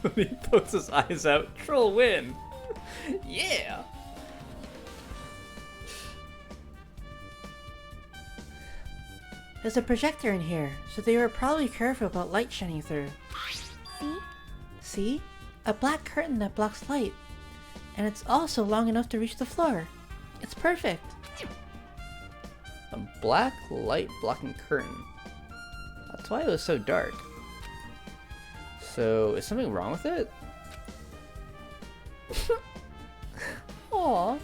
When he pokes his eyes out, troll win. Yeah. There's a projector in here, so they were probably careful about light shining through. See? See? A black curtain that blocks light. And it's also long enough to reach the floor. It's perfect. A black light blocking curtain. That's why it was so dark. So, is something wrong with it? Aww.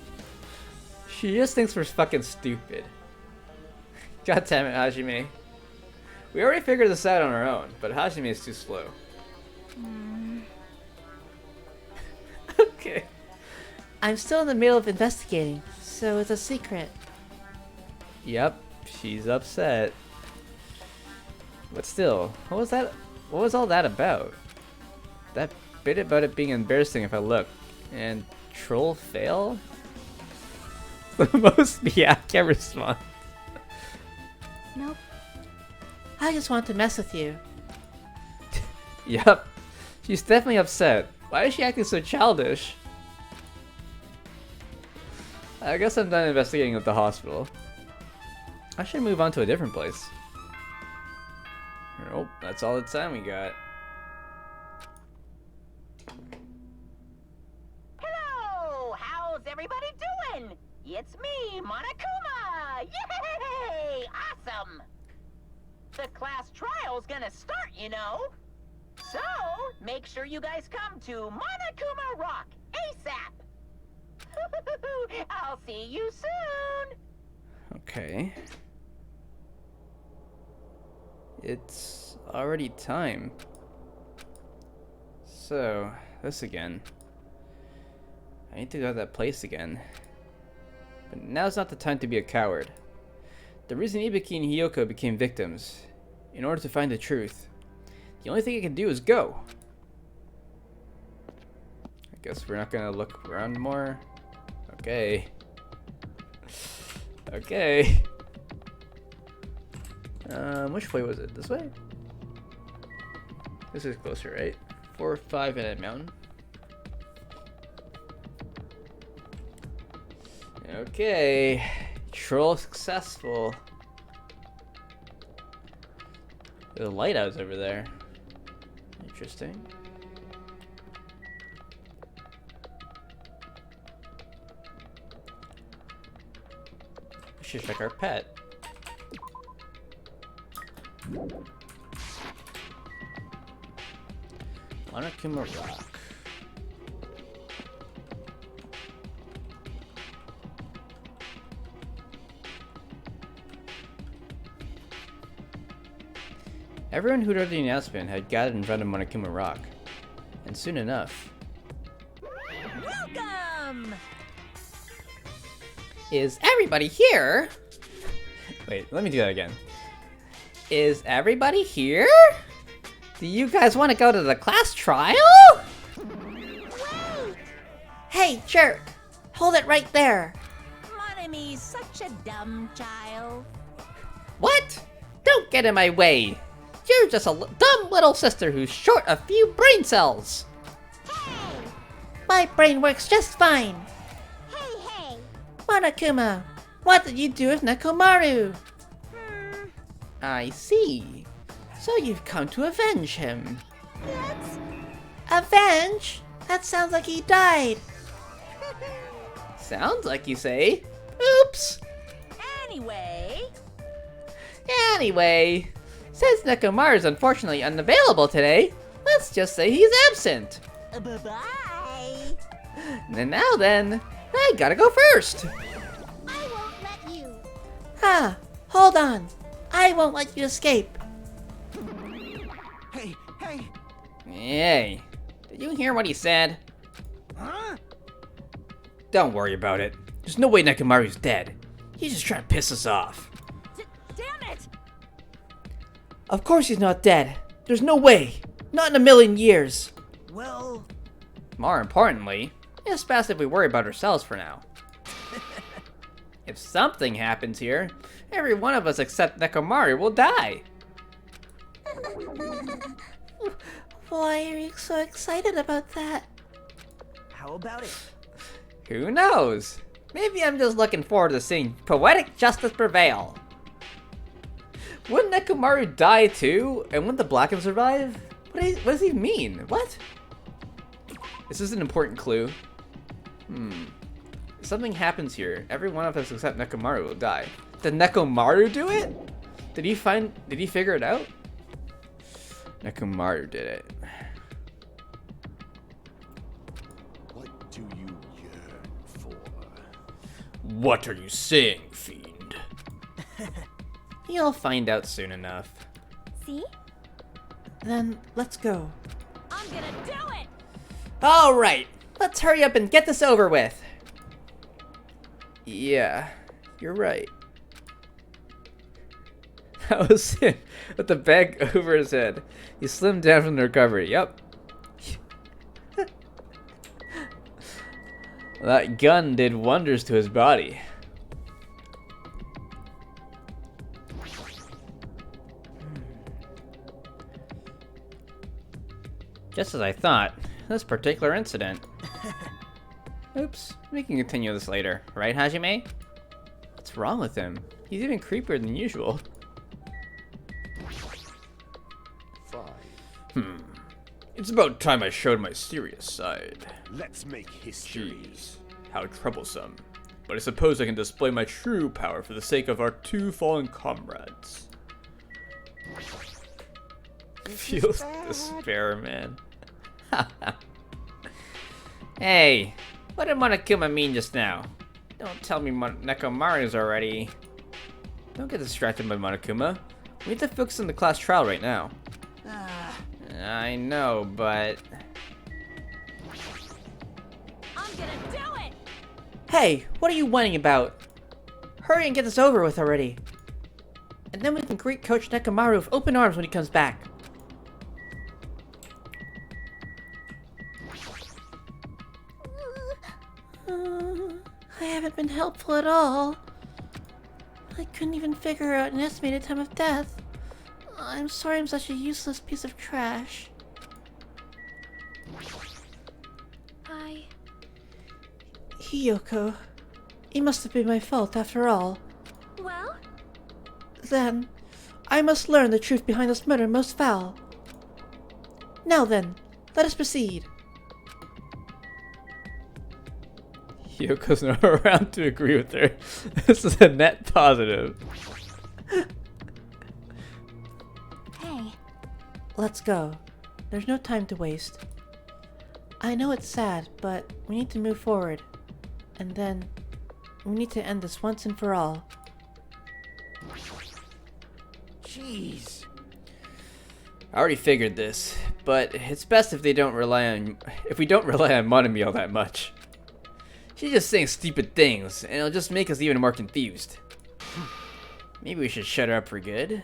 She just thinks we're fucking stupid. God damn it, Hajime. We already figured this out on our own, but Hajime is too slow. Okay. I'm still in the middle of investigating, so it's a secret. Yep, she's upset. But still, what was that? What was all that about? That bit about it being embarrassing if I look. And troll fail? The most yeah, I can't respond. Nope. I just want to mess with you. Yep. She's definitely upset. Why is she acting so childish? I guess I'm done investigating at the hospital. I should move on to a different place. Nope, that's all the time we got. Hello! How's everybody doing? It's me, Monokuma! Yay! Awesome! The class trial's gonna start, you know. So, make sure you guys come to Monokuma Rock ASAP! I'll see you soon! Okay. It's already time. So, this again. I need to go to that place again. But now's not the time to be a coward. The reason Ibiki and Hiyoko became victims, in order to find the truth, the only thing I can do is go. I guess we're not gonna look around more. Okay. Okay. Which way was it? This way? This is closer, right? 4 or 5 in a mountain. Okay. Troll successful. There's a lighthouse over there. Interesting. We should check our pet. Monokuma Rock. Everyone who'd heard the announcement had gathered in front of Monokuma Rock, and soon enough... Welcome! Is everybody here? Wait, let me do that again. Is everybody here? Do you guys want to go to the class trial? Wait! Hey, jerk! Hold it right there! Monomi's such a dumb child. What? Don't get in my way! You're just a dumb little sister who's short a few brain cells! My brain works just fine! Hey, hey! Monokuma, what did you do with Nekomaru? I see. So you've come to avenge him. Avenge? That sounds like he died. Sounds like you say. Oops! Anyway, since Nekomaru is unfortunately unavailable today, let's just say he's absent. Bye-bye! And now then, I gotta go first. I won't let you. Ah, hold on. I won't let you escape. Hey, hey! Hey, did you hear what he said? Huh? Don't worry about it. There's no way Nekomaru's dead. He's just trying to piss us off. Damn it! Of course he's not dead. There's no way. Not in a million years. Well, More importantly, it's best if we worry about ourselves for now. If something happens here, every one of us except Nekomaru will die. Why are you so excited about that? how about it? Who knows? Maybe I'm just looking forward to seeing poetic justice prevail. Wouldn't Nekomaru die too? And wouldn't the Blacken survive? What does he mean? What? Is this an important clue? If something happens here, every one of us except Nekomaru will die. Did Nekomaru do it? Did he figure it out? Nekomaru did it. What do you yearn for? What are you saying, fiend? You'll find out soon enough. See? Then let's go. I'm gonna do it! Alright, let's hurry up and get this over with. Yeah, you're right. That was him with the bag over his head. He slimmed down from the recovery. Yep. That gun did wonders to his body. Just as I thought, this particular incident. Oops, we can continue this later, right, Hajime? What's wrong with him? He's even creepier than usual. 5. It's about time I showed my serious side. Let's make history. Jeez, how troublesome. But I suppose I can display my true power for the sake of our 2 fallen comrades. Feels despair, man. Hey, what did Monokuma mean just now? Don't tell me Nekomaru's already. Don't get distracted by Monokuma. We need to focus on the class trial right now. I know, but... I'm gonna do it! Hey, what are you whining about? Hurry and get this over with already. And then we can greet Coach Nekomaru with open arms when he comes back. I haven't been helpful at all. I couldn't even figure out an estimated time of death. I'm sorry I'm such a useless piece of trash. Hiyoko, it must have been my fault after all. Well? Then, I must learn the truth behind this murder most foul. Now then, let us proceed. Yoko's not around to agree with her. This is a net positive. Hey. Let's go. There's no time to waste. I know it's sad, but we need to move forward. And then, we need to end this once and for all. Jeez. I already figured this, but it's best if we don't rely on Monami all that much. She's just saying stupid things, and it'll just make us even more confused. Maybe we should shut her up for good.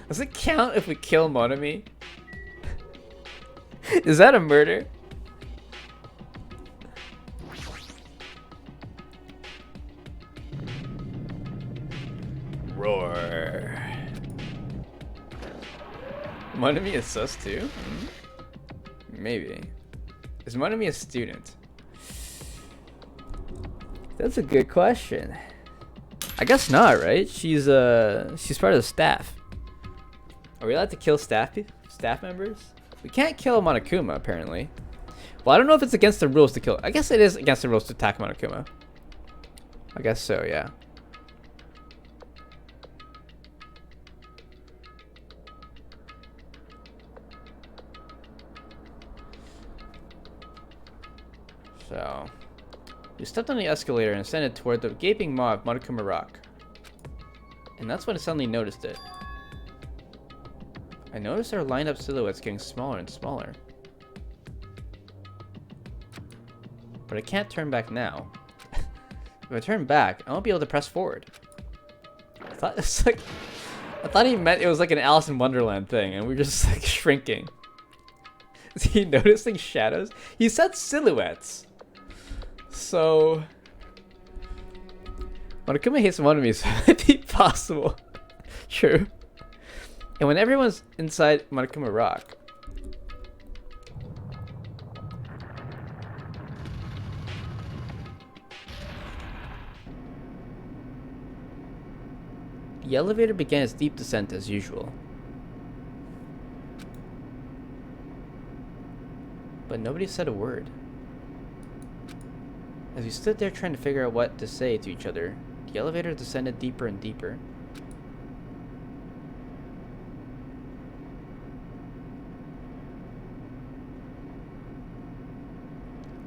Does it count if we kill Monami? Is that a murder? Roar. Monami is sus too? Maybe. Is Monami a student? That's a good question. I guess not, right? She's part of the staff. Are we allowed to kill staff members? We can't kill Monokuma, apparently. Well, I don't know if it's against the rules to kill. I guess it is against the rules to attack Monokuma. I guess so, yeah. So, we stepped on the escalator and ascended toward the gaping maw of Monokuma Rock. And that's when I suddenly noticed it. I noticed our lined up silhouettes getting smaller and smaller. But I can't turn back now. If I turn back, I won't be able to press forward. I thought he meant it was like an Alice in Wonderland thing, and we're just like shrinking. Is he noticing shadows? He said silhouettes. So, Monokuma hates Monami, so it might be possible. True. And when everyone's inside Monokuma Rock, The elevator began its deep descent as usual. But nobody said a word. As we stood there trying to figure out what to say to each other, the elevator descended deeper and deeper.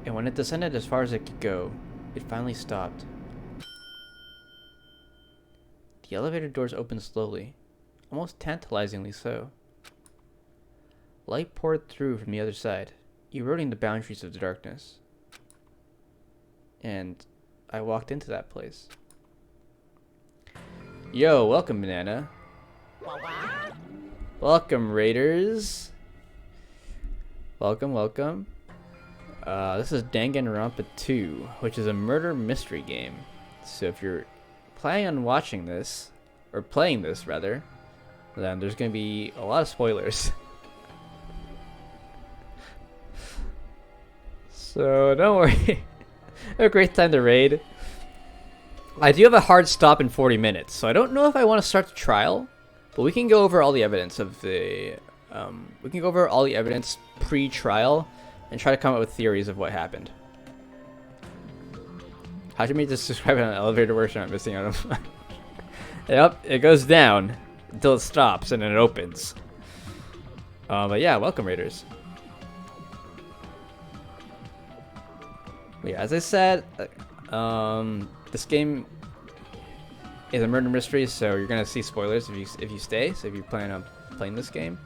And when it descended as far as it could go, it finally stopped. The elevator doors opened slowly, almost tantalizingly so. Light poured through from the other side, eroding the boundaries of the darkness. And I walked into that place. Yo, welcome, Banana. Welcome, Raiders. Welcome, welcome. This is Danganronpa 2, which is a murder mystery game. So if you're planning on watching this, or playing this rather, then there's going to be a lot of spoilers. So don't worry. Have a great time to raid. I do have a hard stop in 40 minutes, so I don't know if I want to start the trial, but we can go over all the evidence of the... we can go over all the evidence pre-trial and try to come up with theories of what happened. How should we just describe how an elevator works? I'm missing out on. Yep, it goes down until it stops and then it opens. But yeah, welcome, Raiders. But yeah, as I said, this game is a murder mystery, so you're gonna see spoilers if you stay. So if you plan on playing this game,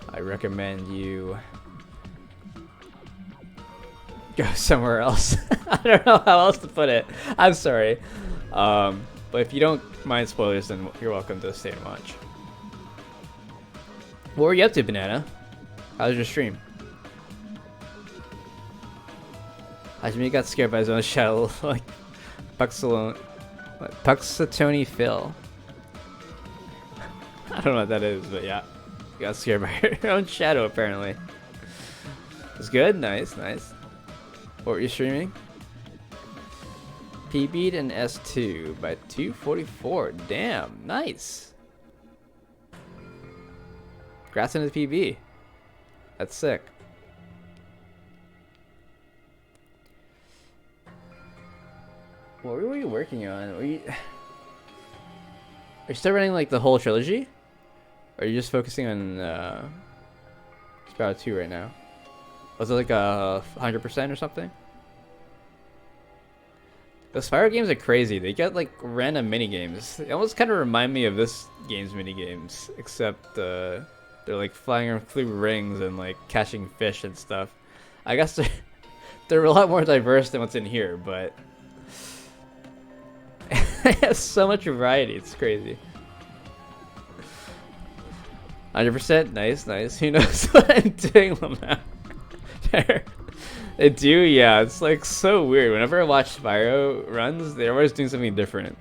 I recommend you go somewhere else. I don't know how else to put it. I'm sorry. But if you don't mind spoilers, then you're welcome to stay and watch. What were you up to, Banana? How was your stream? Hajime got scared by his own shadow, like Puxatoni Phil. I don't know what that is, but yeah. He got scared by her own shadow, apparently. It's good? Nice, nice. What were you streaming? PB'd an S2 by 244. Damn, nice. Congrats on the PB. That's sick. What were you working on? Are you still running like the whole trilogy? Or are you just focusing on Sprout 2 right now? Was it like 100% or something? Those Spyro games are crazy. They get like random mini games. They almost kind of remind me of this game's mini games, except they're like flying through rings and like catching fish and stuff. I guess they're a lot more diverse than what's in here, but it has so much variety. It's crazy. 100%, nice, nice. Who knows what I'm doing, Lamau? They do, yeah. It's like so weird. Whenever I watch Spyro runs, they're always doing something different.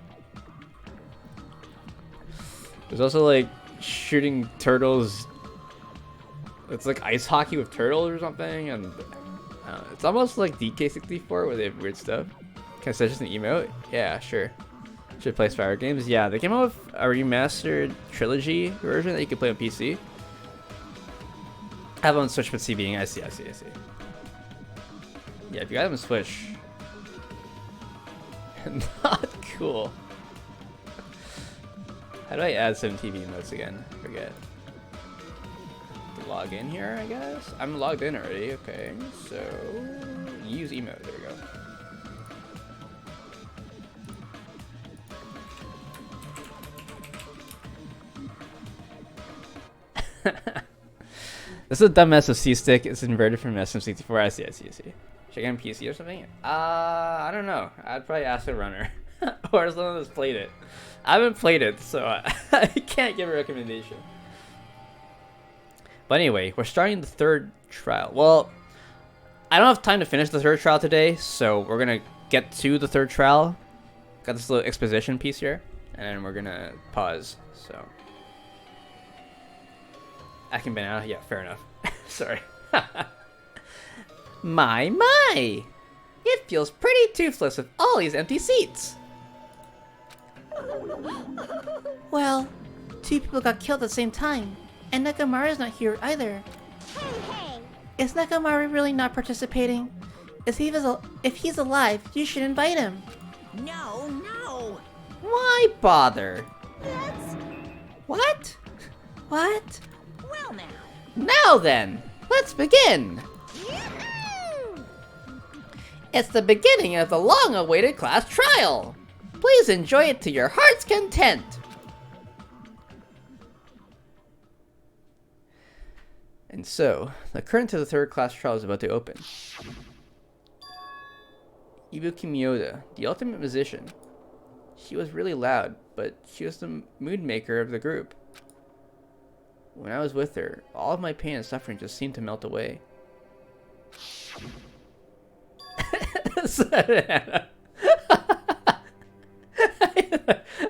There's also like shooting turtles. It's like ice hockey with turtles or something, and it's almost like DK64 where they have weird stuff. Can I suggest an emote? Yeah, sure. Should play Spyro games. Yeah, they came out with a remastered trilogy version that you can play on PC. I have it on Switch with CBing. I see. Yeah, if you got them on Switch. Not cool. How do I add some TV emotes again? Forget. Log in here, I guess? I'm logged in already. Okay, so use emote. There we go. This is a dumb SoC stick. It's inverted from SM64. I see. Check on PC or something? I don't know. I'd probably ask a runner. Or someone that's played it. I haven't played it, so I can't give a recommendation. But anyway, we're starting the third trial. Well, I don't have time to finish the third trial today, so we're going to get to the third trial. Got this little exposition piece here, and then we're going to pause, so... I can ban out. Yeah, fair enough. Sorry. My! It feels pretty toothless with all these empty seats. Well, two people got killed at the same time, and Nekomaru's not here either. Hey! Is Nekomaru really not participating? If he's alive, you should invite him. No, no! Why bother? What? What? Well now. Now then, let's begin! It's the beginning of the long-awaited class trial! Please enjoy it to your heart's content! And so, the curtain to the third class trial is about to open. Ibuki Miyoda, the ultimate musician. She was really loud, but she was the mood maker of the group. When I was with her, all of my pain and suffering just seemed to melt away.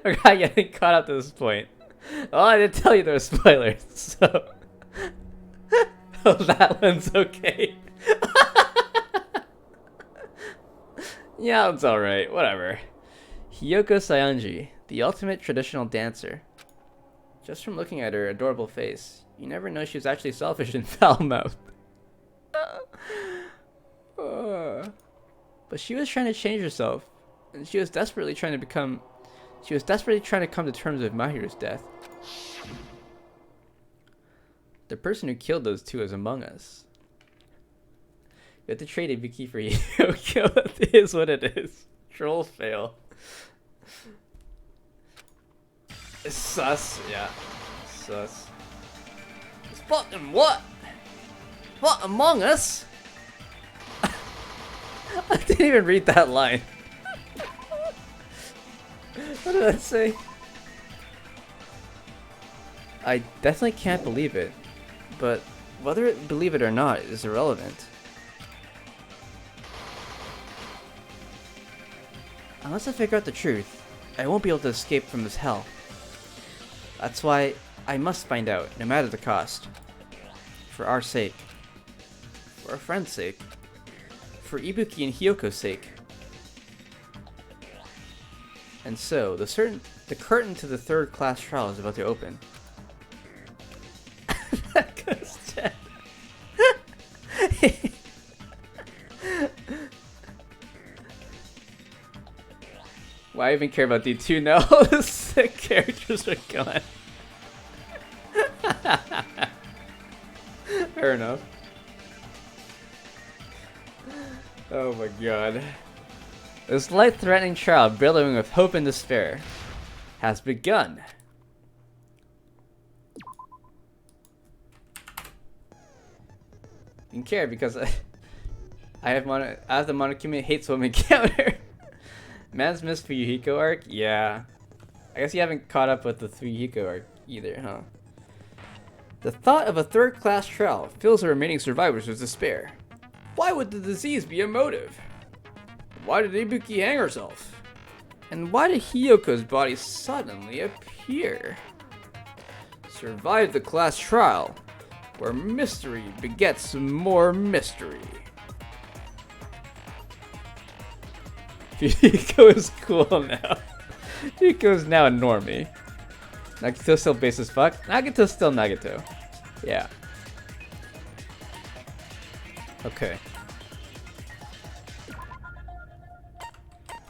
I'm not getting caught up to this point. Oh, I didn't tell you there were spoilers, so... Oh, that one's okay. Yeah, it's alright, whatever. Hiyoko Saionji, the ultimate traditional dancer. Just from looking at her adorable face, you never know she was actually selfish and foul-mouthed. But she was trying to change herself, and she was desperately trying to come to terms with Mahiru's death. The person who killed those two is among us. You have to trade Ibuki for Yoko. It is what it is. Troll fail. It's sus, yeah. Sus. It's fucking what? What, among us? I didn't even read that line. What did I say? I definitely can't believe it. But whether it believe it or not is irrelevant. Unless I figure out the truth, I won't be able to escape from this hell. That's why I must find out, no matter the cost. For our sake. For our friend's sake. For Ibuki and Hiyoko's sake. And so, the curtain to the third class trial is about to open. That goes dead. Why even care about D2 now? The sick characters are gone. Fair enough. Oh my god. This life-threatening trial, billowing with hope and despair, has begun. You can care because I have the Monokuma hates women counter. Man's missed Fuyuhiko arc? Yeah. I guess you haven't caught up with the Fuyuhiko arc either, huh? The thought of a third-class trial fills the remaining survivors with despair. Why would the disease be a motive? Why did Ibuki hang herself? And why did Hiyoko's body suddenly appear? Survive the class trial, where mystery begets more mystery. Fuyuhiko is cool now. Fuyuhiko is now a normie. Nagito's still base as fuck. Nagito's still Nagito. Yeah. Okay.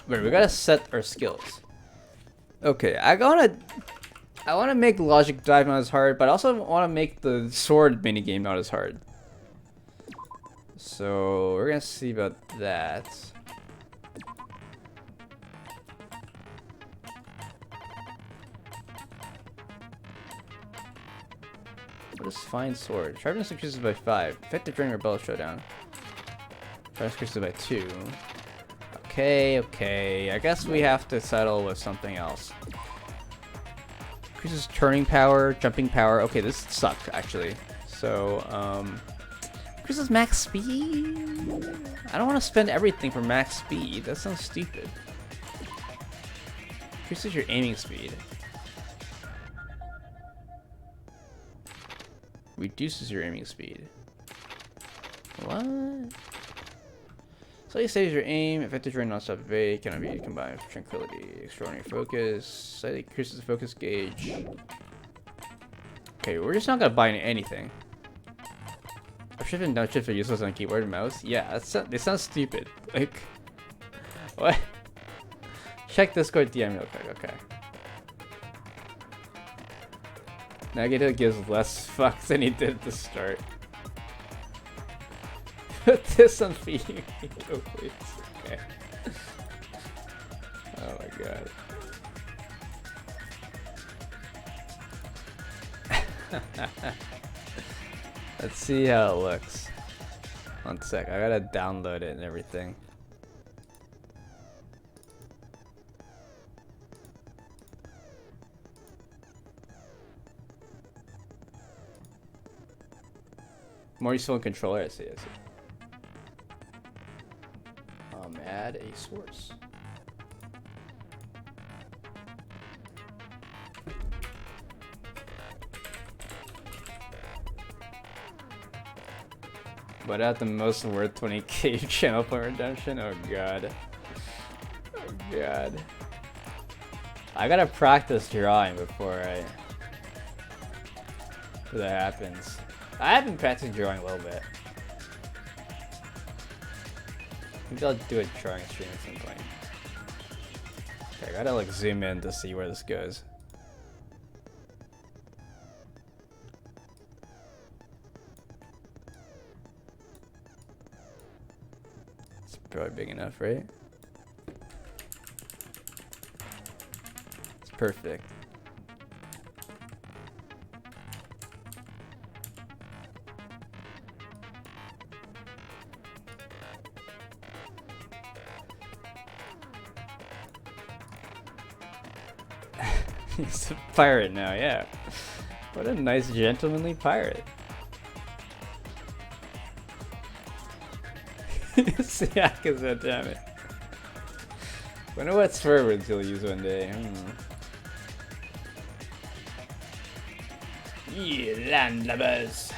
Wait, we gotta set our skills. Okay, I wanna make logic dive not as hard, but I also wanna make the sword minigame not as hard. So we're gonna see about that. What is fine sword? Sharpness increases by 5. Effective during Rebel Showdown. Sharpness increases by 2. Okay. I guess we have to settle with something else. Increases turning power, jumping power. Okay, this sucked actually. So, increases max speed? I don't want to spend everything for max speed. That sounds stupid. Increases your aiming speed. Reduces your aiming speed. What? Slightly saves your aim. Effective during non-stop evade. Cannot be combined with tranquility. Extraordinary focus. Slightly increases the focus gauge. Okay, we're just not gonna buy anything. Up shift and downshift are useless on keyboard and mouse. Yeah, they sound stupid. Like, what? Check Discord DM real quick. Okay. Negative gives less fucks than he did at the start. Put this on feeding video, please. Okay. Oh my god. Let's see how it looks. One sec, I gotta download it and everything. More useful in controller, I see. Add a source. But at the most worth 20k channel point redemption? Oh god. Oh god. I gotta practice drawing before that happens. I have been practicing drawing a little bit. Maybe I'll do a drawing stream at some point. Okay, I gotta like zoom in to see where this goes. It's probably big enough, right? It's perfect. He's a pirate now, yeah. What a nice gentlemanly pirate. Yakuza, damn it. Wonder what swear words he'll use one day. Ye landlubbers.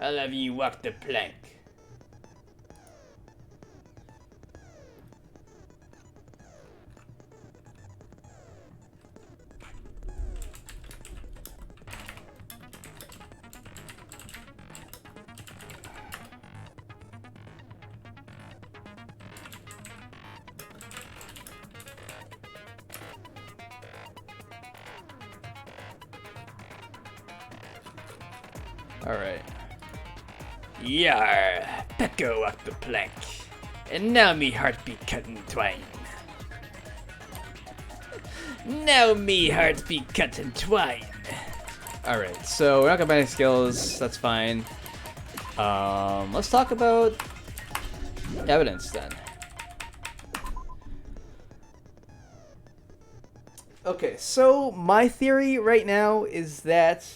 I'll have you walk the plank. Alright. Yar, Pecco up the plank. And now me heart be cut in twain. Now me heart be cut in twine. Alright, so we're not gonna buy any skills, that's fine. Let's talk about evidence then. Okay, so my theory right now is that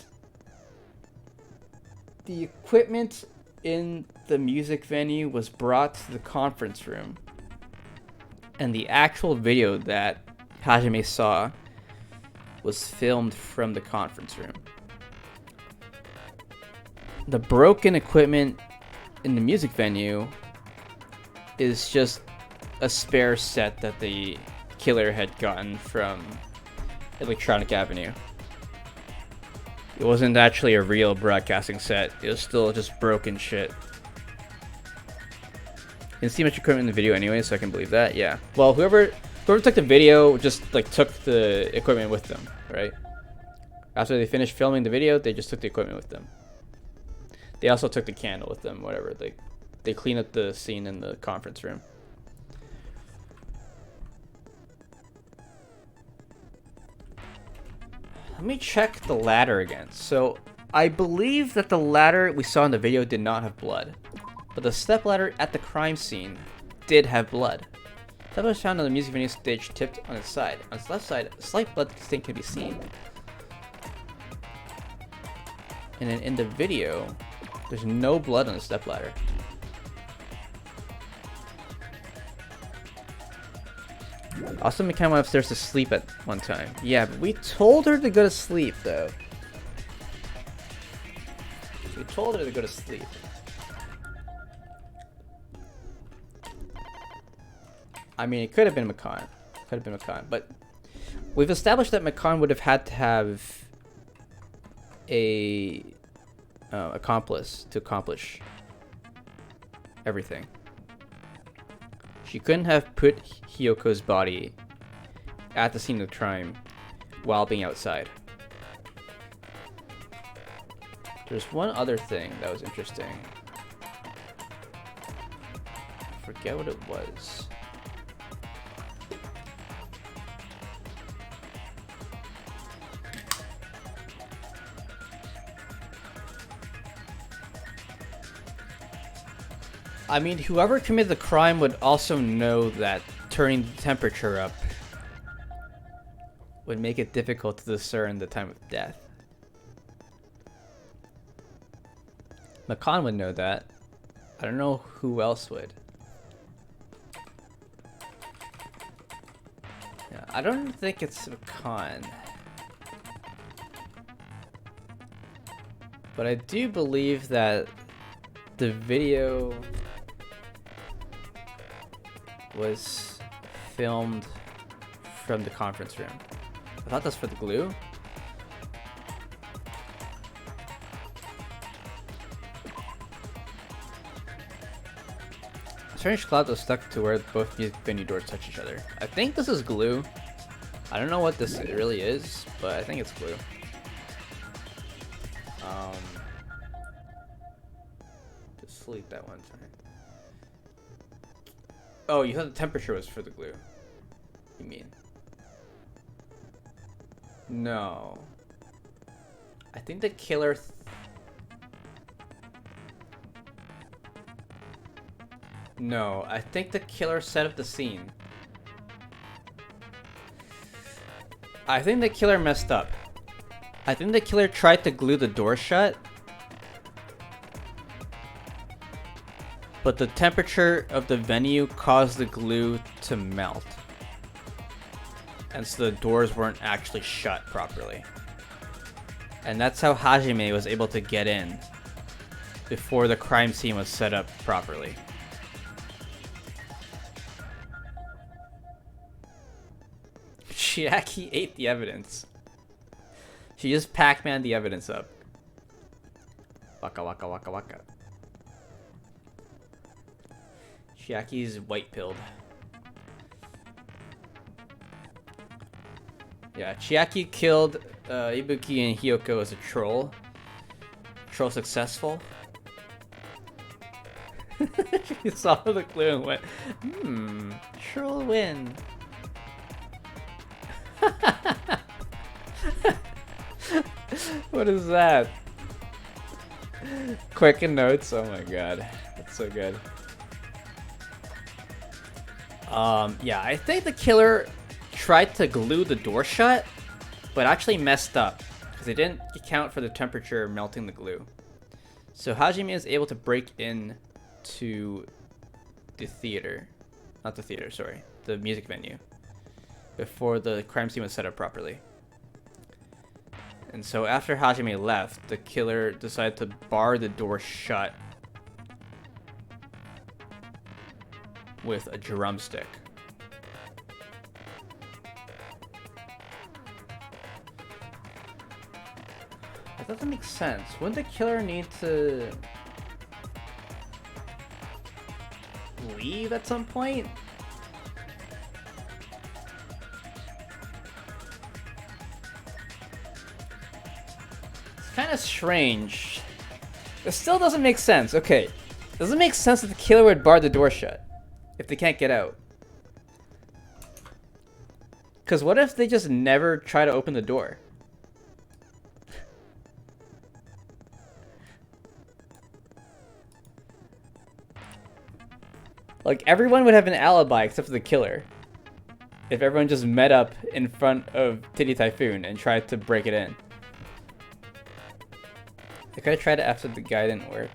the equipment in the music venue was brought to the conference room, and the actual video that Hajime saw was filmed from the conference room. The broken equipment in the music venue is just a spare set that the killer had gotten from Electronic Avenue. It wasn't actually a real broadcasting set. It was still just broken shit. Didn't see much equipment in the video anyway, so I can believe that. Yeah. Well, whoever took the video just like took the equipment with them, right? After they finished filming the video, they just took the equipment with them. They also took the candle with them, whatever. They cleaned up the scene in the conference room. Let me check the ladder again. So, I believe that the ladder we saw in the video did not have blood. But the step ladder at the crime scene did have blood. Step was found on the music venue stage tipped on its side. On its left side, a slight blood stain can be seen. And then in the video, there's no blood on the step ladder. Also, Mikhail went upstairs to sleep at one time. Yeah, but we told her to go to sleep, though. We told her to go to sleep. I mean, it could have been Makan. Could have been Makan, but we've established that Makan would have had to have a accomplice to accomplish everything. She couldn't have put Hyoko's body at the scene of the crime while being outside. There's one other thing that was interesting. I forget what it was. I mean, whoever committed the crime would also know that turning the temperature up would make it difficult to discern the time of death. Makan would know that. I don't know who else would. Yeah, I don't think it's Makan. But I do believe that the video was filmed from the conference room. I thought that's for the glue. Strange cloud was stuck to where both music venue doors touch each other. I think this is glue. I don't know what this really is, but I think it's glue. Just sleep that one time. Oh, you thought the temperature was for the glue. You mean? No. I think the killer... No, I think the killer set up the scene. I think the killer messed up. I think the killer tried to glue the door shut, but the temperature of the venue caused the glue to melt. And so the doors weren't actually shut properly. And that's how Hajime was able to get in before the crime scene was set up properly. Chiaki ate the evidence. She just Pac-Man the evidence up. Waka waka waka waka. Chiaki's white-pilled. Yeah, Chiaki killed Ibuki and Hyoko as a troll. Troll successful. She saw the clue and went, troll win. What is that? Quicken notes. Oh my god, that's so good. Yeah, I think the killer tried to glue the door shut, but actually messed up because they didn't account for the temperature melting the glue. So Hajime is able to break in to the theater, not the theater, sorry, the music venue, before the crime scene was set up properly. And so after Hajime left, the killer decided to bar the door shut with a drumstick. That doesn't make sense. Wouldn't the killer need to leave at some point? Kind of strange. It still doesn't make sense. Okay, doesn't make sense that the killer would bar the door shut if they can't get out. Because what if they just never try to open the door? Like, everyone would have an alibi except for the killer if everyone just met up in front of Titty Typhoon and tried to break it in. They could have tried it after the guy didn't work.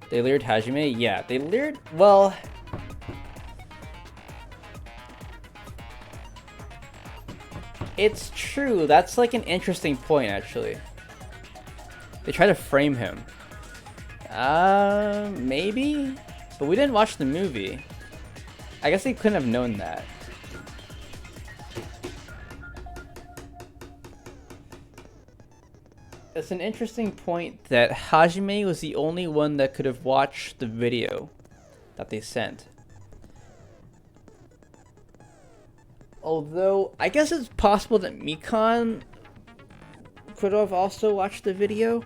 They lured Hajime? Yeah, they lured... Well... It's true. That's like an interesting point, actually. They try to frame him. Maybe? But we didn't watch the movie. I guess they couldn't have known that. It's an interesting point that Hajime was the only one that could have watched the video that they sent. Although, I guess it's possible that Mikan could have also watched the video.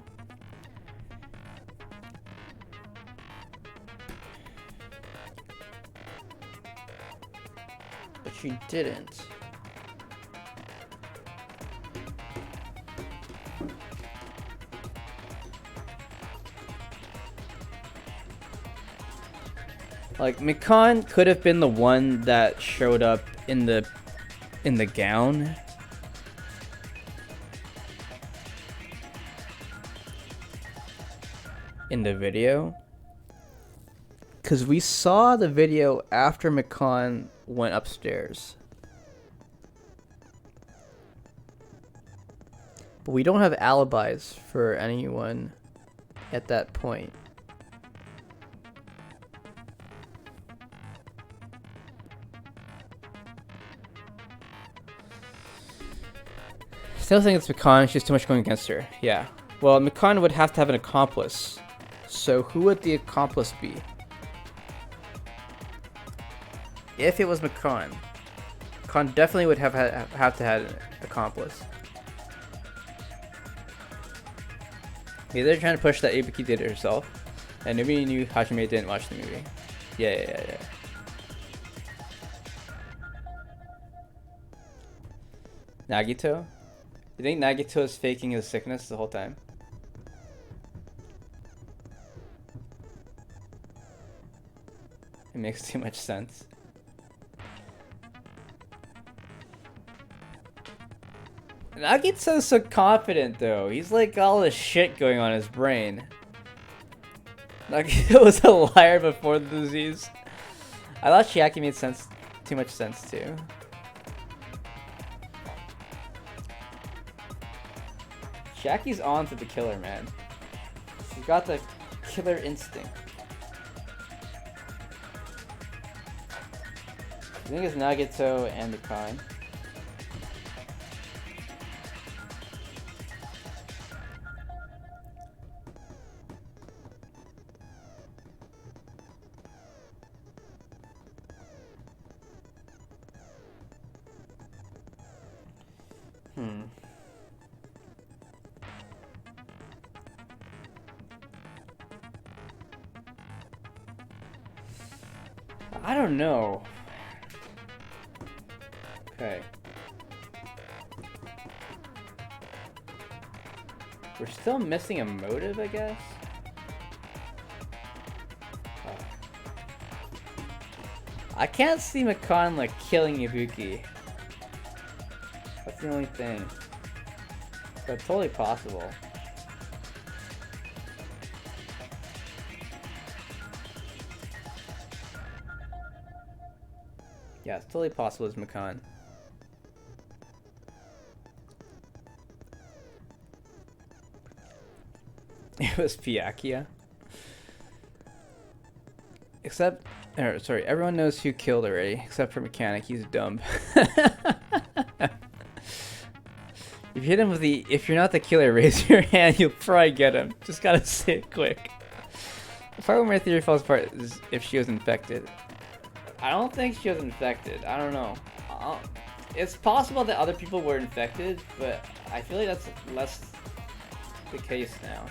But she didn't. Like, Mikan could have been the one that showed up in the gown. In the video. Because we saw the video after Mikan went upstairs. But we don't have alibis for anyone at that point. Still think it's Mikan, she's too much going against her. Yeah. Well, Mikan would have to have an accomplice. So who would the accomplice be? If it was Mikan, Mikan definitely would have to have an accomplice. Maybe they're trying to push that Ibuki did it herself, and nobody knew Hajime didn't watch the movie. Yeah. Nagito? You think Nagito is faking his sickness the whole time? It makes too much sense. Nagito's so confident though. He's like all this shit going on in his brain. Nagito was a liar before the disease. I thought Chiaki made too much sense too. Chiaki's on to the killer, man. She's got the killer instinct. I think it's Nagito and the Khan. I don't know. Okay. We're still missing a motive, I guess? I can't see Mikan like killing Ibuki. That's the only thing. But it's totally possible. Yeah, it's totally possible as Mikan. It was Pyakia. Except, sorry, everyone knows who killed already, except for Mechanic. He's dumb. If you hit him with the, if you're not the killer, raise your hand. You'll probably get him. Just gotta say it quick. The part where my theory falls apart is if she was infected. I don't think she was infected. I don't know. It's possible that other people were infected, but I feel like that's less the case now.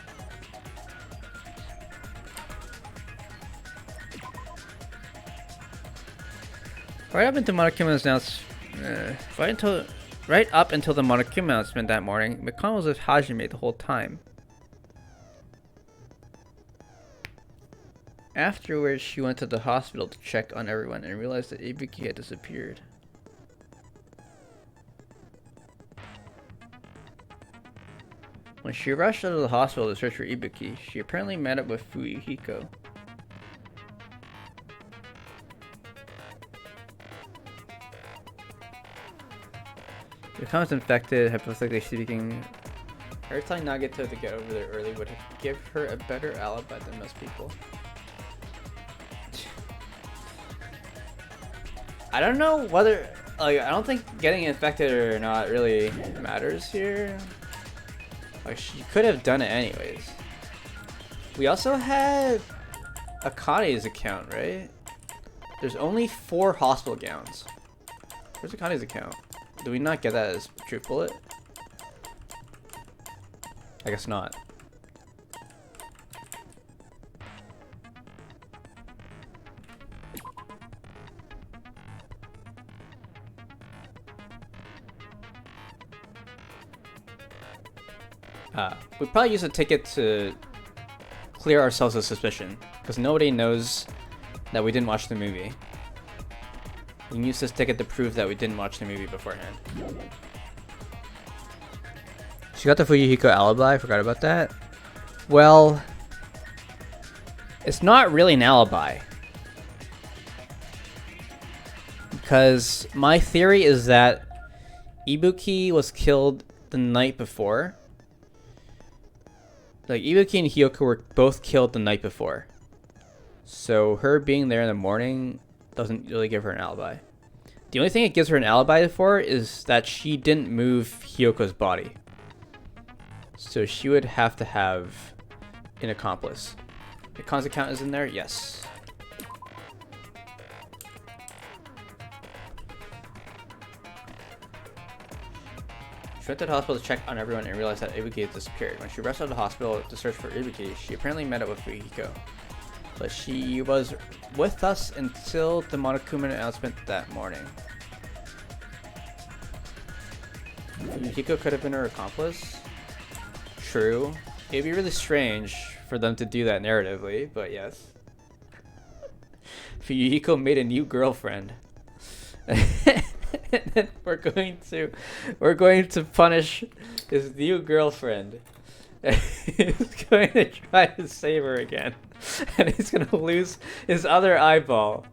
Right up until Monokuma's announcement, right up until the Monokuma announcement that morning, Mikan was with Hajime the whole time. Afterwards, she went to the hospital to check on everyone and realized that Ibuki had disappeared. When she rushed out of the hospital to search for Ibuki, she apparently met up with Fuyuhiko. Mikan's infected, hypothetically speaking. Her telling Nagito to get over there early would give her a better alibi than most people. I don't know whether, like, I don't think getting infected or not really matters here. Like, she could have done it anyways. We also had Akane's account, right? There's only 4 hospital gowns. Where's Akane's account? Do we not get that as Truth Bullet? I guess not. We probably use a ticket to clear ourselves of suspicion, because nobody knows that we didn't watch the movie. We can use this ticket to prove that we didn't watch the movie beforehand. She got the Fuyuhiko alibi, I forgot about that. Well, it's not really an alibi. Because my theory is that Ibuki was killed the night before. Like, Ibuki and Hiyoko were both killed the night before. So her being there in the morning doesn't really give her an alibi. The only thing it gives her an alibi for is that she didn't move Hiyoko's body. So she would have to have an accomplice. The Khan's account is in there? Yes. She went to the hospital to check on everyone and realized that Ibuki had disappeared. When she rushed out of the hospital to search for Ibuki, she apparently met up with Fuyuhiko. But she was with us until the Monokuma announcement that morning. Fuyuhiko could have been her accomplice. True. It'd be really strange for them to do that narratively, but yes. Fuyuhiko made a new girlfriend. And then we're going to punish his new girlfriend. He's going to try to save her again. And he's going to lose his other eyeball.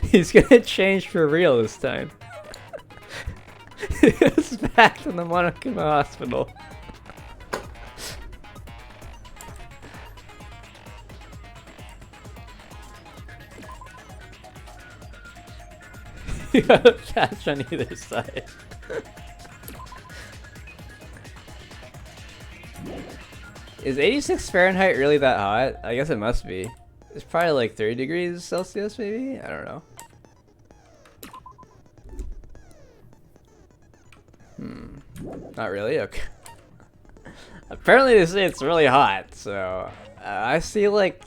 He's going to change for real this time. He goes back to the Monokuma hospital. You got a patch on either side. Is 86 Fahrenheit really that hot? I guess it must be. It's probably like 30 degrees Celsius maybe? I don't know. Not really? Okay. Apparently they say it's really hot, so I see like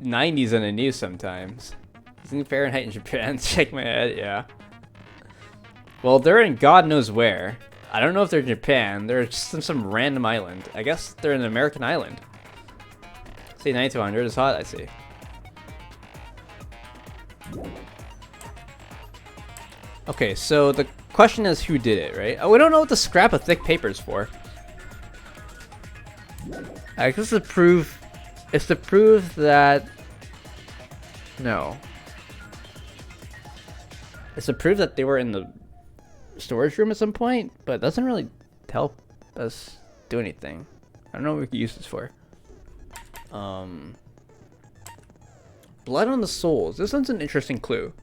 90s in the news sometimes. Using Fahrenheit in Japan, shake my head, yeah. Well, they're in God knows where. I don't know if they're in Japan. They're just in some random island. I guess they're an American island. See, 9200 is hot, I see. Okay, so the question is who did it, right? Oh, we don't know what the scrap of thick paper is for. I guess it's to prove that... No. It's to prove that they were in the storage room at some point, but it doesn't really help us do anything. I don't know what we could use this for. Blood on the soles. This one's an interesting clue.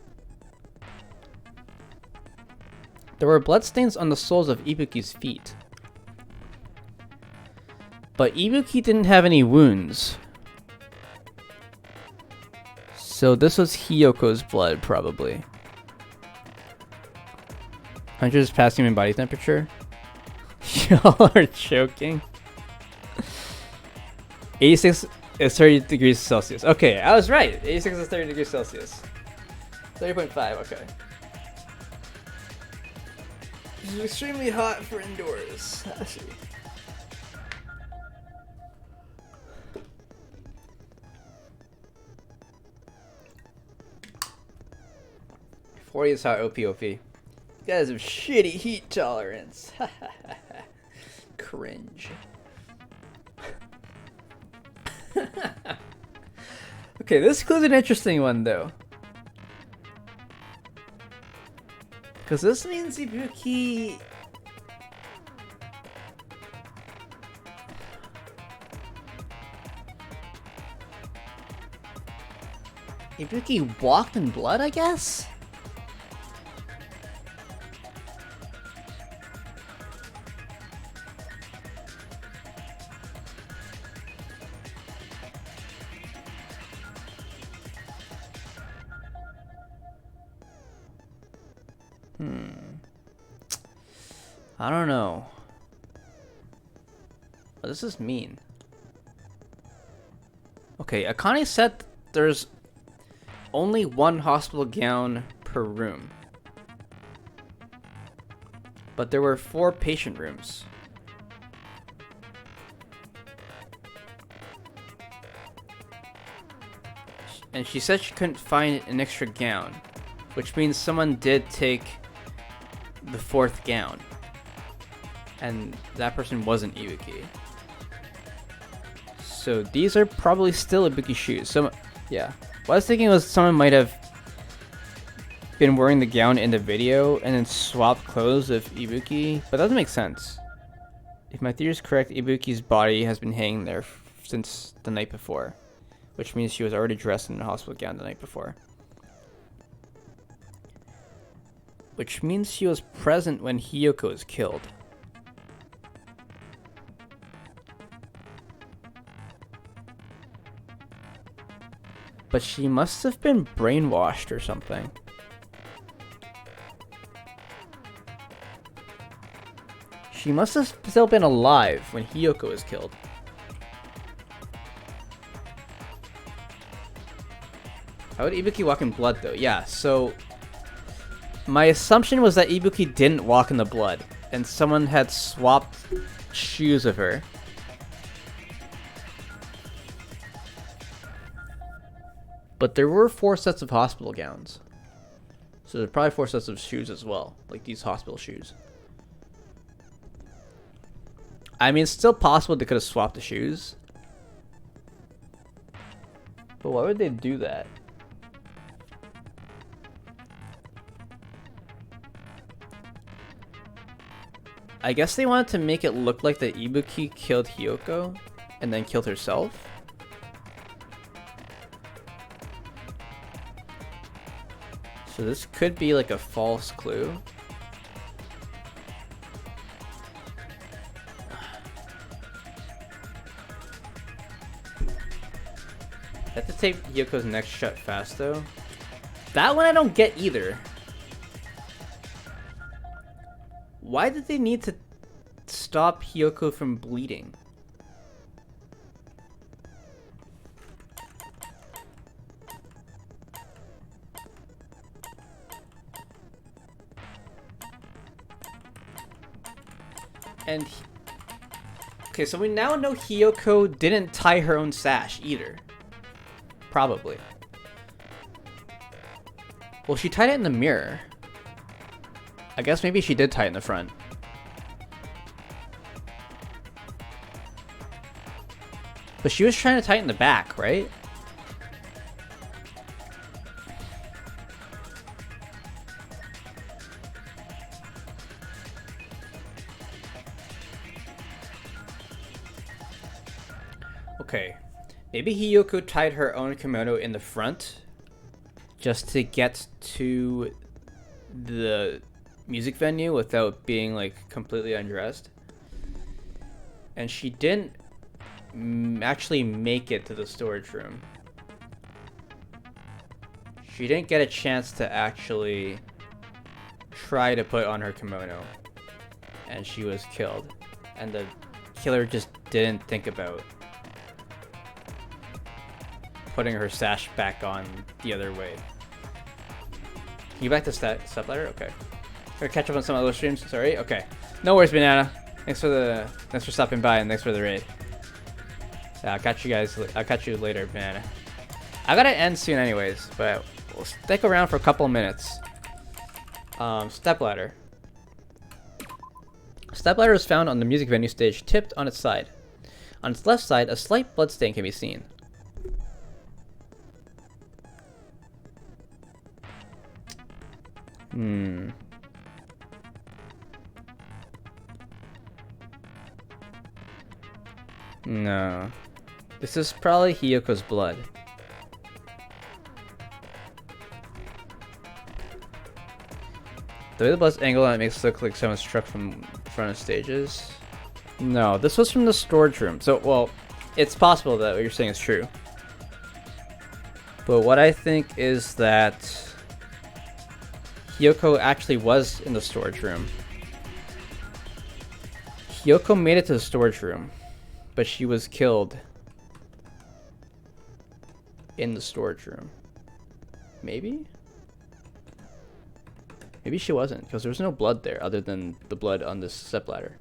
There were bloodstains on the soles of Ibuki's feet. But Ibuki didn't have any wounds. So this was Hiyoko's blood, probably. 100 is past human body temperature. Y'all are joking. 86 is 30 degrees Celsius. Okay, I was right. 86 is 30 degrees Celsius. 30.5, okay. This is extremely hot for indoors. I see. '40 is hot. OP. You guys have shitty heat tolerance. Cringe. Okay, this clue's an interesting one though. Because this means Ibuki... Ibuki walked in blood, I guess? I don't know. What does this mean? Okay, Akane said there's only one hospital gown per room. But there were 4 patient rooms. And she said she couldn't find an extra gown, which means someone did take the 4th gown. And that person wasn't Ibuki. So these are probably still Ibuki shoes. Yeah. What I was thinking was someone might have been wearing the gown in the video and then swapped clothes with Ibuki, but that doesn't make sense. If my theory is correct, Ibuki's body has been hanging there since the night before, which means she was already dressed in a hospital gown the night before. Which means she was present when Hiyoko was killed. But she must have been brainwashed or something. She must have still been alive when Hiyoko was killed. How would Ibuki walk in blood though? Yeah, so my assumption was that Ibuki didn't walk in the blood and someone had swapped shoes of her. But there were 4 sets of hospital gowns. So there's probably 4 sets of shoes as well. Like these hospital shoes. I mean, it's still possible they could have swapped the shoes. But why would they do that? I guess they wanted to make it look like that Ibuki killed Hiyoko and then killed herself. So this could be like a false clue. I have to tape Hyoko's neck shut fast though. That one I don't get either. Why did they need to stop Hiyoko from bleeding? And okay, so we now know Hiyoko didn't tie her own sash either. Probably. Well, she tied it in the mirror. I guess maybe she did tie it in the front. But she was trying to tie it in the back, right? Okay, maybe Hiyoko tied her own kimono in the front just to get to the music venue without being like completely undressed. And she didn't actually make it to the storage room. She didn't get a chance to actually try to put on her kimono. And she was killed. And the killer just didn't think about putting her sash back on the other way. Can you back to step ladder? Okay. Gotta catch up on some other streams. Sorry. Okay. No worries, Banana. Thanks for stopping by and thanks for the raid. Yeah, I'll catch you guys. I'll catch you later, Banana. I gotta end soon, anyways, but we'll stick around for a couple of minutes. Step ladder. Step ladder is found on the music venue stage, tipped on its side. On its left side, a slight bloodstain can be seen. No. This is probably Hiyoko's blood. The way the blood's angled on it makes it look like someone struck from front of stages. No, this was from the storage room. So, well, it's possible that what you're saying is true. But what I think is that Hiyoko actually was in the storage room. Hiyoko made it to the storage room, but she was killed in the storage room. Maybe? Maybe she wasn't, because there was no blood there other than the blood on this stepladder.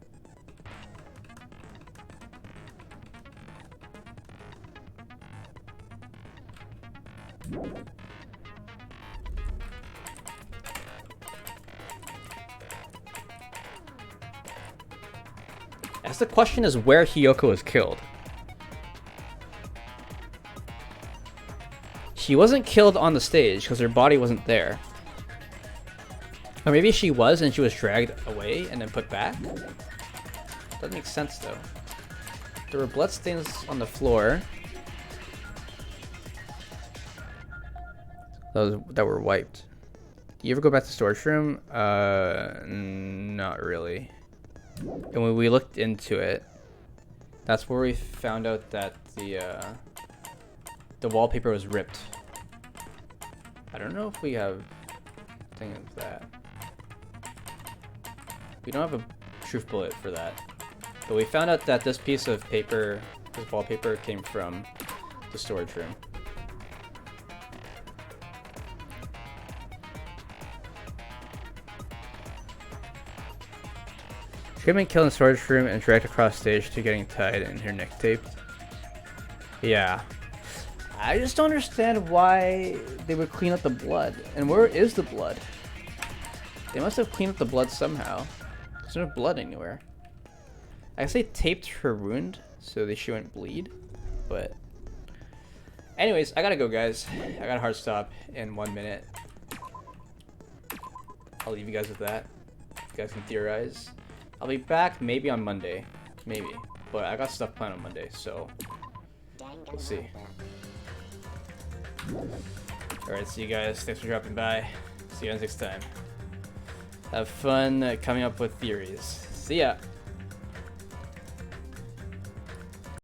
As the question is where Hiyoko was killed. She wasn't killed on the stage because her body wasn't there. Or maybe she was and she was dragged away and then put back? Doesn't make sense though. There were bloodstains on the floor that were wiped. Do you ever go back to the storage room? Not really. And when we looked into it, that's where we found out that the wallpaper was ripped. I don't know if we have a thing of that. We don't have a truth bullet for that. But we found out that this piece of paper, this wallpaper, came from the storage room. She could have been killed in the storage room and dragged across stage to getting tied and her neck taped. Yeah. I just don't understand why they would clean up the blood. And where is the blood? They must have cleaned up the blood somehow. There's no blood anywhere. I guess they taped her wound so that she wouldn't bleed. But anyways, I gotta go, guys. I got a hard stop in 1 minute. I'll leave you guys with that. You guys can theorize. I'll be back maybe on Monday. Maybe. But I got stuff planned on Monday, so we'll see. Alright, see you guys. Thanks for dropping by. See you guys next time. Have fun coming up with theories. See ya!